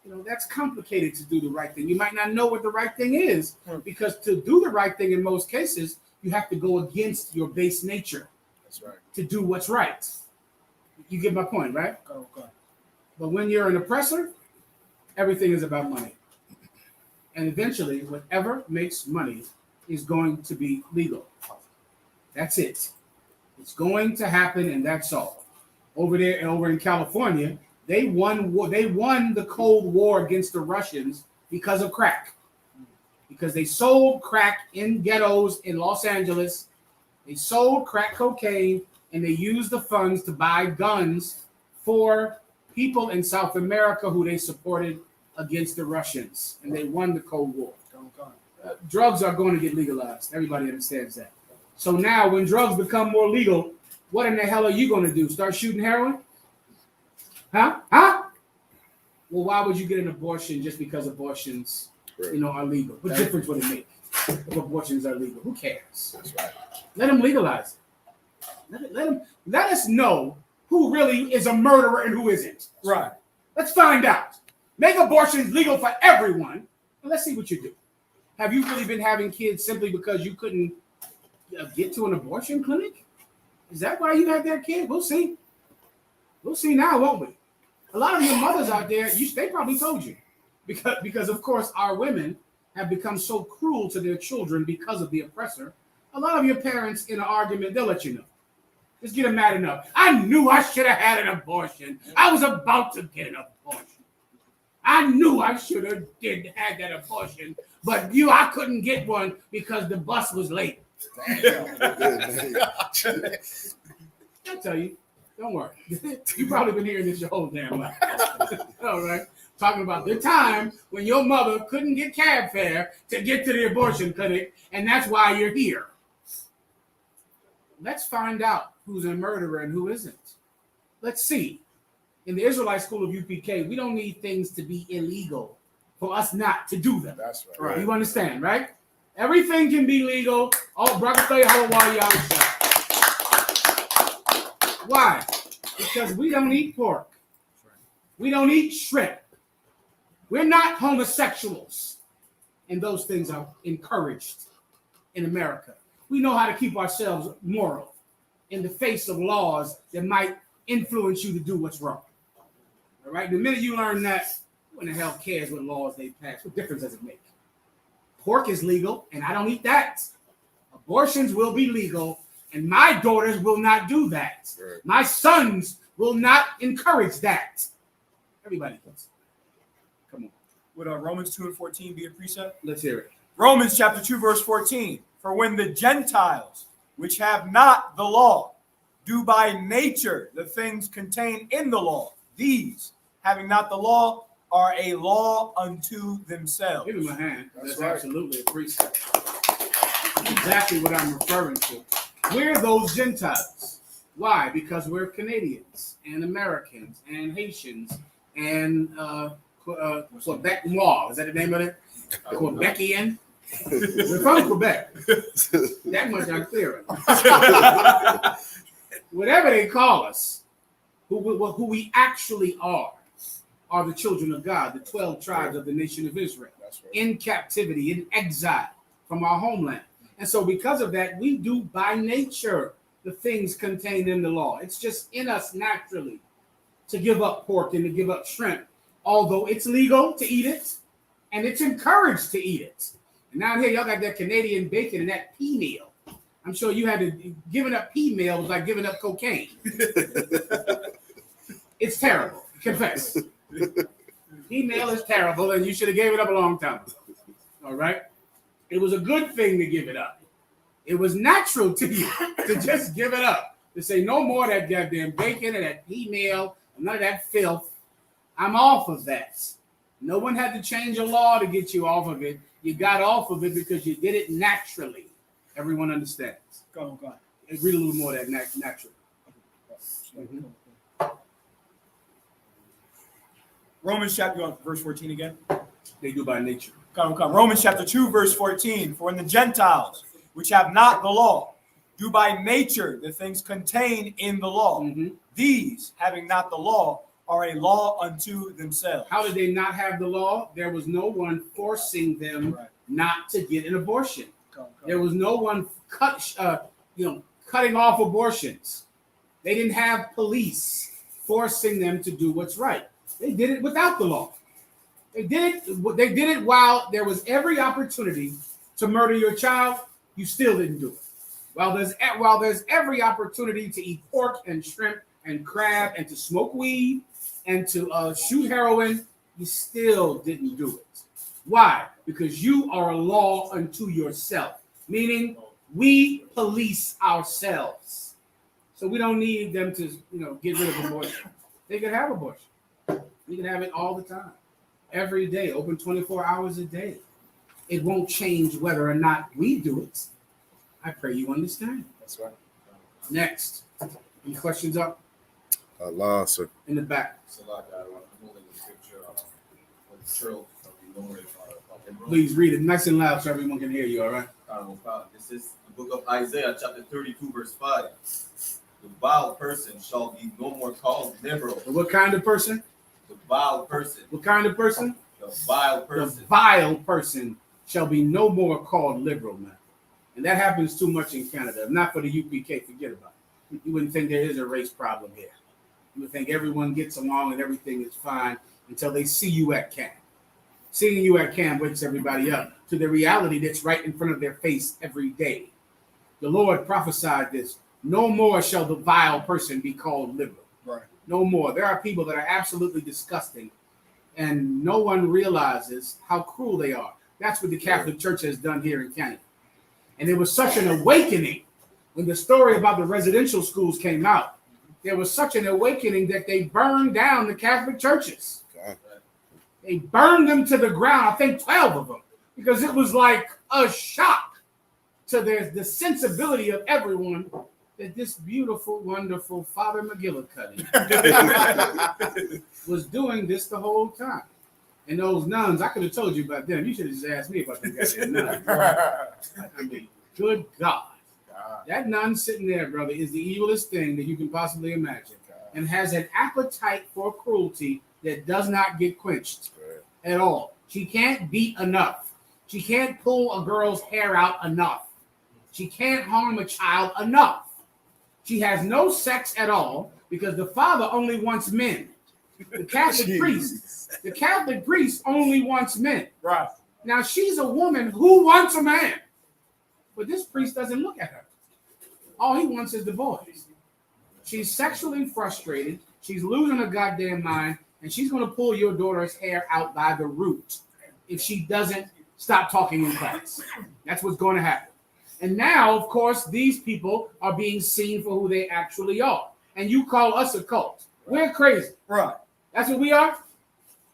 Speaker 6: That's complicated to do the right thing. You might not know what the right thing is, because to do the right thing in most cases, you have to go against your base nature.
Speaker 9: That's right.
Speaker 6: To do what's right. You get my point, right?
Speaker 7: Okay.
Speaker 6: But when you're an oppressor, everything is about money. And eventually, whatever makes money is going to be legal. That's it. It's going to happen, and that's all. Over in California, they won the Cold War against the Russians because of crack. Because they sold crack in ghettos in Los Angeles. They sold crack cocaine, and they used the funds to buy guns for people in South America who they supported against the Russians. And they won the Cold War. Drugs are going to get legalized. Everybody understands that. So now when drugs become more legal, what in the hell are you going to do? Start shooting heroin? Huh? Well, why would you get an abortion just because abortions, are legal? What difference would it make if abortions are legal? Who cares?
Speaker 1: That's right.
Speaker 6: Let them legalize it. Let us know who really is a murderer and who isn't.
Speaker 7: Right.
Speaker 6: Let's find out. Make abortions legal for everyone, and let's see what you do. Have you really been having kids simply because you couldn't get to an abortion clinic? Is that why you had that kid? We'll see. We'll see now, won't we? A lot of your mothers out there, they probably told you. Because of course, our women have become so cruel to their children because of the oppressor. A lot of your parents in an argument, they'll let you know. Just get them mad enough. I knew I should have had an abortion. I was about to get an abortion. I knew I should have had that abortion, but I couldn't get one because the bus was late. I tell you, don't worry. You've probably been hearing this your whole damn life. All right. Talking about the time when your mother couldn't get cab fare to get to the abortion clinic, and that's why you're here. Let's find out who's a murderer and who isn't. Let's see. In the Israelite school of UPK, we don't need things to be illegal for us not to do them.
Speaker 9: That's right.
Speaker 6: You understand, right? Everything can be legal. Oh, why? Because we don't eat pork. We don't eat shrimp. We're not homosexuals. And those things are encouraged in America. We know how to keep ourselves moral in the face of laws that might influence you to do what's wrong. All right? The minute you learn that, who in the hell cares what laws they pass? What difference does it make? Pork is legal, and I don't eat that. Abortions will be legal. And my daughters will not do that.
Speaker 1: Right.
Speaker 6: My sons will not encourage that. Everybody gets it. Come on.
Speaker 7: Would Romans 2 and 14 be a precept?
Speaker 6: Let's hear it.
Speaker 7: Romans chapter 2, verse 14. For when the Gentiles, which have not the law, do by nature the things contained in the law, these, having not the law, are a law unto themselves.
Speaker 6: Give him a hand. That's
Speaker 9: right.
Speaker 6: absolutely a precept. Exactly what I'm referring to. We're those Gentiles. Why? Because we're Canadians and Americans and Haitians and Quebec Noir. Is that the name of it? Quebecian. We're from Quebec. That much I'm clear of. Whatever they call us, who we actually are the children of God, the 12 tribes of the nation of Israel,
Speaker 9: That's right.
Speaker 6: in captivity, in exile from our homeland. And so because of that, we do by nature the things contained in the law. It's just in us naturally to give up pork and to give up shrimp, although it's legal to eat it and it's encouraged to eat it. And now here y'all got that Canadian bacon and that pea meal. I'm sure you had to giving up pea meal was like giving up cocaine. It's terrible. Confess. Pea meal is terrible, and you should have gave it up a long time ago. All right. It was a good thing to give it up. It was natural to you to just give it up. To say no more of that goddamn bacon and that pea meal and none of that filth. I'm off of that. No one had to change a law to get you off of it. You got off of it because you did it naturally. Everyone understands.
Speaker 7: Go on.
Speaker 6: Read a little more of that naturally.
Speaker 7: Romans chapter verse 14 again.
Speaker 6: They do by nature.
Speaker 7: Come. Romans chapter 2, verse 14. For when the Gentiles, which have not the law, do by nature the things contained in the law, these, having not the law, are a law unto themselves.
Speaker 6: How did they not have the law? There was no one forcing them not to get an abortion. There was no one cutting off abortions. They didn't have police forcing them to do what's right. They did it without the law. They did it while there was every opportunity to murder your child. You still didn't do it. While there's every opportunity to eat pork and shrimp and crab and to smoke weed and to shoot heroin, you still didn't do it. Why? Because you are a law unto yourself, meaning we police ourselves. So we don't need them to, get rid of abortion. They can have abortion. We can have it all the time, every day, open 24 hours a day. It won't change whether or not we do it. I pray you understand.
Speaker 9: That's right.
Speaker 6: Next. Any questions up?
Speaker 1: Allah, sir.
Speaker 6: In the back.
Speaker 5: So like I'm holding a picture of the church of the Lord.
Speaker 6: Please read it nice and loud so everyone can hear you, all right?
Speaker 5: This is the book of Isaiah, chapter 32, verse 5. The vile person shall be no more called liberal.
Speaker 6: What kind of person?
Speaker 5: The vile person.
Speaker 6: What kind of person?
Speaker 5: The vile person.
Speaker 6: The vile person shall be no more called liberal, man. And that happens too much in Canada. If not for the UPK, forget about it. You wouldn't think there is a race problem here. You would think everyone gets along and everything is fine until they see you at camp. Seeing you at camp wakes everybody up to the reality that's right in front of their face every day. The Lord prophesied this. No more shall the vile person be called liberal.
Speaker 9: Right.
Speaker 6: No more. There are people that are absolutely disgusting, and no one realizes how cruel they are. That's what the Catholic Church has done here in Canada. And there was such an awakening when the story about the residential schools came out. There was such an awakening that they burned down the Catholic churches.
Speaker 1: God.
Speaker 6: They burned them to the ground, I think 12 of them, because it was like a shock to the sensibility of everyone that this beautiful, wonderful Father McGillicuddy was doing this the whole time. And those nuns, I could have told you about them. You should have just asked me about them goddamn nuns. I mean, good God. That nun sitting there, brother, is the evilest thing that you can possibly imagine, and has an appetite for cruelty that does not get quenched at all. She can't beat enough. She can't pull a girl's hair out enough. She can't harm a child enough. She has no sex at all because the Father only wants men. The Catholic priest only wants men.
Speaker 7: Right.
Speaker 6: Now she's a woman who wants a man, but this priest doesn't look at her. All he wants is the boys. She's sexually frustrated. She's losing her goddamn mind, and she's going to pull your daughter's hair out by the root if she doesn't stop talking in class. That's what's going to happen. And now, of course, these people are being seen for who they actually are. And you call us a cult. We're crazy.
Speaker 7: Right.
Speaker 6: That's what we are?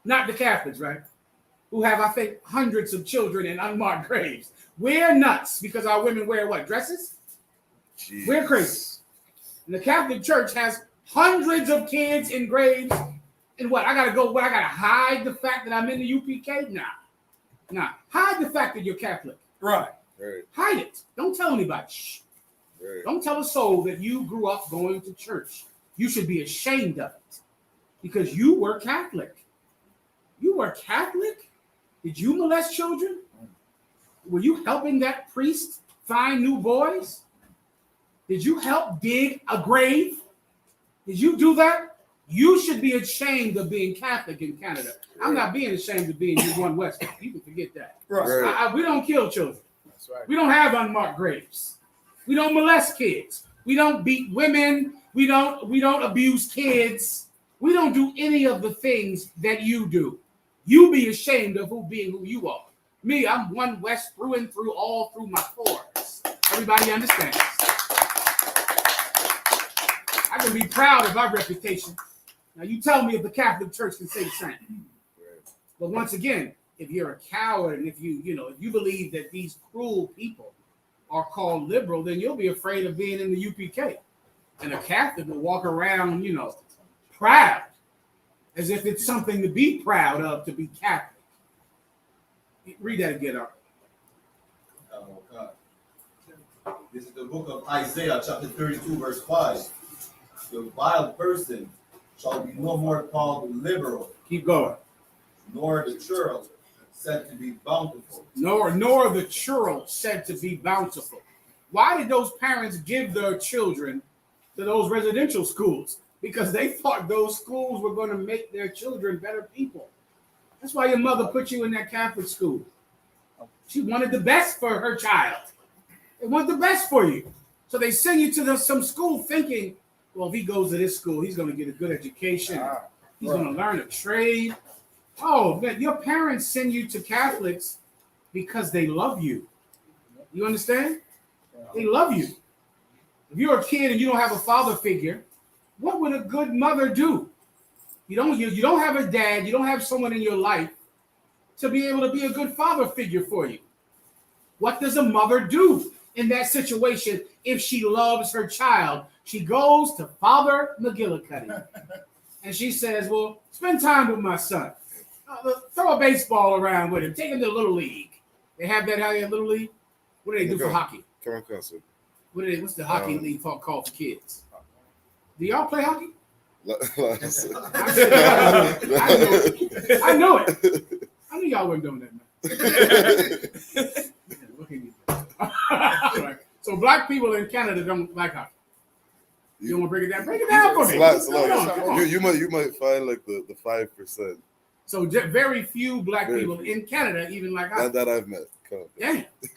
Speaker 6: Not the Catholics, right? Who have, I think, hundreds of children in unmarked graves. We're nuts because our women wear what? Dresses?
Speaker 1: Jeez.
Speaker 6: We're crazy. And the Catholic Church has hundreds of kids in graves. And what? I got to hide the fact that I'm in the UPK? Nah. Hide the fact that you're Catholic.
Speaker 7: Right.
Speaker 1: Right.
Speaker 6: Hide it. Don't tell anybody. Shh.
Speaker 1: Right.
Speaker 6: Don't tell a soul that you grew up going to church. You should be ashamed of it because you were Catholic. You were Catholic? Did you molest children? Were you helping that priest find new boys? Did you help dig a grave? Did you do that? You should be ashamed of being Catholic in Canada. I'm not being ashamed of being one West. You can forget that.
Speaker 7: Right.
Speaker 6: We don't kill children.
Speaker 9: That's right.
Speaker 6: We don't have unmarked graves. We don't molest kids. We don't beat women. We don't abuse kids. We don't do any of the things that you do. You be ashamed of who you are. Me, I'm one West through and through, all through my pores. Everybody understands. I can be proud of our reputation. Now you tell me if the Catholic Church can say the same. But once again, if you're a coward and if you believe that these cruel people are called liberal, then you'll be afraid of being in the UPK. And a Catholic will walk around, proud, as if it's something to be proud of to be Catholic. Read that again, Art.
Speaker 5: Oh, God. This is the book of Isaiah, chapter 32, verse 5. The vile person shall be no more called liberal,
Speaker 6: Keep going.
Speaker 5: nor the churl said to be bountiful.
Speaker 6: Nor the churl said to be bountiful. Why did those parents give their children to those residential schools? Because they thought those schools were going to make their children better people. That's why your mother put you in that Catholic school. She wanted the best for her child. They want the best for you. So they send you to some school thinking, well, if he goes to this school, he's going to get a good education. He's going to learn a trade. Oh, man, your parents send you to Catholics because they love you. You understand? They love you. If you're a kid and you don't have a father figure, what would a good mother do? You don't have a dad. You don't have someone in your life to be able to be a good father figure for you. What does a mother do in that situation if she loves her child? She goes to Father McGillicuddy and she says, well, spend time with my son. Throw a baseball around with him. Take him to Little League. They have that out here, Little League? What do they do for hockey?
Speaker 1: Come on, cousin.
Speaker 6: What's the hockey league called for kids? Do y'all play hockey? I know it. I knew y'all weren't doing that, man. Look at you. Right. So black people in Canada don't like hockey. You don't want to break it down? Break it down for me.
Speaker 1: You might find like the 5%.
Speaker 6: So very few black people in Canada even like hockey.
Speaker 1: That I've met.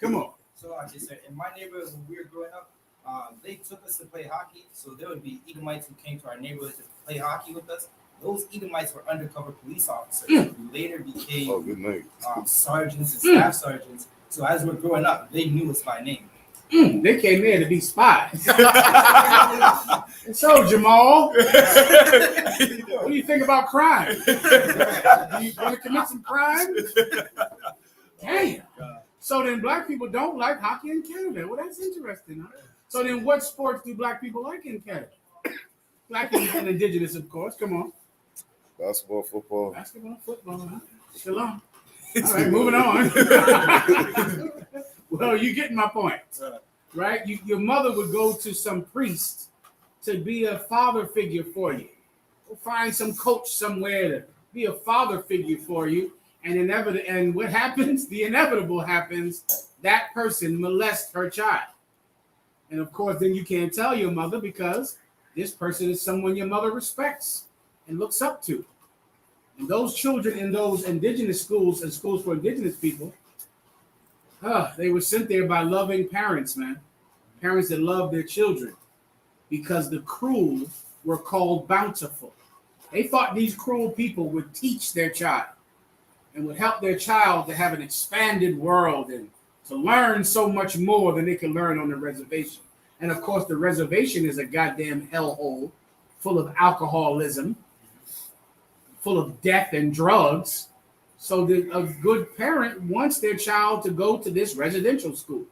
Speaker 6: Come on.
Speaker 4: So I just said, in my neighborhood when we were growing up, they took us to play hockey. So there would be Edomites who came to our neighborhood to play hockey with us. Those Edomites were undercover police officers who later became sergeants and staff sergeants. So as we're growing up, they knew us by name.
Speaker 6: They came there to be spies. And so, Jamal, what do you think about crime? Do you want to commit some crime? Damn. So then black people don't like hockey in Canada. Well, that's interesting. Huh? So then what sports do black people like in Canada? Black and indigenous, of course. Come on.
Speaker 1: Basketball, football.
Speaker 6: Huh? Shalom. All right, moving on. Well, you getting my point, right? Your mother would go to some priest to be a father figure for you. Go find some coach somewhere to be a father figure for you. And what happens? The inevitable happens. That person molests her child. And of course, then you can't tell your mother because this person is someone your mother respects and looks up to. And those children in those indigenous schools and schools for indigenous people, they were sent there by loving parents, man. parents that love their children, because the cruel were called bountiful. They thought these cruel people would teach their child and would help their child to have an expanded world and to learn so much more than they could learn on the reservation. And of course, the reservation is a goddamn hellhole full of alcoholism, full of death and drugs. So a good parent wants their child to go to this residential school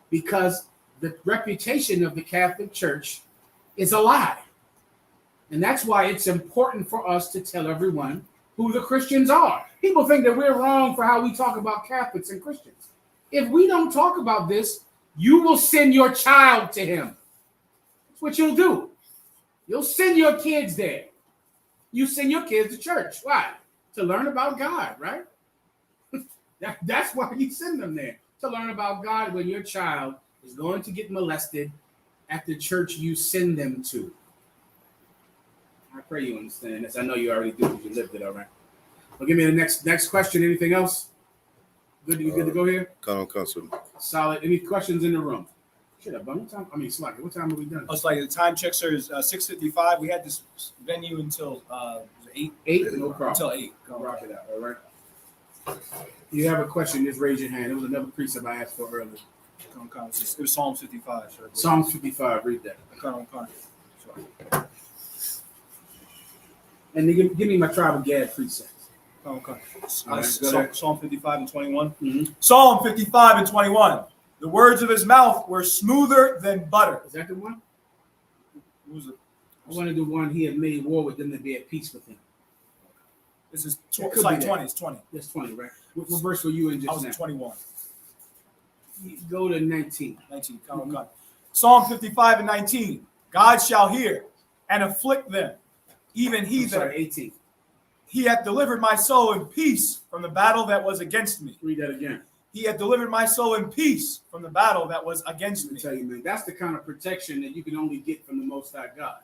Speaker 6: because the reputation of the Catholic Church is a lie. And that's why it's important for us to tell everyone who the Christians are. People think that we're wrong for how we talk about Catholics and Christians. If we don't talk about this, you will send your child to him. That's what you'll do. You'll send your kids there. You send your kids to church. Why? To learn about God, right? That's why you send them there, to learn about God when your child is going to get molested at the church you send them to. I pray you understand this. I know you already do because you lived it, all right. Well, give me the next question. Anything else? Good to go here? Solid. Any questions in the room? Shit, what time? I mean, Slack, what time are we done?
Speaker 7: Oh, it's like the time check, sir, is 6:55. We had this venue until 8.
Speaker 6: 8? No problem.
Speaker 7: Until 8.
Speaker 6: Go rock it out, all right? You have a question, just raise your hand. It was another precept I asked for earlier.
Speaker 7: It was Psalm 55, sir.
Speaker 6: Psalm 55, read that.
Speaker 7: Sorry.
Speaker 6: And they give me my tribe of Gad precepts.
Speaker 7: Okay.
Speaker 6: Right,
Speaker 7: Psalm 55 and 21.
Speaker 6: Mm-hmm.
Speaker 7: Psalm 55 and 21. The words of his mouth were smoother than butter.
Speaker 6: Is that the one?
Speaker 7: What was it?
Speaker 6: I wanted the one he had made war with them to be at peace with him.
Speaker 7: This is
Speaker 6: It
Speaker 7: it's like
Speaker 6: be
Speaker 7: 20.
Speaker 6: that.
Speaker 7: It's 20.
Speaker 6: That's 20, right? What verse were you in
Speaker 7: I
Speaker 6: just
Speaker 7: was
Speaker 6: now?
Speaker 7: at 21.
Speaker 6: Go to 19.
Speaker 7: 19. Come on. Psalm 55 and 19. God shall hear and afflict them, even he
Speaker 6: I'm
Speaker 7: that
Speaker 6: sorry, 18.
Speaker 7: he hath delivered my soul in peace from the battle that was against me.
Speaker 6: Read that again.
Speaker 7: He hath delivered my soul in peace from the battle that was against
Speaker 6: Let me
Speaker 7: me.
Speaker 6: tell you, man, that's the kind of protection that you can only get from the Most High God.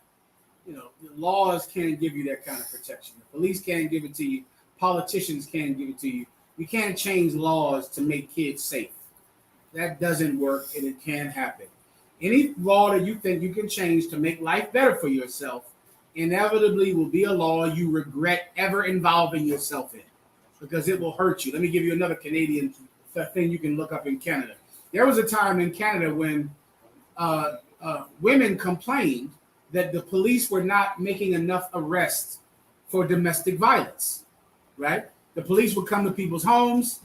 Speaker 6: You know, the laws can't give you that kind of protection. The police can't give it to you. Politicians can't give it to you. You can't change laws to make kids safe. That doesn't work, and it can happen. Any law that you think you can change to make life better for yourself inevitably will be a law you regret ever involving yourself in because it will hurt you. Let me give you another Canadian thing you can look up in Canada. There was a time in Canada when women complained that the police were not making enough arrests for domestic violence, right? The police would come to people's homes.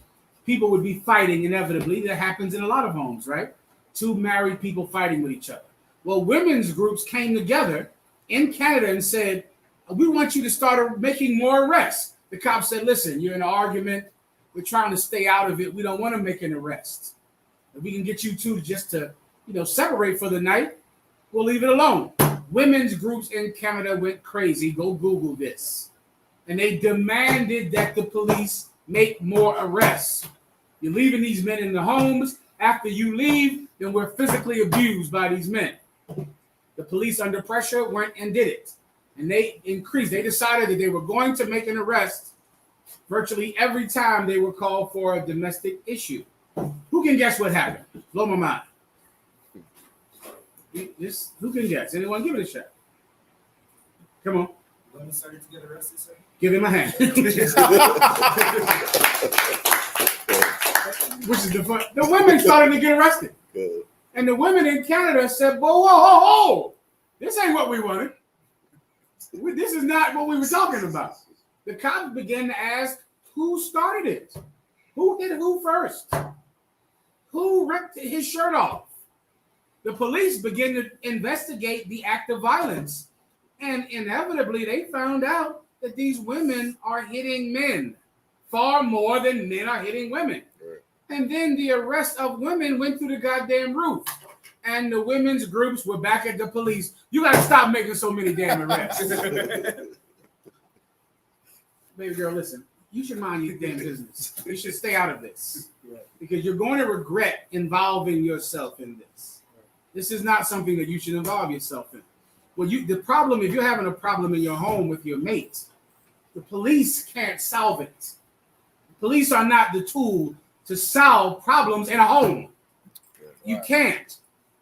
Speaker 6: People would be fighting inevitably. That happens in a lot of homes, right? Two married people fighting with each other. Well, women's groups came together in Canada and said, we want you to start making more arrests. The cops said, listen, you're in an argument. We're trying to stay out of it. We don't want to make an arrest. If we can get you two just to, separate for the night, we'll leave it alone. Women's groups in Canada went crazy. Go Google this. And they demanded that the police make more arrests. You're leaving these men in the homes. After you leave, then we're physically abused by these men. The police, under pressure, went and did it. And they increased. They decided that they were going to make an arrest virtually every time they were called for a domestic issue. Who can guess what happened? Blow my mind. Who can guess? Anyone? Give it a shot. Come on.
Speaker 4: Women started to get arrested, sir?
Speaker 6: Give him a hand. Which is the fun. The women started to get arrested.
Speaker 1: Good.
Speaker 6: And the women in Canada said, whoa. This ain't what we wanted. This is not what we were talking about. The cops began to ask, who started it? Who hit who first? Who ripped his shirt off? The police began to investigate the act of violence. And inevitably, they found out that these women are hitting men far more than men are hitting women.
Speaker 1: Right.
Speaker 6: And then the arrest of women went through the goddamn roof. And the women's groups were back at the police. You got to stop making so many damn arrests. Baby girl, listen. You should mind your damn business. You should stay out of this. Because you're going to regret involving yourself in this. This is not something that you should involve yourself in. Well, the problem, if you're having a problem in your home with your mates, the police can't solve it. Police are not the tool to solve problems in a home. You can't.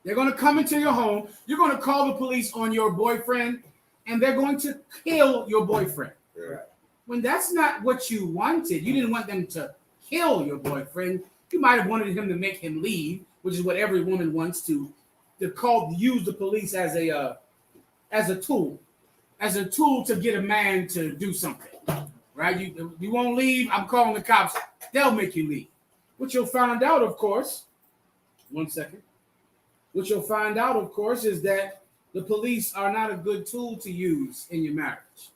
Speaker 6: They're going to come into your home. You're going to call the police on your boyfriend, and they're going to kill your boyfriend.
Speaker 1: Yeah.
Speaker 6: When that's not what you wanted, you didn't want them to kill your boyfriend. You might have wanted him to make him leave, which is what every woman wants to use the police as a tool to get a man to do something. Right? You won't leave. I'm calling the cops. They'll make you leave. What you'll find out, of course. One second. What you'll find out, of course, is that the police are not a good tool to use in your marriage.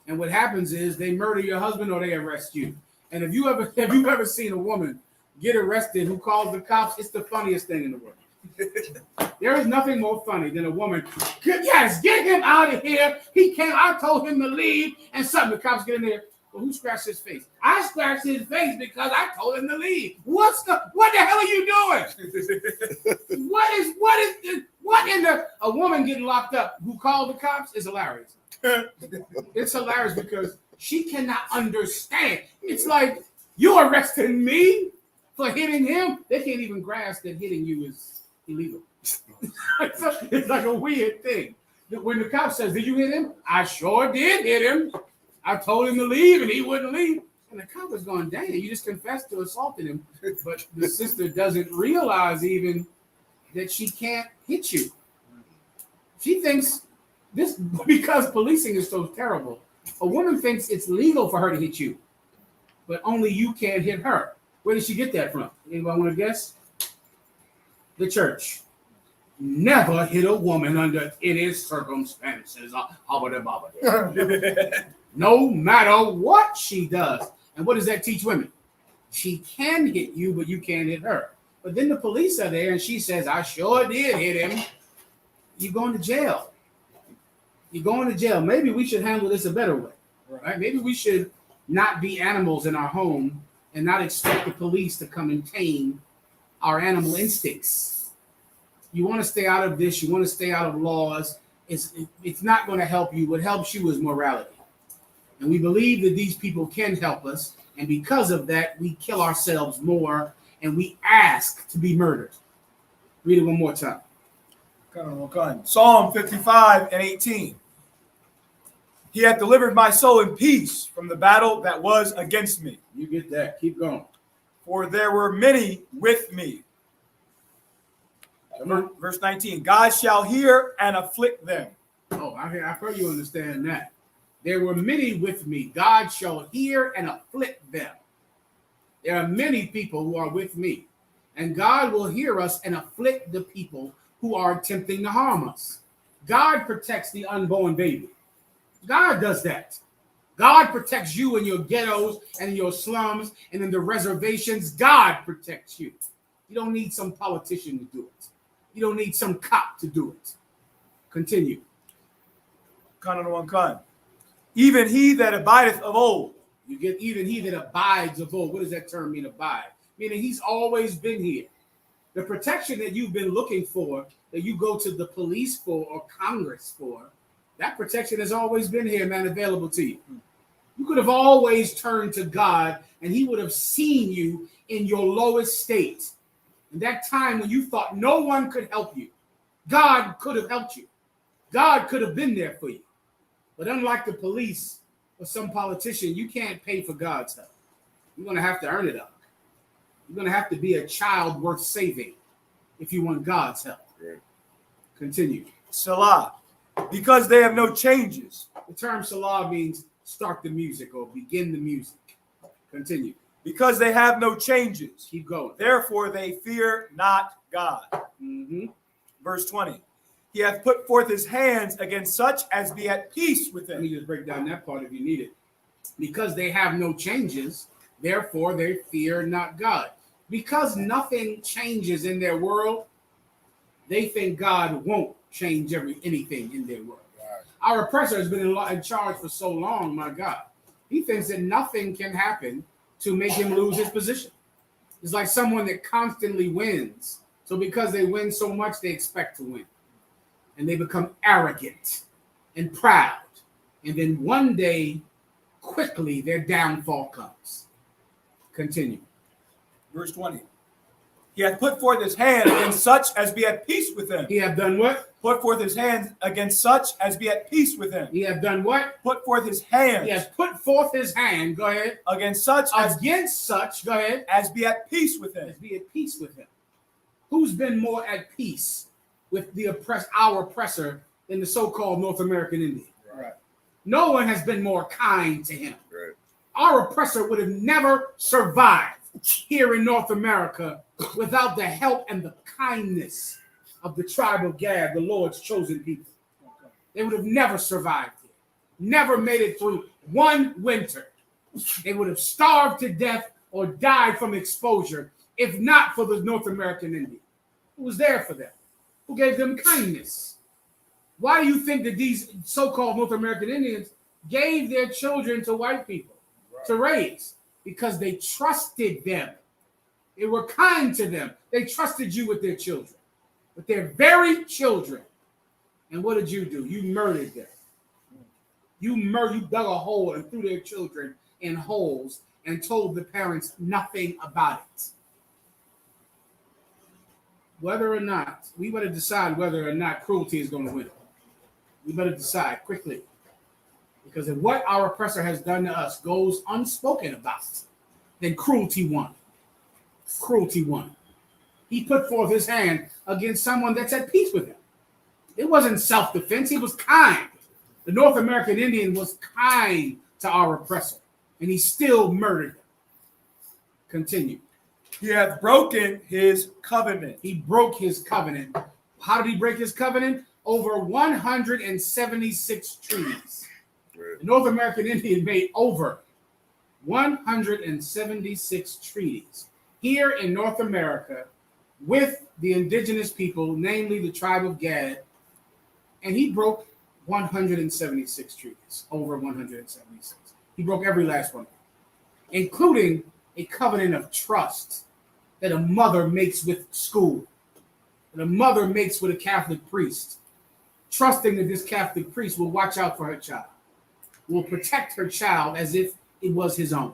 Speaker 6: And what happens is they murder your husband or they arrest you. And if you've ever seen a woman get arrested who calls the cops, it's the funniest thing in the world. There is nothing more funny than a woman, yes, get him out of here. He can't, I told him to leave. And suddenly the cops get in there. Well, who scratched his face? I scratched his face because I told him to leave. What the hell are you doing? A woman getting locked up who called the cops is hilarious. It's hilarious because she cannot understand. It's like, you arrested me for hitting him? They can't even grasp that hitting you is illegal. It's like a weird thing. When the cop says, did you hit him? I sure did hit him. I told him to leave and he wouldn't leave. And the cop was going, dang, you just confessed to assaulting him. But the sister doesn't realize even that she can't hit you. She thinks this, because policing is so terrible, a woman thinks it's legal for her to hit you, but only you can't hit her. Where did she get that from? Anybody want to guess? The church. Never hit a woman under any circumstances. No matter what she does. And what does that teach women? She can hit you, but you can't hit her. But then the police are there and she says, I sure did hit him. You're going to jail. You're going to jail. Maybe we should handle this a better way. Right? Maybe we should not be animals in our home and not expect the police to come and tame our animal instincts. You want to stay out of this. You want to stay out of laws. It's not going to help you. What helps you is morality. And we believe that these people can help us. And because of that, we kill ourselves more and we ask to be murdered. Read it one more time.
Speaker 7: Psalm 55 and 18. He hath delivered my soul in peace from the battle that was against me.
Speaker 6: You get that. Keep going.
Speaker 7: For there were many with me. Verse 19. God shall hear and afflict them.
Speaker 6: Oh, I heard you understand that. There were many with me. God shall hear and afflict them. There are many people who are with me. And God will hear us and afflict the people who are attempting to harm us. God protects the unborn baby. God does that. God protects you in your ghettos and in your slums and in the reservations. God protects you. You don't need some politician to do it. You don't need some cop to do it. Continue.
Speaker 7: Even he that abideth of old.
Speaker 6: You get even he that abides of old. What does that term mean, abide? Meaning he's always been here. The protection that you've been looking for, that you go to the police for or Congress for, that protection has always been here, man, available to you. You could have always turned to God and he would have seen you in your lowest state. In that time when you thought no one could help you, God could have helped you. God could have been there for you. But unlike the police or some politician, you can't pay for God's help. You're going to have to earn it up. You're going to have to be a child worth saving if you want God's help.
Speaker 1: Right.
Speaker 6: Continue.
Speaker 7: Salah. Because they have no changes.
Speaker 6: The term Salah means start the music or begin the music. Continue.
Speaker 7: Because they have no changes.
Speaker 6: Keep going.
Speaker 7: Therefore they fear not God.
Speaker 6: Mm-hmm.
Speaker 7: Verse 20. He hath put forth his hands against such as be at peace with
Speaker 6: Let
Speaker 7: him.
Speaker 6: me just break down that part if you need it. Because they have no changes, therefore they fear not God. Because nothing changes in their world, they think God won't change anything in their world. Our oppressor has been in charge for so long, my God. He thinks that nothing can happen to make him lose his position. It's like someone that constantly wins. So because they win so much, they expect to win. And they become arrogant and proud. And then one day, quickly, their downfall comes. Continue.
Speaker 7: Verse 20. He hath put forth his hand against such as be at peace with him.
Speaker 2: He hath done what?
Speaker 7: Put forth his hand against such as be at peace with him.
Speaker 2: He hath done what?
Speaker 7: Put forth his hand.
Speaker 2: He has put forth his hand. Go ahead.
Speaker 7: Against such
Speaker 2: Against such. Go ahead.
Speaker 7: as be at peace with him.
Speaker 2: As be at peace with him. Who's been more at peace with our oppressor in the so-called North American Indian?
Speaker 9: Right.
Speaker 2: No one has been more kind to him.
Speaker 1: Right.
Speaker 2: Our oppressor would have never survived here in North America without the help and the kindness of the tribe of Gad, the Lord's chosen people. They would have never survived here, never made it through one winter. They would have starved to death or died from exposure if not for the North American Indian who was there for them, who gave them kindness. Why do you think that these so-called North American Indians gave their children to white people to raise? Because they trusted them. They were kind to them. They trusted you with their children, with their very children. And what did you do? You murdered them. You dug a hole and threw their children in holes and told the parents nothing about it. Whether or not, we better decide whether or not cruelty is going to win. We better decide quickly. Because if what our oppressor has done to us goes unspoken about, then cruelty won. Cruelty won. He put forth his hand against someone that's at peace with him. It wasn't self-defense. He was kind. The North American Indian was kind to our oppressor, and he still murdered him. Continue.
Speaker 7: He hath broken his covenant.
Speaker 2: He broke his covenant. How did he break his covenant? Over 176 treaties. The North American Indian made over 176 treaties here in North America with the indigenous people, namely the tribe of Gad, and he broke 176 treaties, over 176. He broke every last one, including a covenant of trust that a mother makes with school, that a mother makes with a Catholic priest, trusting that this Catholic priest will watch out for her child, will protect her child as if it was his own.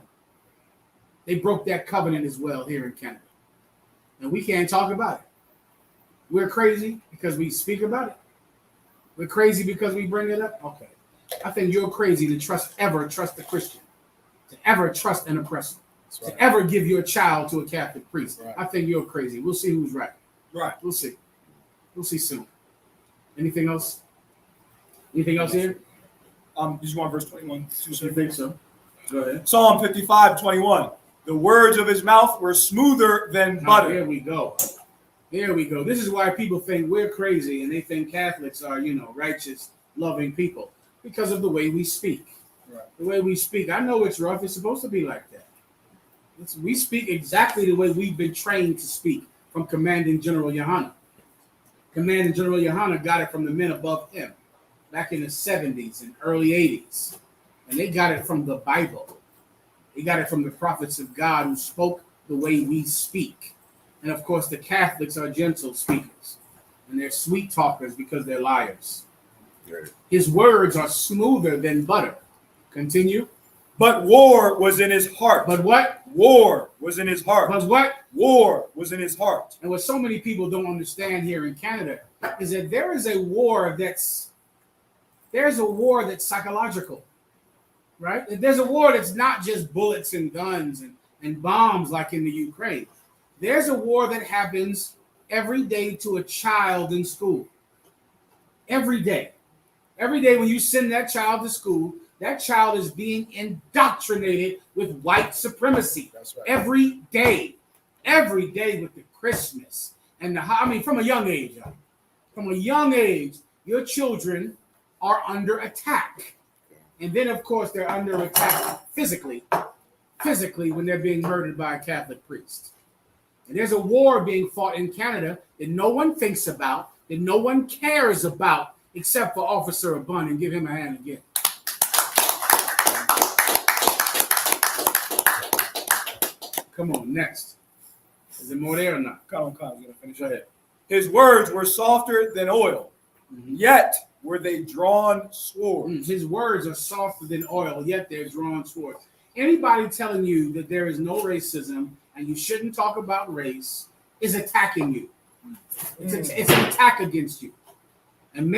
Speaker 2: They broke that covenant as well here in Canada. And we can't talk about it. We're crazy because we speak about it. We're crazy because we bring it up. Okay. I think you're crazy to ever trust a Christian, to ever trust an oppressor, right, to ever give your child to a Catholic priest. Right. I think you're crazy. We'll see who's right.
Speaker 7: Right.
Speaker 2: We'll see. We'll see soon. Anything else? Anything else here?
Speaker 7: Just want verse 21.
Speaker 2: You think so? Go ahead.
Speaker 7: Psalm 55:21. The words of his mouth were smoother than butter.
Speaker 2: Here we go. Here we go. This is why people think we're crazy and they think Catholics are, righteous, loving people because of the way we speak. Right. The way we speak. I know it's rough. It's supposed to be like that. We speak exactly the way we've been trained to speak from Commanding General YAHANNA. Commanding General YAHANNA got it from the men above him back in the 70s and early 80s. And they got it from the Bible. They got it from the prophets of God who spoke the way we speak. And of course, the Catholics are gentle speakers. And they're sweet talkers because they're liars. Right. His words are smoother than butter. Continue.
Speaker 7: But war was in his heart.
Speaker 2: But what?
Speaker 7: War was in his heart.
Speaker 2: But what?
Speaker 7: War was in his heart.
Speaker 2: And what so many people don't understand here in Canada is that there is a war that's psychological. Right? There's a war that's not just bullets and guns and bombs like in the Ukraine. There's a war that happens every day to a child in school. Every day. Every day when you send that child to school, that child is being indoctrinated with white supremacy. That's right. Every day. Every day with the Christmas. And from a young age. From a young age, your children are under attack. And then, of course, they're under attack physically when they're being murdered by a Catholic priest. And there's a war being fought in Canada that no one thinks about, that no one cares about, except for Officer Abun, and give him a hand again. Come on, next. Is there more there or not?
Speaker 7: Come on, I'm going to finish ahead. His words were softer than oil, yet were they drawn swords.
Speaker 2: His words are softer than oil, yet they're drawn swords. Anybody telling you that there is no racism and you shouldn't talk about race
Speaker 6: is attacking you. It's an attack against you. And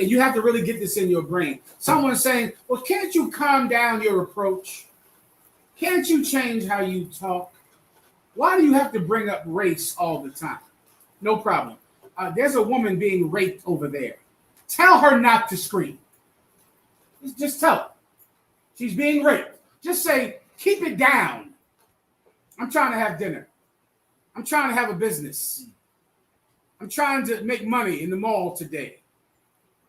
Speaker 6: you have to really get this in your brain. Someone's saying, well, can't you calm down your approach? Can't you change how you talk? Why do you have to bring up race all the time? No problem. There's a woman being raped over there. Tell her not to scream. Just tell her. She's being raped. Just say, keep it down. I'm trying to have dinner. I'm trying to have a business. I'm trying to make money in the mall today.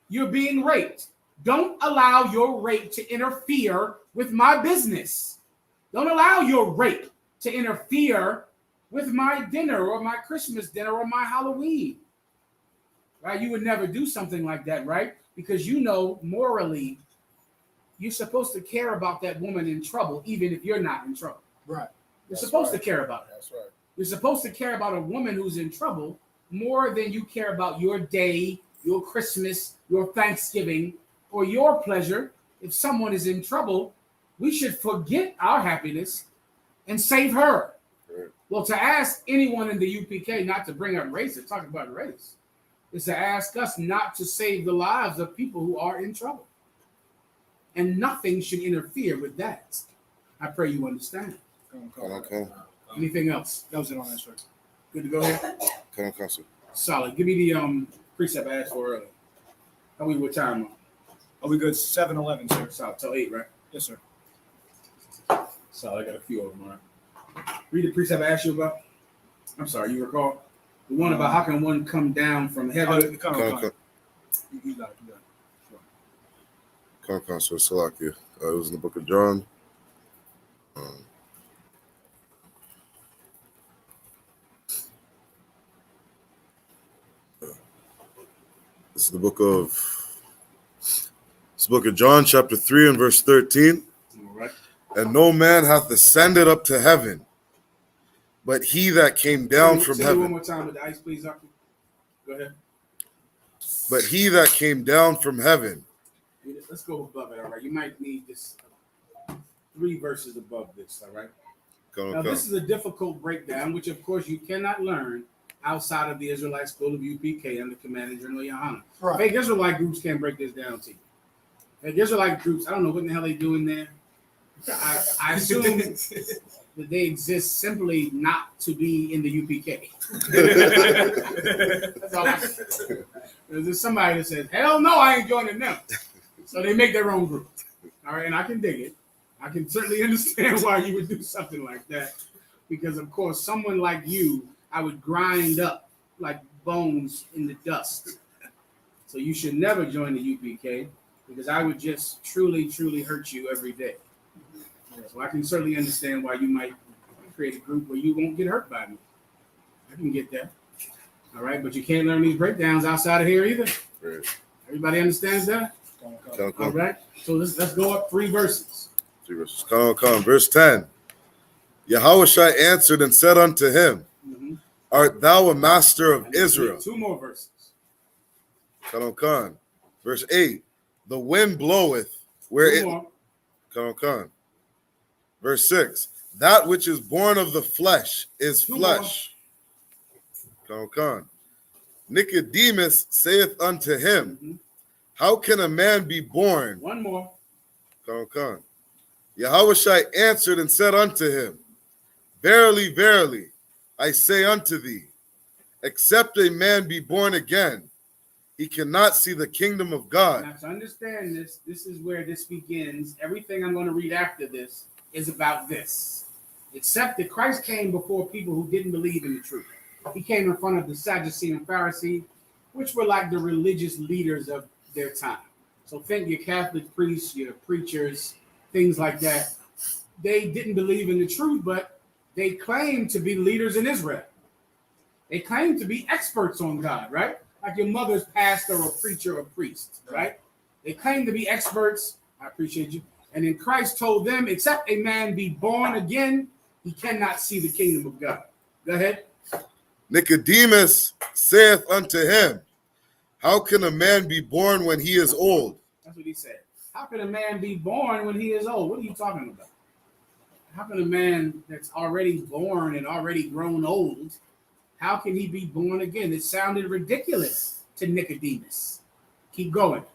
Speaker 6: You're being raped. Don't allow your rape to interfere with my business. Don't allow your rape to interfere with my dinner or my Christmas dinner or my Halloween. Right? You would never do something like that, right? Because you know morally you're supposed to care about that woman in trouble, even if you're not in trouble.
Speaker 9: Right.
Speaker 6: You're supposed to care about her.
Speaker 9: That's right.
Speaker 6: You're supposed to care about a woman who's in trouble more than you care about your day, your Christmas, your Thanksgiving, or your pleasure. If someone is in trouble, we should forget our happiness and save her.
Speaker 1: Right.
Speaker 6: Well, to ask anyone in the UPK not to bring up race or talk about race is to ask us not to save the lives of people who are in trouble. And nothing should interfere with that. I pray you understand.
Speaker 1: Okay.
Speaker 6: Anything else?
Speaker 7: That was it on that, sir.
Speaker 6: Good to go here?
Speaker 1: Okay, sir.
Speaker 6: Solid. Give me the precept I asked for earlier. How we what time?
Speaker 7: Are we good? 7-11, sir.
Speaker 6: Solid. Till 8, right?
Speaker 7: Yes, sir.
Speaker 6: Solid. I got a few of them, all right. Read the precept I asked you about. I'm sorry, you recall? The one about how can one come down from heaven?
Speaker 7: Come.
Speaker 1: You
Speaker 7: got it. You got it. Sure.
Speaker 1: Come, sir. Salakia. It was in the book of John. This is the book of John, chapter 3 and verse 13.
Speaker 6: All right.
Speaker 1: And no man hath ascended up to heaven, but he that came down from
Speaker 6: Say it one
Speaker 1: heaven.
Speaker 6: more time with the ice, please, Doctor. Go ahead.
Speaker 1: But he that came down from heaven.
Speaker 6: Let's go above it, all right? You might need this 3 verses above this, all right? Now, this is a difficult breakdown, which, of course, you cannot learn outside of the Israelite School of UPK under Commander General YAHANNA.
Speaker 9: Right.
Speaker 6: Fake Israelite groups can't break this down to you. Fake Israelite groups, I don't know what in the hell they do in there. I assume that they exist simply not to be in the UPK. That's all I say. There's somebody that says, hell no, I ain't joining them. So they make their own group. All right, and I can dig it. I can certainly understand why you would do something like that. Because, of course, someone like you, I would grind up like bones in the dust. So you should never join the UPK because I would just truly, truly hurt you every day. So I can certainly understand why you might create a group where you won't get hurt by me. I can get that. All right, but you can't learn these breakdowns outside of here either.
Speaker 1: Right.
Speaker 6: Everybody understands that? All right, so let's go up 3 verses.
Speaker 1: 3 verses. Come. Verse 10. Yahushua answered and said unto him, Art thou a master of Israel?
Speaker 6: 2 more verses.
Speaker 1: Come. Verse 8. The wind bloweth where
Speaker 6: 2
Speaker 1: it.
Speaker 6: more.
Speaker 1: Come. Verse 6. That which is born of the flesh is
Speaker 6: 2
Speaker 1: flesh. Come. Nicodemus saith unto him, How can a man be born?
Speaker 6: 1 more.
Speaker 1: Come. Yahushua answered and said unto him, Verily, verily, I say unto thee, except a man be born again, he cannot see the kingdom of God.
Speaker 6: Now, to understand this, this is where this begins. Everything I'm going to read after this is about this. Except that Christ came before people who didn't believe in the truth. He came in front of the Sadducees and Pharisees, which were like the religious leaders of their time. So think your Catholic priests, your preachers, things like that. They didn't believe in the truth, but they claimed to be leaders in Israel. They claimed to be experts on God, right? Like your mother's pastor or preacher or priest, right? They claim to be experts. I appreciate you. And then Christ told them, except a man be born again, he cannot see the kingdom of God. Go ahead.
Speaker 1: Nicodemus saith unto him, How can a man be born when he is old?
Speaker 6: That's what he said. How can a man be born when he is old? What are you talking about? How can a man that's already born and already grown old How can he be born again? It sounded ridiculous to Nicodemus. Keep going.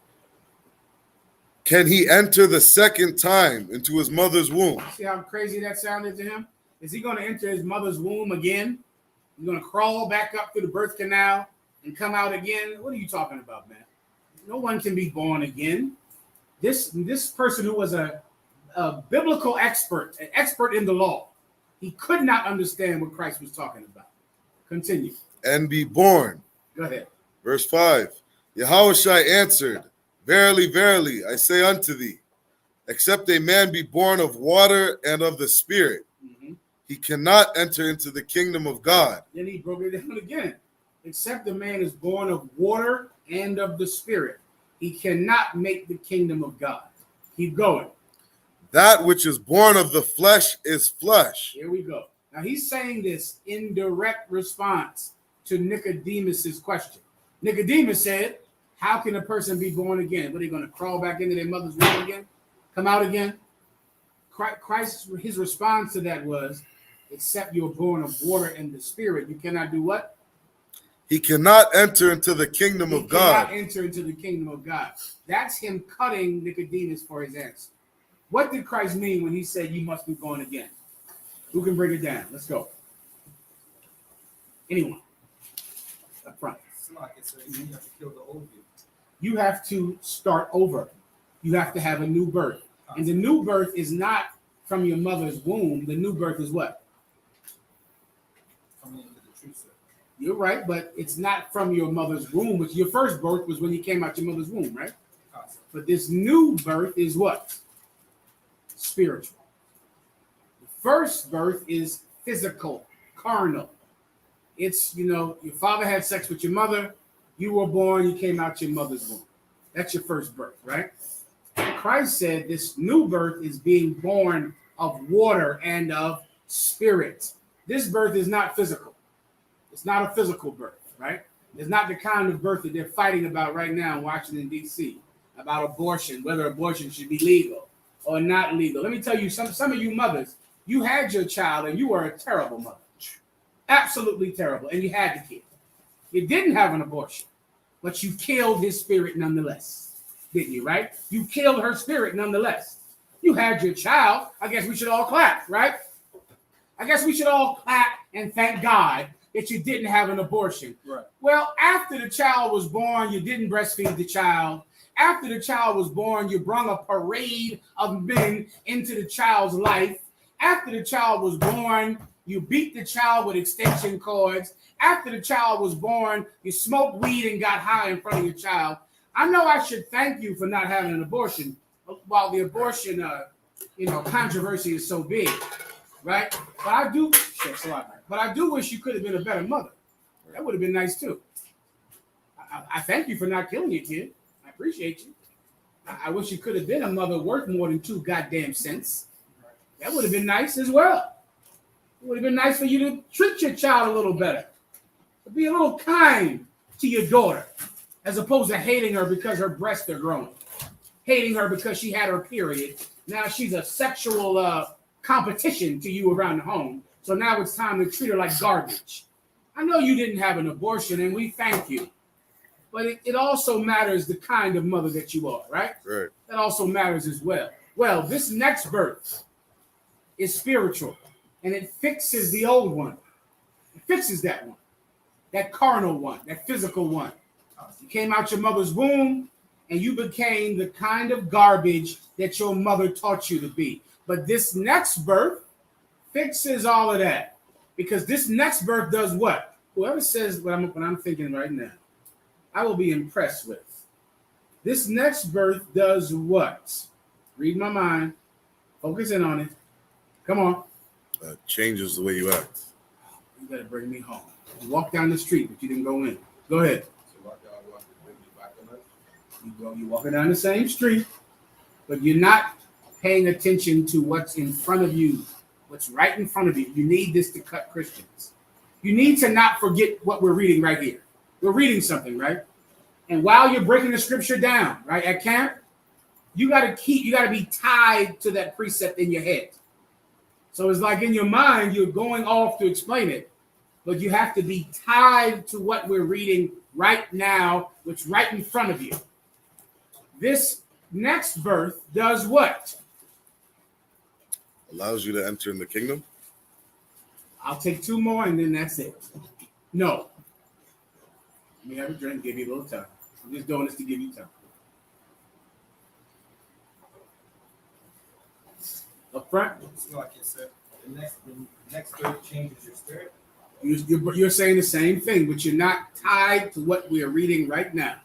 Speaker 1: Can he enter the second time into his mother's womb?
Speaker 6: See how crazy that sounded to him? Is he going to enter his mother's womb again? He's going to crawl back up through the birth canal and come out again? What are you talking about, man? No one can be born again. This person who was a biblical expert, an expert in the law, he could not understand what Christ was talking about. Continue.
Speaker 1: And be born.
Speaker 6: Go ahead.
Speaker 1: Verse 5. Yahushua answered, Verily, verily, I say unto thee, except a man be born of water and of the Spirit, he cannot enter into the kingdom of God.
Speaker 6: Then he broke it down again. Except the man is born of water and of the Spirit, he cannot make the kingdom of God. Keep going.
Speaker 1: That which is born of the flesh is flesh.
Speaker 6: Here we go. Now he's saying this in direct response to Nicodemus's question. Nicodemus said, how can a person be born again? What, are they going to crawl back into their mother's womb again? Come out again? Christ, his response to that was, except you're born of water and the Spirit, you cannot do what?
Speaker 1: He cannot enter into the kingdom of God.
Speaker 6: He cannot enter into the kingdom of God. That's him cutting Nicodemus for his answer. What did Christ mean when he said you must be born again? Who can break it down? Let's go. Anyone? Up front.
Speaker 4: You have to kill the old you.
Speaker 6: You have to start over. You have to have a new birth. And the new birth is not from your mother's womb. The new birth is what?
Speaker 4: Coming into the truth, sir.
Speaker 6: You're right, but it's not from your mother's womb, which your first birth was when you came out your mother's womb, right? But this new birth is what? Spiritual. The first birth is physical, carnal. It's, your father had sex with your mother, you were born, you came out your mother's womb. That's your first birth, right? Christ said this new birth is being born of water and of spirit. This birth is not physical. It's not a physical birth, right? It's not the kind of birth that they're fighting about right now in Washington, D.C., about abortion, whether abortion should be legal or not legal. Let me tell you, some of you mothers, you had your child and you were a terrible mother. Absolutely terrible. And you had the kid. You didn't have an abortion, but you killed his spirit nonetheless. Didn't you, right? You killed her spirit nonetheless. You had your child. I guess we should all clap, right? I guess we should all clap and thank God that you didn't have an abortion.
Speaker 7: Right.
Speaker 6: Well, after the child was born, you didn't breastfeed the child. After the child was born, you brought a parade of men into the child's life. After the child was born, you beat the child with extension cords. After the child was born, you smoked weed and got high in front of your child. I know I should thank you for not having an abortion while the abortion, controversy is so big, right? But I do wish you could have been a better mother. That would have been nice too. I thank you for not killing your kid. I appreciate you. I wish you could have been a mother worth more than 2 goddamn cents. That would have been nice as well. It would have been nice for you to treat your child a little better. To be a little kind to your daughter, as opposed to hating her because her breasts are growing. Hating her because she had her period. Now she's a sexual competition to you around the home. So now it's time to treat her like garbage. I know you didn't have an abortion, and we thank you. But it also matters the kind of mother that you are, right?
Speaker 1: Right.
Speaker 6: That also matters as well. Well, this next birth is spiritual, and it fixes the old one. It fixes that one, that carnal one, that physical one. You came out your mother's womb, and you became the kind of garbage that your mother taught you to be. But this next birth fixes all of that, because this next birth does what? Whoever says what I'm thinking right now, I will be impressed with. This next birth does what? Read my mind. Focus in on it. Come on.
Speaker 1: Changes the way you act.
Speaker 6: You better bring me home. You walk down the street, but you didn't go in. Go ahead. You're walking down the same street, but you're not paying attention to what's in front of you, what's right in front of you. You need this to cut Christians. You need to not forget what we're reading right here. We're reading something, right? And while you're breaking the scripture down, right, at camp, you got to be tied to that precept in your head. So it's like in your mind, you're going off to explain it, but you have to be tied to what we're reading right now, which is right in front of you. This next birth does what?
Speaker 1: Allows you to enter in the kingdom.
Speaker 6: I'll take two more and then that's it. No. Let me have a drink, give you a little time. I'm just doing this to give you time. Up front,
Speaker 4: It's like it said. The next birth changes your spirit.
Speaker 6: you're saying the same thing, but you're not tied to what we are reading right now.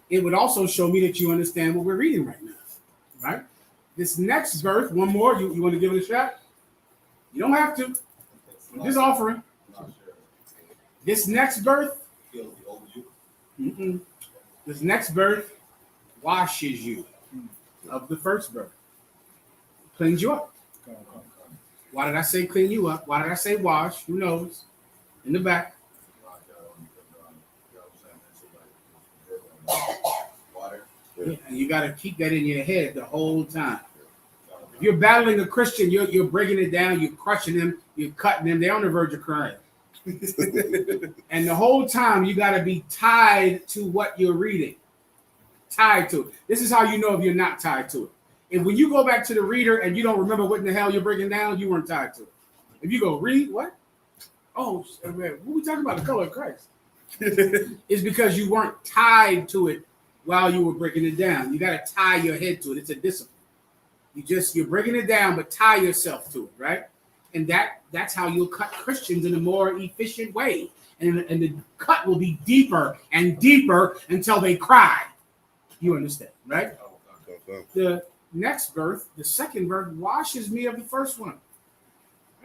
Speaker 6: It would also show me that you understand what we're reading right now, right? This next birth, one more, you want to give it a shot? You don't have to. I'm just offering.
Speaker 5: Not sure.
Speaker 6: This next birth,
Speaker 5: Feels the old you.
Speaker 6: this next birth washes you of the first birth. Cleans you up. Why did I say clean you up? Why did I say wash? Who knows? In the back.
Speaker 5: Water.
Speaker 6: Yeah, and you got to keep that in your head the whole time. If you're battling a Christian, you're breaking it down, you're crushing them, you're cutting them. They're on the verge of crying. And the whole time, you got to be tied to what you're reading. Tied to it. This is how you know if you're not tied to it. If when you go back to the reader and you don't remember what in the hell you're breaking down, you weren't tied to it. If you go read, what? Oh, what are we talking about? The color of Christ. It's because you weren't tied to it while you were breaking it down. You got to tie your head to it. It's a discipline. You're breaking it down, but tie yourself to it, right? And that's how you'll cut Christians in a more efficient way. And the cut will be deeper and deeper until they cry. You understand, right? The next birth, the second birth, washes me of the first one.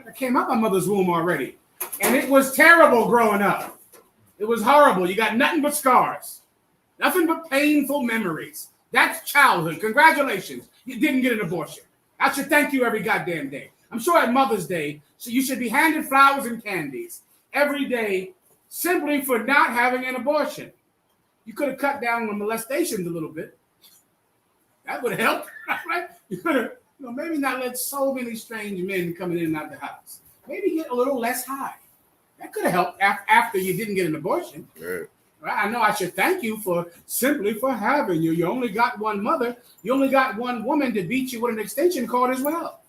Speaker 6: I came out my mother's womb already. And it was terrible growing up. It was horrible. You got nothing but scars. Nothing but painful memories. That's childhood. Congratulations. You didn't get an abortion. I should thank you every goddamn day. I'm sure at Mother's Day, so you should be handed flowers and candies every day simply for not having an abortion. You could have cut down on molestations a little bit. That would have helped, right? You could have, maybe not let so many strange men coming in and out the house. Maybe get a little less high. That could have helped after you didn't get an abortion.
Speaker 1: Right.
Speaker 6: Right? I know I should thank you for having you. You only got one mother. You only got one woman to beat you with an extension cord as well.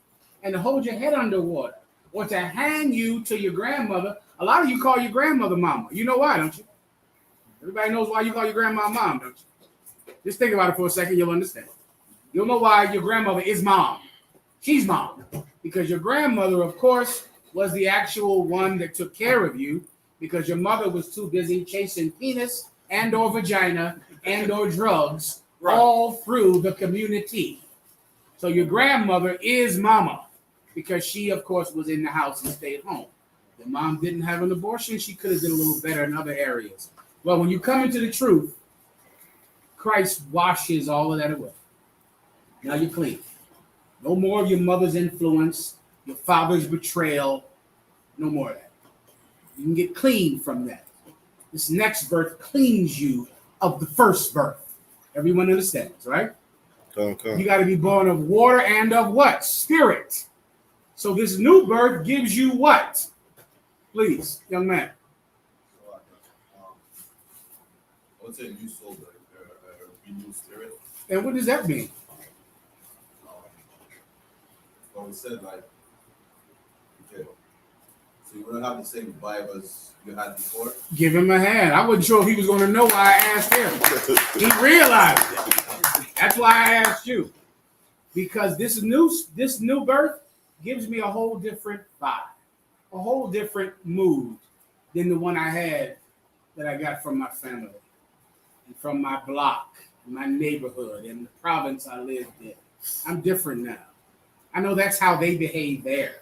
Speaker 6: And to hold your head underwater. Or to hang you to your grandmother. A lot of you call your grandmother mama. You know why, don't you? Everybody knows why you call your grandma mom, don't you? Just think about it for a second. You'll understand. You'll know why your grandmother is mom. She's mom. Because your grandmother, of course, was the actual one that took care of you. Because your mother was too busy chasing penis and or vagina and or drugs all through the community. So your grandmother is mama because she, of course, was in the house and stayed home. The mom didn't have an abortion. She could have done a little better in other areas. Well, when you come into the truth, Christ washes all of that away. Now you're clean. No more of your mother's influence, your father's betrayal. No more of that. You can get clean from that. This next birth cleans you of the first birth. Everyone understands, right? You got to be born of water and of what? Spirit. So this new birth gives you what? Please, young man.
Speaker 5: I would say new soul, renewed spirit.
Speaker 6: And what does that mean?
Speaker 5: Well, we said like, okay, so you wouldn't have the same vibe as you had before.
Speaker 6: Give him a hand. I wasn't sure if he was going to know why I asked him. He realized it. That's why I asked you. Because this new birth gives me a whole different vibe, a whole different mood than the one I had that I got from my family and from my block, and my neighborhood, and the province I lived in. I'm different now. I know that's how they behave there.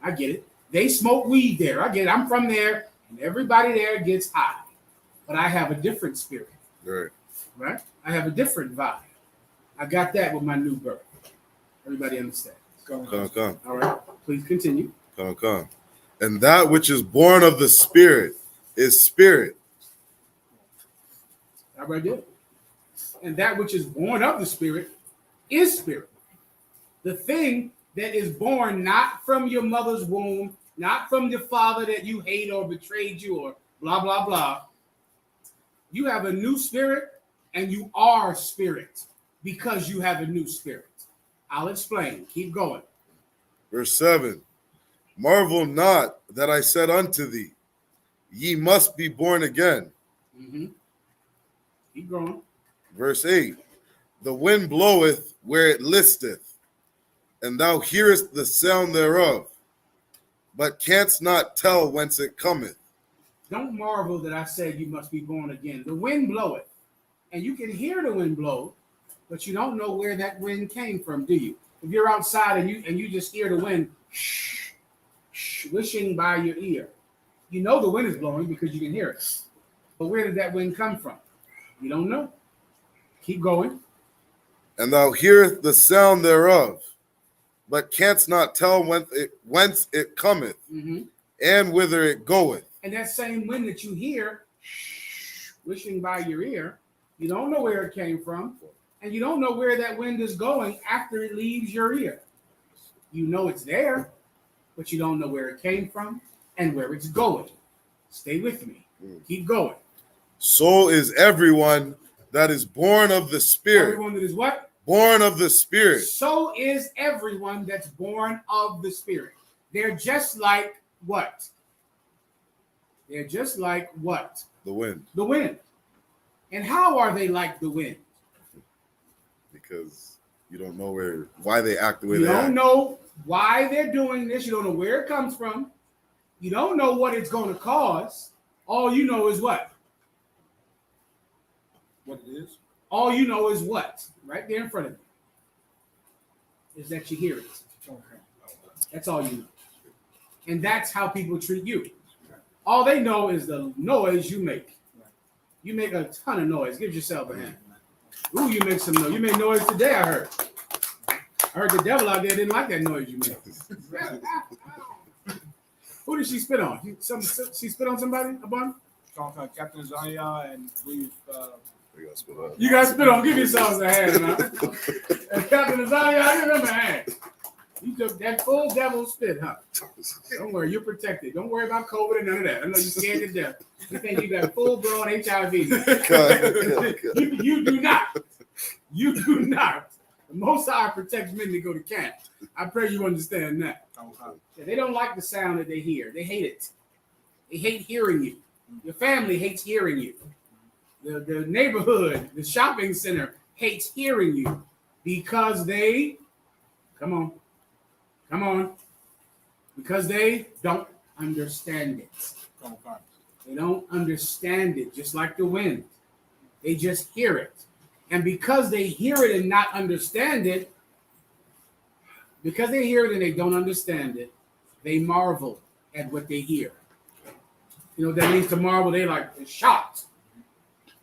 Speaker 6: I get it. They smoke weed there. I get it. I'm from there, and everybody there gets high. But I have a different spirit. Right? I have a different vibe. I got that with my new birth. Everybody understands.
Speaker 1: Come.
Speaker 6: All right. Please continue.
Speaker 1: Come. And that which is born of the Spirit is spirit.
Speaker 6: That right there. And that which is born of the Spirit is spirit. The thing that is born not from your mother's womb, not from the father that you hate or betrayed you or blah, blah, blah. You have a new spirit, and you are spirit because you have a new spirit. I'll explain. Keep going.
Speaker 1: Verse 7. Marvel not that I said unto thee, ye must be born again.
Speaker 6: Mm-hmm. Keep going.
Speaker 1: Verse 8. The wind bloweth where it listeth, and thou hearest the sound thereof, but canst not tell whence it cometh.
Speaker 6: Don't marvel that I said you must be born again. The wind bloweth, and you can hear the wind blow, but you don't know where that wind came from, do you? If you're outside and you just hear the wind wishing by your ear, you know the wind is blowing because you can hear it. But where did that wind come from? You don't know. Keep going.
Speaker 1: And thou hearest the sound thereof, but canst not tell whence it cometh,
Speaker 6: Mm-hmm.
Speaker 1: and whither it goeth.
Speaker 6: And that same wind that you hear wishing by your ear, you don't know where it came from, and you don't know where that wind is going after it leaves your ear. You know it's there, but you don't know where it came from and where it's going. Stay with me. Keep going.
Speaker 1: So is everyone that is born of the Spirit.
Speaker 6: Everyone that is what?
Speaker 1: Born of the Spirit.
Speaker 6: So is everyone that's born of the Spirit. They're just like what? They're just like what?
Speaker 1: The wind.
Speaker 6: The wind. And how are they like the wind?
Speaker 1: Because you don't know why they act the way
Speaker 6: You
Speaker 1: they
Speaker 6: don't
Speaker 1: act.
Speaker 6: know why they're doing this. You don't know where it comes from. You don't know what it's going to cause. All you know is what?
Speaker 7: What it is?
Speaker 6: All you know is what? Right there in front of you. Is that you hear it. That's all you know. And that's how people treat you. All they know is the noise you make. You make a ton of noise. Give yourself a hand. Ooh, you make some noise. You made noise today, I heard. I heard the devil out there didn't like that noise you made. Who did she spit on? She spit on somebody? A bun?
Speaker 7: Captain Zaya and I believe
Speaker 6: You guys spit on. Give yourselves a hand, man. Captain Zaya, give him a hand. You took that full devil spit, huh? Don't worry, you're protected. Don't worry about COVID and none of that. I know you're scared to death. You think you got full-blown HIV. You do not. You do not. The Most High protects men that go to camp. I pray you understand that. They don't like the sound that they hear. They hate it. They hate hearing you. Your family hates hearing you. The neighborhood, the shopping center hates hearing you because they, come on, because they don't understand it. They don't understand it, just like the wind. They just hear it. And because they hear it and not understand it, because they hear it and they don't understand it, they marvel at what they hear. You know what that means to marvel? They're shocked.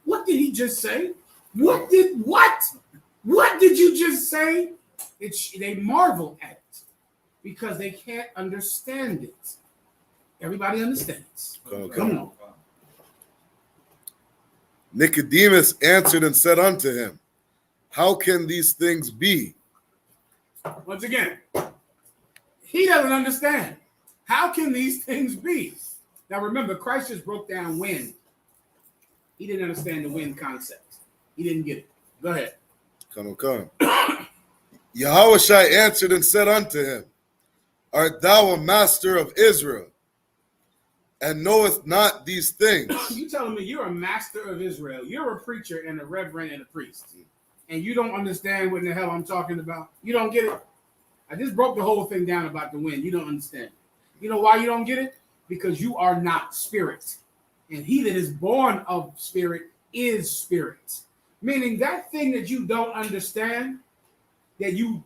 Speaker 6: What did he just say? What did you just say? They marvel at it because they can't understand it. Everybody understands. Come on.
Speaker 1: Nicodemus answered and said unto him, how can these things be?
Speaker 6: Once again, he doesn't understand. How can these things be? Now remember, Christ just broke down wind. He didn't understand the wind concept. He didn't get it. Go ahead.
Speaker 1: Come. Yahushua answered and said unto him, art thou a master of Israel, and knowest not these things?
Speaker 6: You telling me you're a master of Israel. You're a preacher and a reverend and a priest. And you don't understand what in the hell I'm talking about? You don't get it? I just broke the whole thing down about the wind. You don't understand. You know why you don't get it? Because you are not spirit. And he that is born of spirit is spirit. Meaning that thing that you don't understand, that you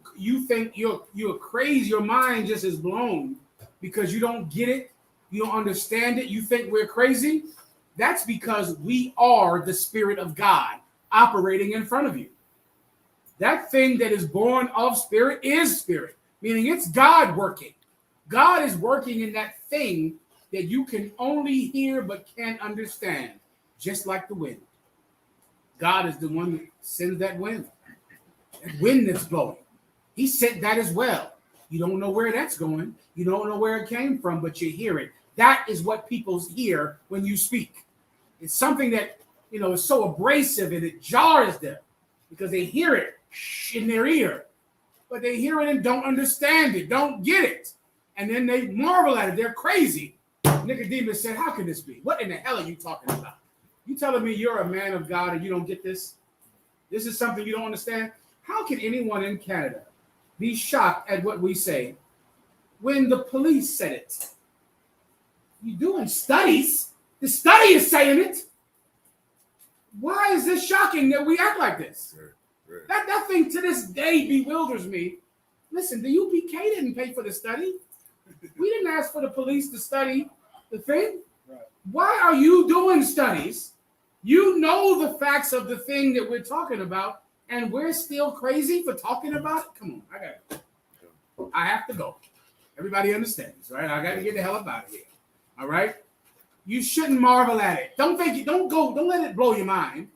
Speaker 6: think you're crazy, your mind just is blown because you don't get it, you don't understand it, you think we're crazy. That's because we are the Spirit of God operating in front of you. That thing that is born of spirit is spirit, meaning it's God working. God is working in that thing that you can only hear but can't understand, just like the wind. God is the one that sends that wind that's blowing. He sent that as well. You don't know where that's going. You don't know where it came from, but you hear it. That is what people hear when you speak. It's something that, is so abrasive and it jars them because they hear it in their ear, but they hear it and don't understand it, don't get it. And then they marvel at it. They're crazy. Nicodemus said, how can this be? What in the hell are you talking about? You telling me you're a man of God and you don't get this? This is something you don't understand? How can anyone in Canada be shocked at what we say when the police said it? You're doing studies. The study is saying it. Why is this shocking that we act like this?
Speaker 1: Right.
Speaker 6: That thing to this day bewilders me. Listen, the UPK didn't pay for the study. We didn't ask for the police to study the thing.
Speaker 7: Right.
Speaker 6: Why are you doing studies? You know the facts of the thing that we're talking about, and we're still crazy for talking about it? Come on, I got to go. I have to go. Everybody understands, right? I got to get the hell up out of here. All right? You shouldn't marvel at it. Don't let it blow your mind.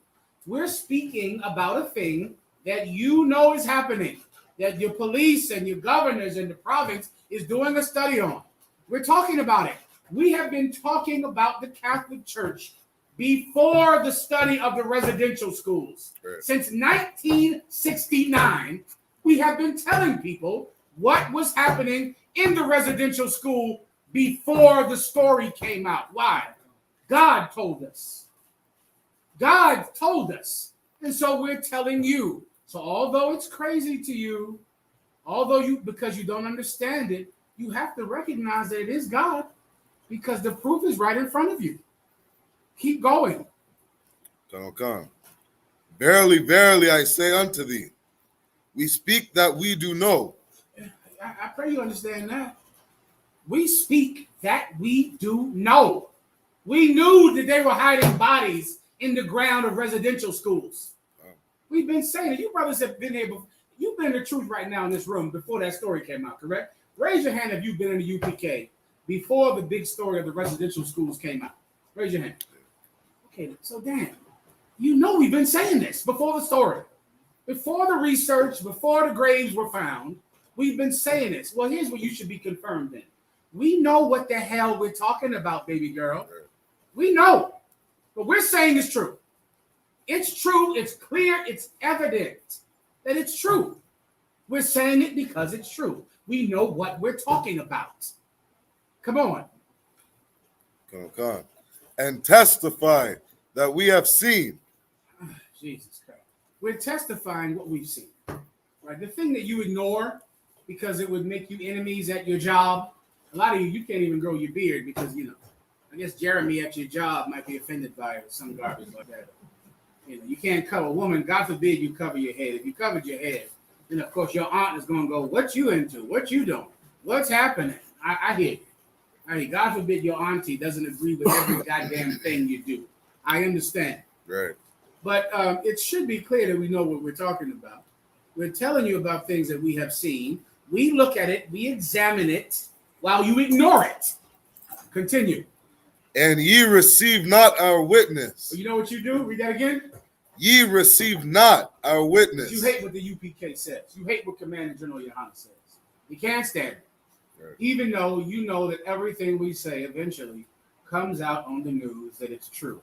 Speaker 6: We're speaking about a thing that you know is happening, that your police and your governors and the province is doing a study on. We're talking about it. We have been talking about the Catholic Church before the study of the residential schools.
Speaker 1: Right.
Speaker 6: Since 1969, we have been telling people what was happening in the residential school before the story came out. Why? God told us. God told us. And so we're telling you. So although it's crazy to you, because you don't understand it, you have to recognize that it is God because the proof is right in front of you. Keep going.
Speaker 1: Come. Verily, verily, I say unto thee, we speak that we do know.
Speaker 6: I pray you understand that. We speak that we do know. We knew that they were hiding bodies in the ground of residential schools. We've been saying it. You brothers have been able. You've been in the truth right now in this room before that story came out, correct? Raise your hand if you've been in the UPK before the big story of the residential schools came out. Raise your hand. Okay, so Dan, you know we've been saying this before the story. Before the research, before the graves were found, we've been saying this. Well, here's what you should be confirmed in. We know what the hell we're talking about, baby girl. We know. But we're saying it's true. It's true. It's clear. It's evident that it's true. We're saying it because it's true. We know what we're talking about. Come on.
Speaker 1: Come. And testify that we have seen.
Speaker 6: Jesus Christ. We're testifying what we've seen. Right? The thing that you ignore because it would make you enemies at your job. A lot of you can't even grow your beard because, I guess Jeremy at your job might be offended by it or some garbage like that. You can't cover a woman. God forbid you cover your head. If you covered your head, then of course your aunt is going to go, what you into? What you doing? What's happening? I hear you. I mean, God forbid your auntie doesn't agree with every goddamn thing you do. I understand.
Speaker 1: Right.
Speaker 6: But it should be clear that we know what we're talking about. We're telling you about things that we have seen. We look at it. We examine it while you ignore it. Continue.
Speaker 1: And ye receive not our witness.
Speaker 6: You know what you do? Read that again.
Speaker 1: Ye receive not our witness.
Speaker 6: You hate what the UPK says. You hate what Commander General YAHANNA says. You can't stand it. Right. Even though you know that everything we say eventually comes out on the news that it's true.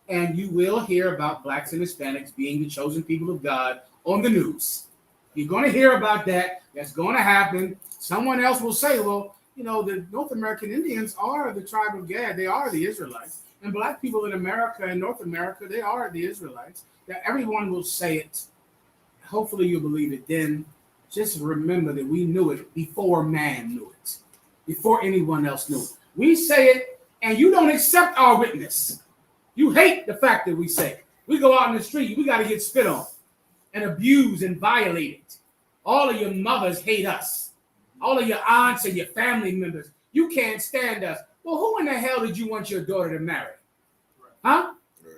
Speaker 6: And you will hear about blacks and Hispanics being the chosen people of God on the news. You're going to hear about that. That's going to happen. Someone else will say, well, the North American Indians are the tribe of Gad. They are the Israelites. And black people in America and North America, they are the Israelites. That everyone will say it. Hopefully you believe it. Then just remember that we knew it before man knew it. Before anyone else knew it. We say it, and you don't accept our witness. You hate the fact that we say it. We go out in the street, we got to get spit on and abused and violated. All of your mothers hate us. All of your aunts and your family members, you can't stand us. Well, who in the hell did you want your daughter to marry? Huh? Right.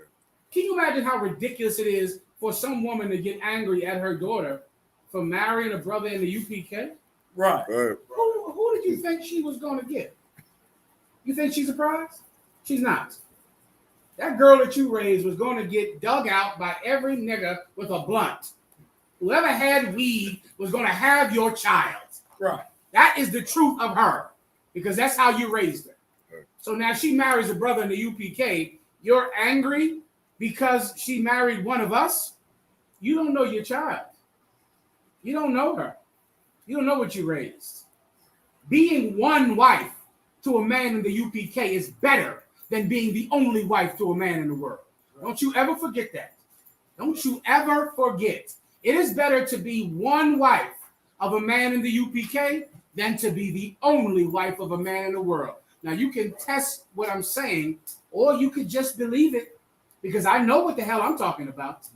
Speaker 6: Can you imagine how ridiculous it is for some woman to get angry at her daughter for marrying a brother in the UPK?
Speaker 7: Right.
Speaker 6: Who did you think she was going to get? You think she's a prize? She's not. That girl that you raised was going to get dug out by every nigger with a blunt. Whoever had weed was going to have your child.
Speaker 7: Right.
Speaker 6: That is the truth of her, because that's how you raised her.
Speaker 1: Right.
Speaker 6: So now she marries a brother in the UPK. You're angry because she married one of us? You don't know your child. You don't know her. You don't know what you raised. Being one wife to a man in the UPK is better than being the only wife to a man in the world. Don't you ever forget that. Don't you ever forget. It is better to be one wife of a man in the UPK than to be the only wife of a man in the world. Now, you can test what I'm saying, or you could just believe it, because I know what the hell I'm talking about.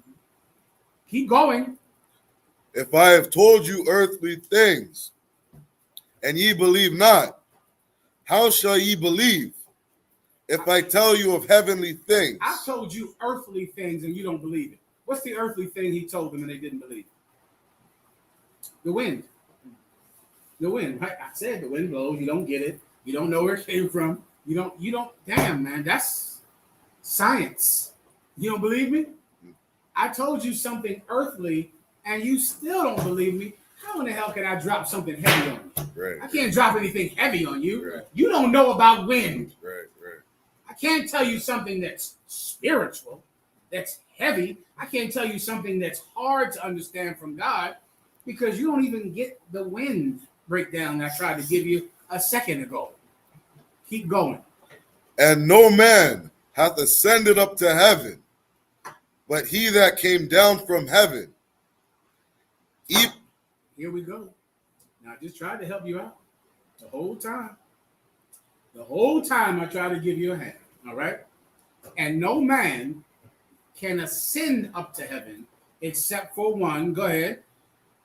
Speaker 6: Keep going.
Speaker 1: If I have told you earthly things, and ye believe not, how shall ye believe if I tell you of heavenly things?
Speaker 6: I told you earthly things and you don't believe it. What's the earthly thing he told them and they didn't believe? The wind. The wind. I said the wind blows. You don't get it. You don't know where it came from. You don't. Damn, man. That's science. You don't believe me? I told you something earthly and you still don't believe me. How in the hell can I drop something heavy on you?
Speaker 1: Right.
Speaker 6: I can't drop anything heavy on you.
Speaker 1: Right.
Speaker 6: You don't know about wind.
Speaker 1: Right.
Speaker 6: I can't tell you something that's spiritual, that's heavy. I can't tell you something that's hard to understand from God, because you don't even get the wind breakdown I tried to give you a second ago. Keep going.
Speaker 1: And no man hath ascended up to heaven, but he that came down from heaven.
Speaker 6: Here we go. Now, I just tried to help you out the whole time. The whole time I tried to give you a hand, all right? And no man can ascend up to heaven except for one. Go ahead.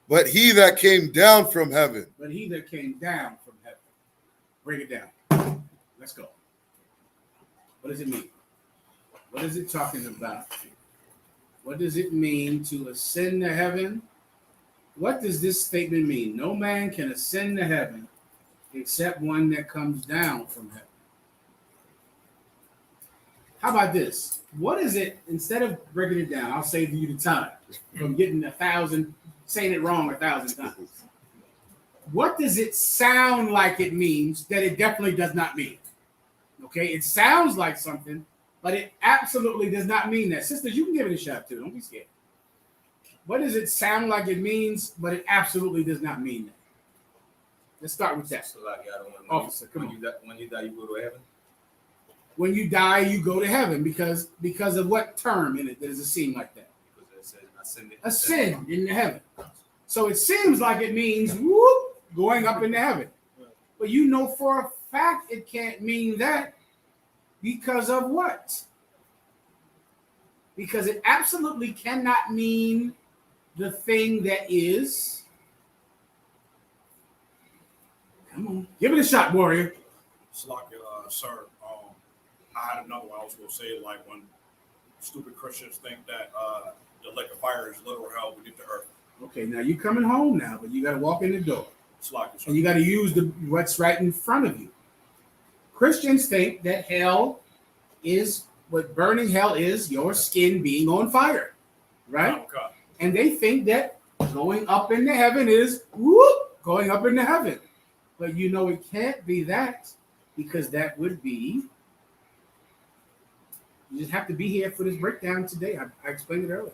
Speaker 1: But he that came down from heaven.
Speaker 6: But he that came down from heaven. Break it down. Let's go. What does it mean? What is it talking about? What does it mean to ascend to heaven? What does this statement mean? No man can ascend to heaven except one that comes down from heaven. How about this? What is it, instead of breaking it down, I'll save you the time from getting saying it wrong 1,000 times. What does it sound like it means that it definitely does not mean? Okay, it sounds like something, but it absolutely does not mean that. Sisters, you can give it a shot too. Don't be scared. What does it sound like it means, but it absolutely does not mean that? Let's start with that.
Speaker 3: So like, I don't want to
Speaker 6: Officer, come on.
Speaker 3: When you die, you go to heaven?
Speaker 6: When you die, you go to heaven because of what term in it does it seem like that?
Speaker 3: Because it says
Speaker 6: Ascend into heaven. So it seems like it means whoop, going up into heaven. But you know for a fact it can't mean that because of what? Because it absolutely cannot mean the thing that is. Come on, give it a shot, warrior.
Speaker 10: It's like, sir, I had another one I was going to say, like when stupid Christians think that the lake of fire is literal hell beneath the earth.
Speaker 6: Okay, now you're coming home now, but you got to walk in the door.
Speaker 10: It's like,
Speaker 6: And you got to use what's right in front of you. Christians think that hell is, what burning hell is, your skin being on fire, right?
Speaker 10: Okay.
Speaker 6: And they think that going up into heaven is whoop, going up into heaven. But you know it can't be that, because that would be, you just have to be here for this breakdown today. I explained it earlier.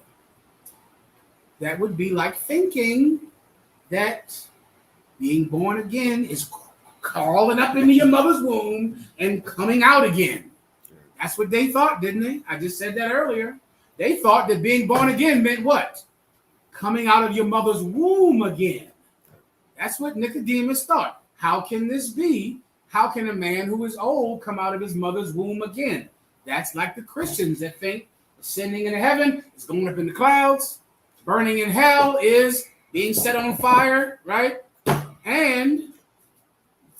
Speaker 6: That would be like thinking that being born again is crawling up into your mother's womb and coming out again. That's what they thought, didn't they? I just said that earlier. They thought that being born again meant what? Coming out of your mother's womb again. That's what Nicodemus thought. How can this be? How can a man who is old come out of his mother's womb again? That's like the Christians that think ascending into heaven is going up in the clouds. Burning in hell is being set on fire, right? And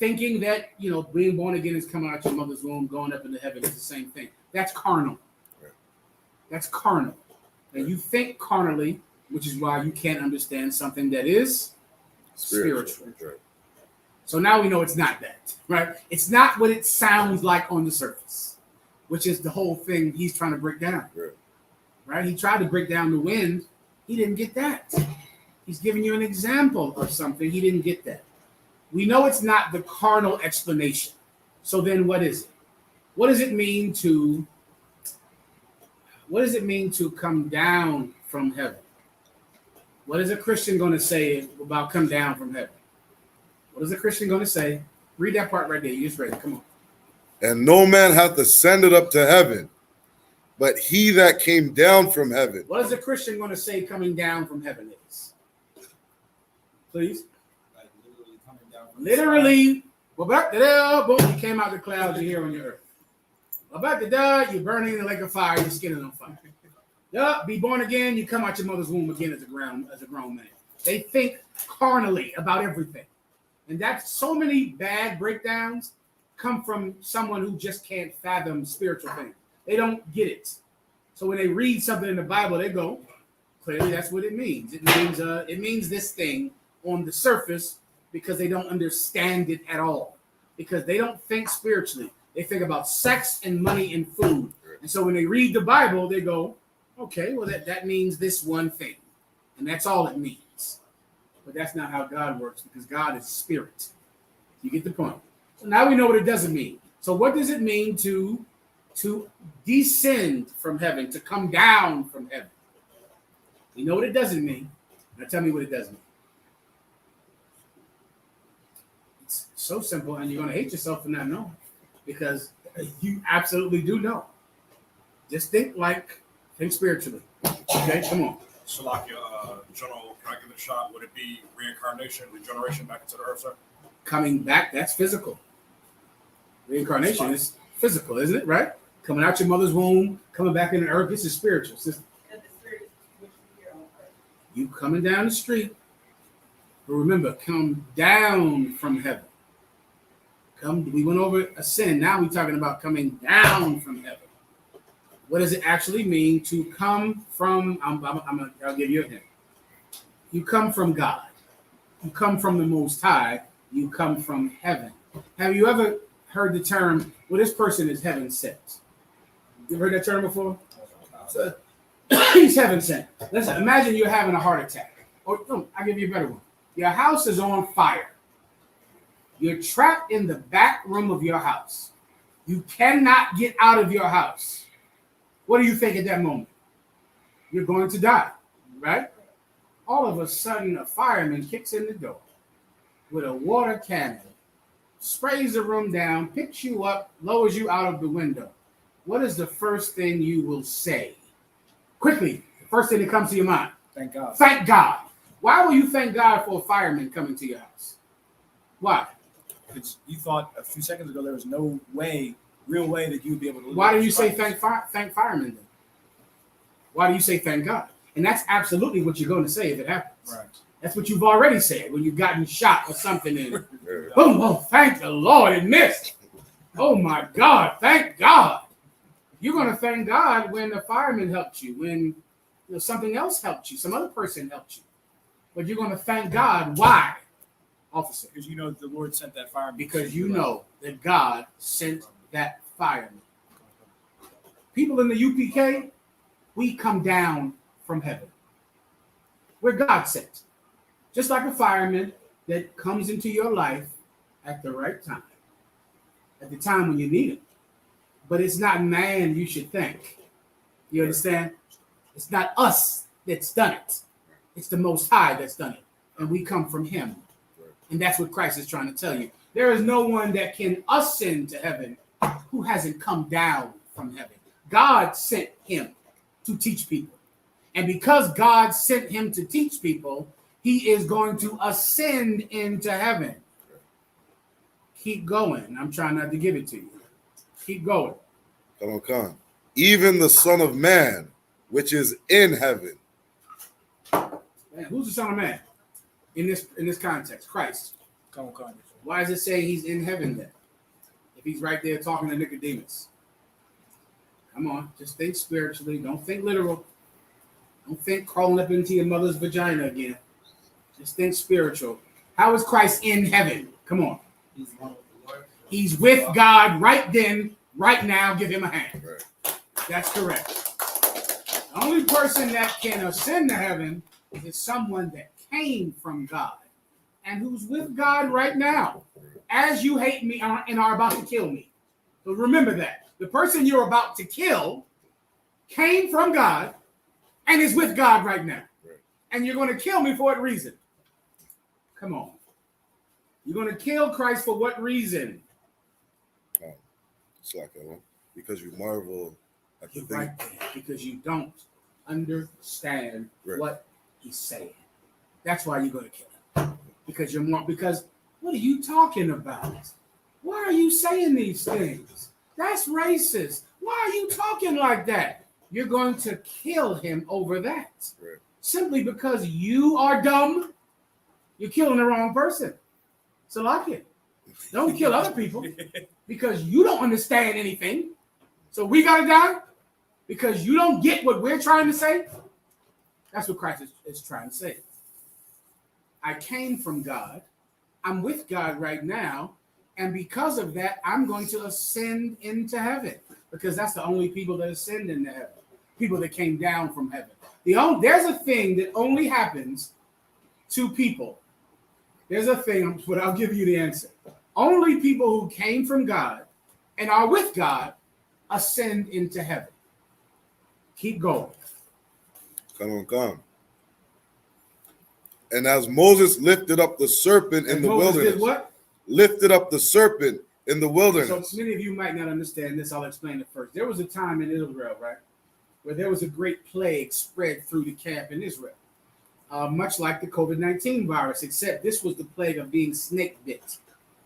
Speaker 6: thinking that, being born again is coming out your mother's womb, going up into heaven is the same thing. That's carnal. That's carnal. And you think carnally, which is why you can't understand something that is spiritual.
Speaker 1: Right.
Speaker 6: So now we know it's not that, right? It's not what it sounds like on the surface, which is the whole thing he's trying to break down. Right? He tried to break down the wind. He didn't get that. He's giving you an example of something. He didn't get that. We know it's not the carnal explanation. So then what is it? What does it mean to come down from heaven? What is a Christian going to say about come down from heaven? What is a Christian going to say? Read that part right there. You just read it. Come on.
Speaker 1: And no man hath ascended up to heaven, but he that came down from heaven.
Speaker 6: What is a Christian going to say coming down from heaven is? Please.
Speaker 7: Like literally coming down from
Speaker 6: Literally, boom, you came out the clouds, you're here on your earth. About to die, you're burning in the lake of fire, your skin is on fire. Be born again, you come out your mother's womb again as a grown man. They think carnally about everything. And that's so many bad breakdowns come from someone who just can't fathom spiritual things. They don't get it. So when they read something in the Bible, they go, clearly that's what it means. It means this thing on the surface because they don't understand it at all. Because they don't think spiritually. They think about sex and money and food. And so when they read the Bible, they go, okay, well, that means this one thing. And that's all it means. But that's not how God works because God is spirit. You get the point. So now we know what it doesn't mean. So what does it mean to descend from heaven, to come down from heaven? You know what it doesn't mean. Now tell me what it does mean. It's so simple, and you're going to hate yourself for not knowing because you absolutely do know. Just think spiritually. Okay, come on.
Speaker 10: Salakia, General, can I give it a shot? Would it be reincarnation, regeneration back into the earth, sir?
Speaker 6: Coming back, that's physical. Reincarnation is physical, isn't it? Right? Coming out your mother's womb, coming back in the earth. This is spiritual. You coming down the street. But remember, come down from heaven. We went over ascend. Now we're talking about coming down from heaven. What does it actually mean to come from? I'll give you a hint. You come from God. You come from the Most High. You come from heaven. Have you ever heard the term, well, this person is heaven sent? You ever heard that term before? He's heaven sent. Listen, imagine you're having a heart attack. Or I'll give you a better one. Your house is on fire. You're trapped in the back room of your house. You cannot get out of your house. What do you think at that moment? You're going to die, right? All of a sudden, a fireman kicks in the door with a water cannon, sprays the room down, picks you up, lowers you out of the window. What is the first thing you will say? Quickly, the first thing that comes to your mind.
Speaker 7: Thank God.
Speaker 6: Thank God. Why will you thank God for a fireman coming to your house? Why?
Speaker 7: Because you thought a few seconds ago there was no real way that you would be able to live.
Speaker 6: Why do you say thank firemen then? Why do you say thank God? And that's absolutely what you're going to say if it happens.
Speaker 7: Right.
Speaker 6: That's what you've already said when you've gotten shot or something and boom, oh, thank the Lord, it missed. Oh my God, thank God. You're going to thank God when the fireman helped you, when something else helped you, some other person helped you. But you're going to thank God. Why, officer?
Speaker 7: Because you know the Lord sent that fireman.
Speaker 6: Because you know that God sent that fireman. People in the UPK, we come down from heaven. We're God sent. Just like a fireman that comes into your life at the right time, at the time when you need it. But it's not man you should thank. You understand? It's not us that's done it. It's the Most High that's done it. And we come from him. And that's what Christ is trying to tell you. There is no one that can ascend to heaven who hasn't come down from heaven. God sent him to teach people. And because God sent him to teach people, he is going to ascend into heaven. Keep going. I'm trying not to give it to you. Keep going.
Speaker 1: Come on, come. Even the Son of Man, which is in heaven.
Speaker 6: Man, who's the Son of Man in this context? Christ.
Speaker 7: Come on.
Speaker 6: Why does it say he's in heaven then? If he's right there talking to Nicodemus. Come on, just think spiritually. Don't think literal. Don't think crawling up into your mother's vagina again. Just think spiritual. How is Christ in heaven? Come on. He's with God right then, right now. Give him a hand. Right. That's correct. The only person that can ascend to heaven is someone that came from God and who's with God right now, as you hate me and are about to kill me. So remember that. The person you're about to kill came from God and is with God right now.
Speaker 1: Right.
Speaker 6: And you're going to kill me for what reason? Come on. You're going to kill Christ for what reason?
Speaker 1: It's like because you marvel at the thing.
Speaker 6: Right there, because you don't understand what he's saying. That's why you're going to kill him. Because what are you talking about? Why are you saying these things? That's racist. Why are you talking like that? You're going to kill him over that.
Speaker 1: Right.
Speaker 6: Simply because you are dumb, you're killing the wrong person. So like it. Don't kill other people because you don't understand anything. So we got to die because you don't get what we're trying to say. That's what Christ is trying to say. I came from God. I'm with God right now. And because of that, I'm going to ascend into heaven because that's the only people that ascend into heaven. People that came down from heaven. There's a thing that only happens to people. There's a thing, but I'll give you the answer. Only people who came from God and are with God ascend into heaven. Keep going.
Speaker 1: Come. And as Moses lifted up the serpent in the wilderness.
Speaker 6: Did what?
Speaker 1: Lifted up the serpent in the wilderness.
Speaker 6: So many of you might not understand this. I'll explain it first. There was a time in Israel, right, where there was a great plague spread through the camp in Israel. Much like the COVID-19 virus, except this was the plague of being snake bit.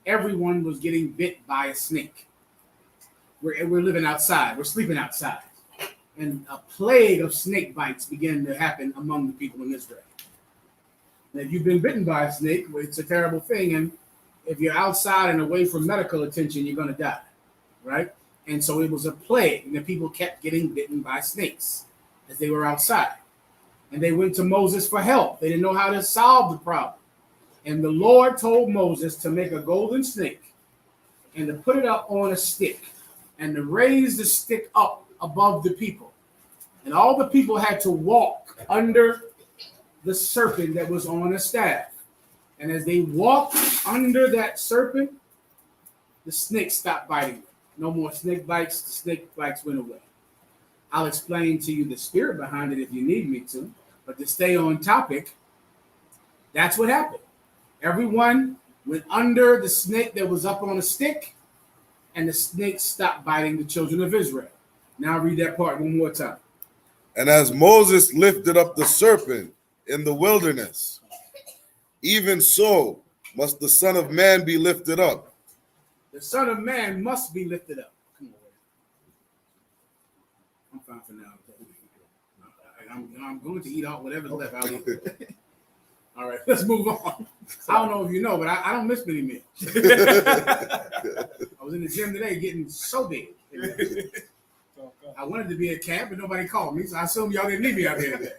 Speaker 6: Everyone was getting bit by a snake. We're living outside. We're sleeping outside. And a plague of snake bites began to happen among the people in Israel. And if you've been bitten by a snake, well, it's a terrible thing. And if you're outside and away from medical attention, you're going to die, right? And so it was a plague, and the people kept getting bitten by snakes as they were outside. And they went to Moses for help. They didn't know how to solve the problem. And the Lord told Moses to make a golden snake and to put it up on a stick and to raise the stick up above the people. And all the people had to walk under the serpent that was on a staff. And as they walked under that serpent, the snake stopped biting them. No more snake bites. The snake bites went away. I'll explain to you the spirit behind it if you need me to. But to stay on topic, that's what happened. Everyone went under the snake that was up on a stick, and the snake stopped biting the children of Israel. Now read that part one more time.
Speaker 1: And as Moses lifted up the serpent in the wilderness, even so must the Son of Man be lifted up.
Speaker 6: The Son of Man must be lifted up. Come on. I'm fine for now. I'm going to eat out whatever's left. I'll eat. All right, let's move on. I don't know if you know, but I don't miss many meals. I was in the gym today getting so big. I wanted to be at camp, but nobody called me, so I assume y'all didn't need me out there today.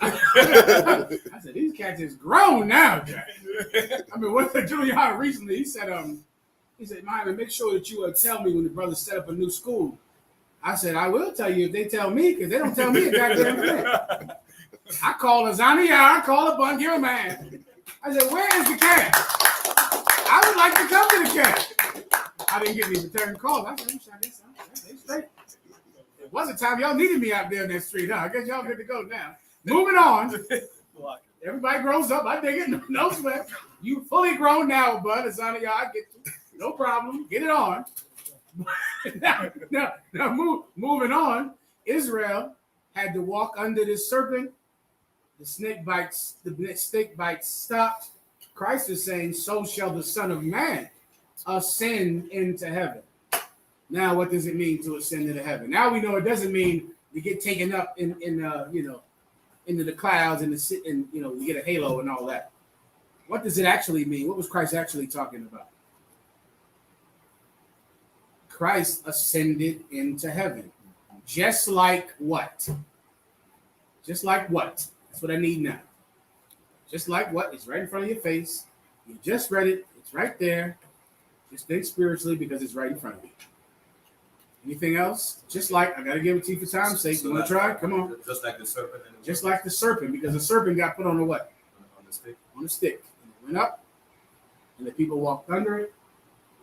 Speaker 6: I said, these cats is grown now, Jack. I mean, what did Junior High recently? He said, Mahayaman, make sure that you tell me when the brothers set up a new school. I said, I will tell you if they tell me, because they don't tell me a goddamn thing. I call Lasagna, I call a bun, give a man. I said, where is the cat? I would like to come to the cat. I didn't get any return calls. I said, I guess they straight. It was a time y'all needed me out there in that street, huh? I guess y'all good to go now. Moving on. Everybody grows up. I dig it. No sweat. You fully grown now, bud. Lasagna, I get you. No problem. Get it on. now moving on. Israel had to walk under this serpent. The snake bites stopped. Christ is saying, so shall the Son of Man ascend into heaven. Now, what does it mean to ascend into heaven? Now we know it doesn't mean to get taken up into the clouds and we get a halo and all that. What does it actually mean? What was Christ actually talking about? Christ ascended into heaven. Just like what? Just like what? That's what I need now. Just like what? It's right in front of your face. You just read it. It's right there. Just think spiritually because it's right in front of you. Anything else? Just like, I got to give it to you for time's sake. You want to try? Come on.
Speaker 3: Just like the serpent.
Speaker 6: Just like the serpent, because the serpent got put on a what?
Speaker 3: On the stick.
Speaker 6: On a stick. It went up, and the people walked under it,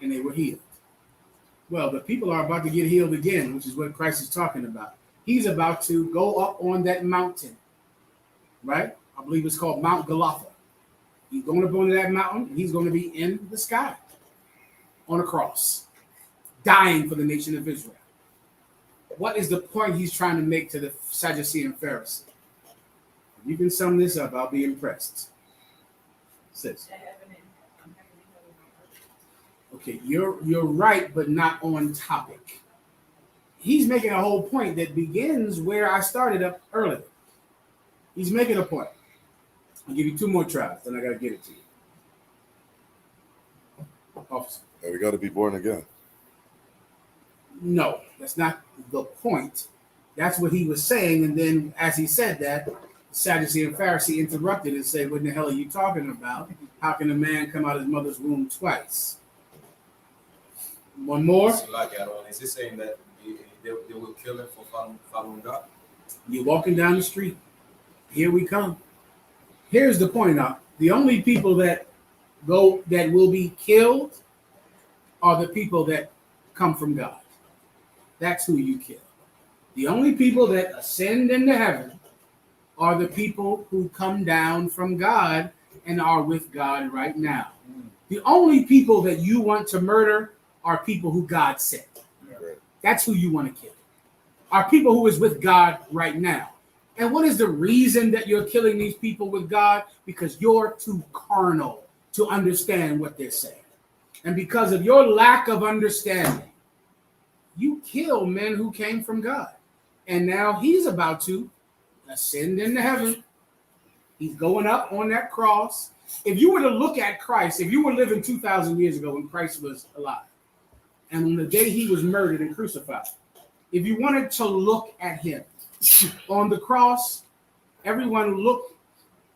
Speaker 6: and they were healed. Well, the people are about to get healed again, which is what Christ is talking about. He's about to go up on that mountain, right? I believe it's called Mount Golgotha. He's going up on that mountain, and he's going to be in the sky on a cross, dying for the nation of Israel. What is the point he's trying to make to the Sadducee and Pharisee? If you can sum this up, I'll be impressed. Sis. Okay, you're right, but not on topic. He's making a whole point that begins where I started up earlier. He's making a point. I'll give you 2 more tries, then I got to get it to you. Officer.
Speaker 1: Yeah, we got to be born again.
Speaker 6: No, that's not the point. That's what he was saying. And then as he said that, the Sadducee and Pharisee interrupted and said, what the hell are you talking about? How can a man come out of his mother's womb twice? One more.
Speaker 3: Is he saying that they will kill him for following God?
Speaker 6: You're walking down the street. Here we come. Here's the point now. The only people that will be killed are the people that come from God. That's who you kill. The only people that ascend into heaven are the people who come down from God and are with God right now. The only people that you want to murder are people who God sent. That's who you want to kill. Are people who is with God right now. And what is the reason that you're killing these people with God? Because you're too carnal to understand what they're saying. And because of your lack of understanding, you kill men who came from God. And now he's about to ascend into heaven. He's going up on that cross. If you were to look at Christ, if you were living 2,000 years ago when Christ was alive, and on the day he was murdered and crucified, if you wanted to look at him on the cross, everyone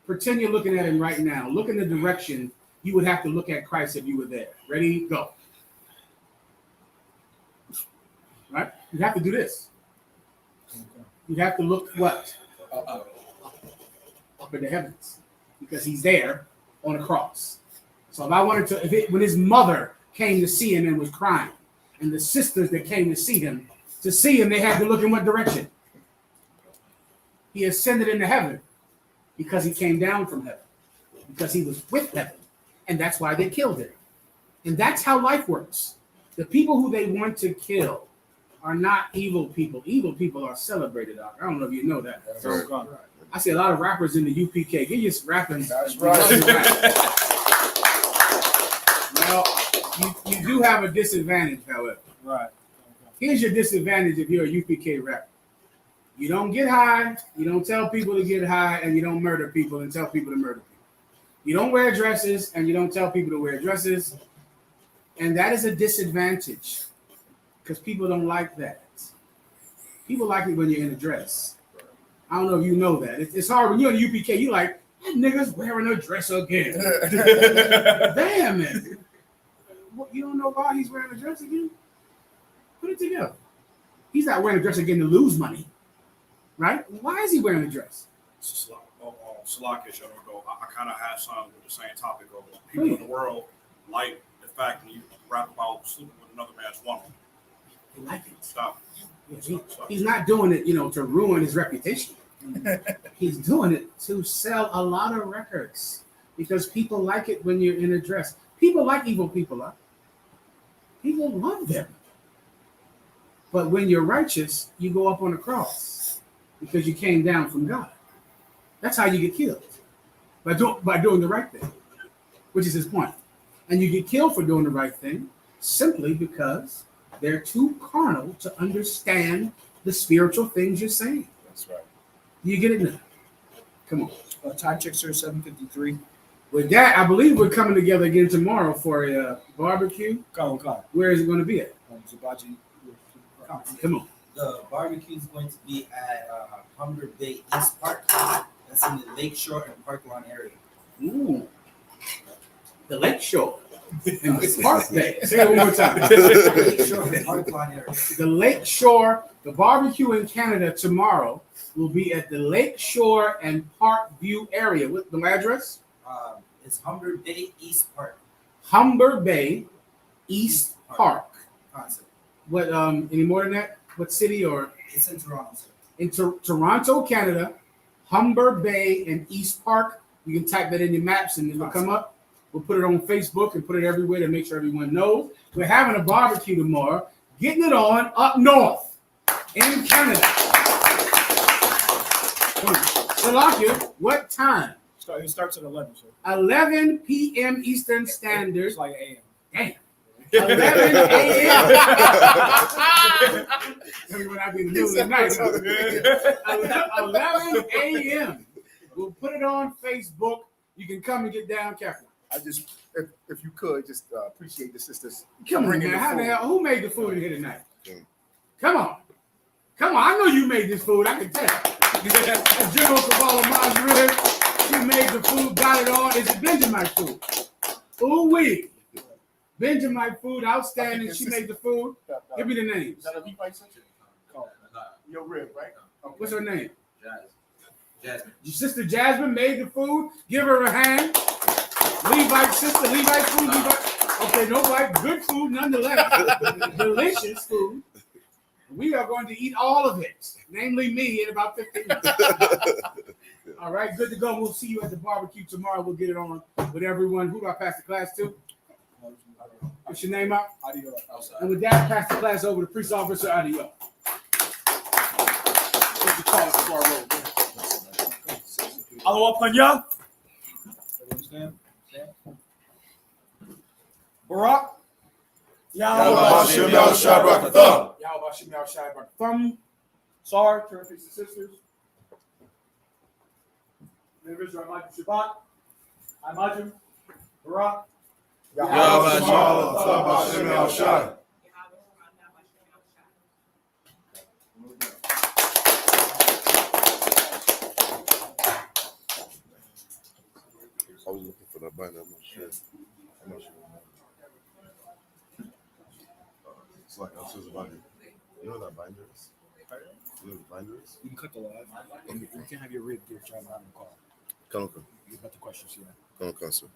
Speaker 6: pretend you're looking at him right now. Look in the direction you would have to look at Christ if you were there. Ready? Go. Right? You have to do this. You have to look what? Up in the heavens. Because he's there on a cross. So if I wanted to, when his mother came to see him and was crying, and the sisters that came to see him, they had to look in what direction? He ascended into heaven because he came down from heaven, because he was with heaven. And that's why they killed him. And that's how life works. The people who they want to kill are not evil people. Evil people are celebrated. I don't know if you know that.
Speaker 1: Right.
Speaker 6: I see a lot of rappers in the UPK. Get your rapping.
Speaker 9: That's right.
Speaker 6: Now, you do have a disadvantage, however.
Speaker 7: Right.
Speaker 6: Here's your disadvantage if you're a UPK rapper. You don't get high, you don't tell people to get high, and you don't murder people and tell people to murder people. You don't wear dresses, and you don't tell people to wear dresses. And that is a disadvantage because people don't like that. People like it when you're in a dress. I don't know if you know that. It's hard when you're in the UPK, you like, that nigga's wearing a dress again. Damn, man. What, you don't know why he's wearing a dress again? Put it together. He's not wearing a dress again to lose money. Right? Why is he wearing a dress?
Speaker 10: Salakish, I kind of have something with the same topic of people in the world like the fact that you rap about sleeping with another man's woman.
Speaker 6: They like it.
Speaker 10: Stop.
Speaker 6: He's not doing it, to ruin his reputation. He's doing it to sell a lot of records because people like it when you're in a dress. People like evil people. Huh? People love them. But when you're righteous, you go up on the cross because you came down from God. That's how you get killed, by doing the right thing, which is his point. And you get killed for doing the right thing simply because they're too carnal to understand the spiritual things you're saying.
Speaker 9: That's right.
Speaker 6: You get it now? Come on.
Speaker 7: Time check, sir, 7:53.
Speaker 6: With that, I believe we're coming together again tomorrow for a barbecue.
Speaker 7: Come.
Speaker 6: Where is it going to be at?
Speaker 7: Zabaji.
Speaker 6: Come on.
Speaker 11: The barbecue is going to be at Humber Bay East Park. That's in the Lakeshore and Parkland area.
Speaker 6: Ooh. The Lakeshore and the Park Bay. Say it one more time.
Speaker 11: Lakeshore and Parkland area.
Speaker 6: The Lakeshore, the barbecue in Canada tomorrow will be at the Lakeshore and Park View area. What the address?
Speaker 11: It's Humber Bay East Park.
Speaker 6: Humber Bay East Park.
Speaker 11: Concept.
Speaker 6: What? Any more than that? What city or?
Speaker 11: It's in Toronto, sir.
Speaker 6: In Toronto, Canada. Humber Bay and East Park. You can type that in your maps and it'll come up. We'll put it on Facebook and put it everywhere to make sure everyone knows. We're having a barbecue tomorrow. Getting it on up north in Canada. Salakia, what time?
Speaker 7: It starts at 11, sir.
Speaker 6: 11 p.m. Eastern Standard.
Speaker 7: It's like a.m.
Speaker 6: Damn. 11 a.m. When I be in the middle of the night. 11 a.m. We'll put it on Facebook. You can come and get down, Captain.
Speaker 9: I just, if you could, just appreciate the sisters.
Speaker 6: Come on,
Speaker 9: bringing
Speaker 6: man. How the
Speaker 9: food.
Speaker 6: hell? Who made the food here tonight? Come on. Come on. I know you made this food. I can tell. General Kabbalah Mazrib, she made the food, got it on. Is it Benjamin's food? Ooh-wee. Benjamin food, outstanding. She made the food. Give me the names.
Speaker 9: Is that a Levite sister? Your rib, right? Okay.
Speaker 6: What's her name?
Speaker 3: Jasmine.
Speaker 6: Your sister Jasmine made the food. Give her a hand. Levite sister, Levite food, Levite. Okay, no white, good food nonetheless. Delicious food. We are going to eat all of it, namely me, in about 15 minutes. All right, good to go. We'll see you at the barbecue tomorrow. We'll get it on with everyone. Who do I pass the class to? What's your name out?
Speaker 7: Adio.
Speaker 6: And with that, pass the class over to Priest Officer Adio. What's the call before I roll?
Speaker 7: Aloha Panya. Everyone stand. Barak.
Speaker 1: Yahweh Shem Yahushua Barakatah.
Speaker 6: Yahweh Shem Yahushua Barakatah.
Speaker 7: Sar, turn face the sisters. Members are Imajim Shabbat. Imajim. Barak.
Speaker 1: Yahweh Shem Yahushua. I was looking for that binder. I'm not sure. It's like upstairs binder. You know what that binder is? You know what the binder is?
Speaker 7: You can cut the live. And you can have your rib give John Brown a call.
Speaker 1: Kanaka.
Speaker 7: You got the questions here.
Speaker 1: Kanaka, sir.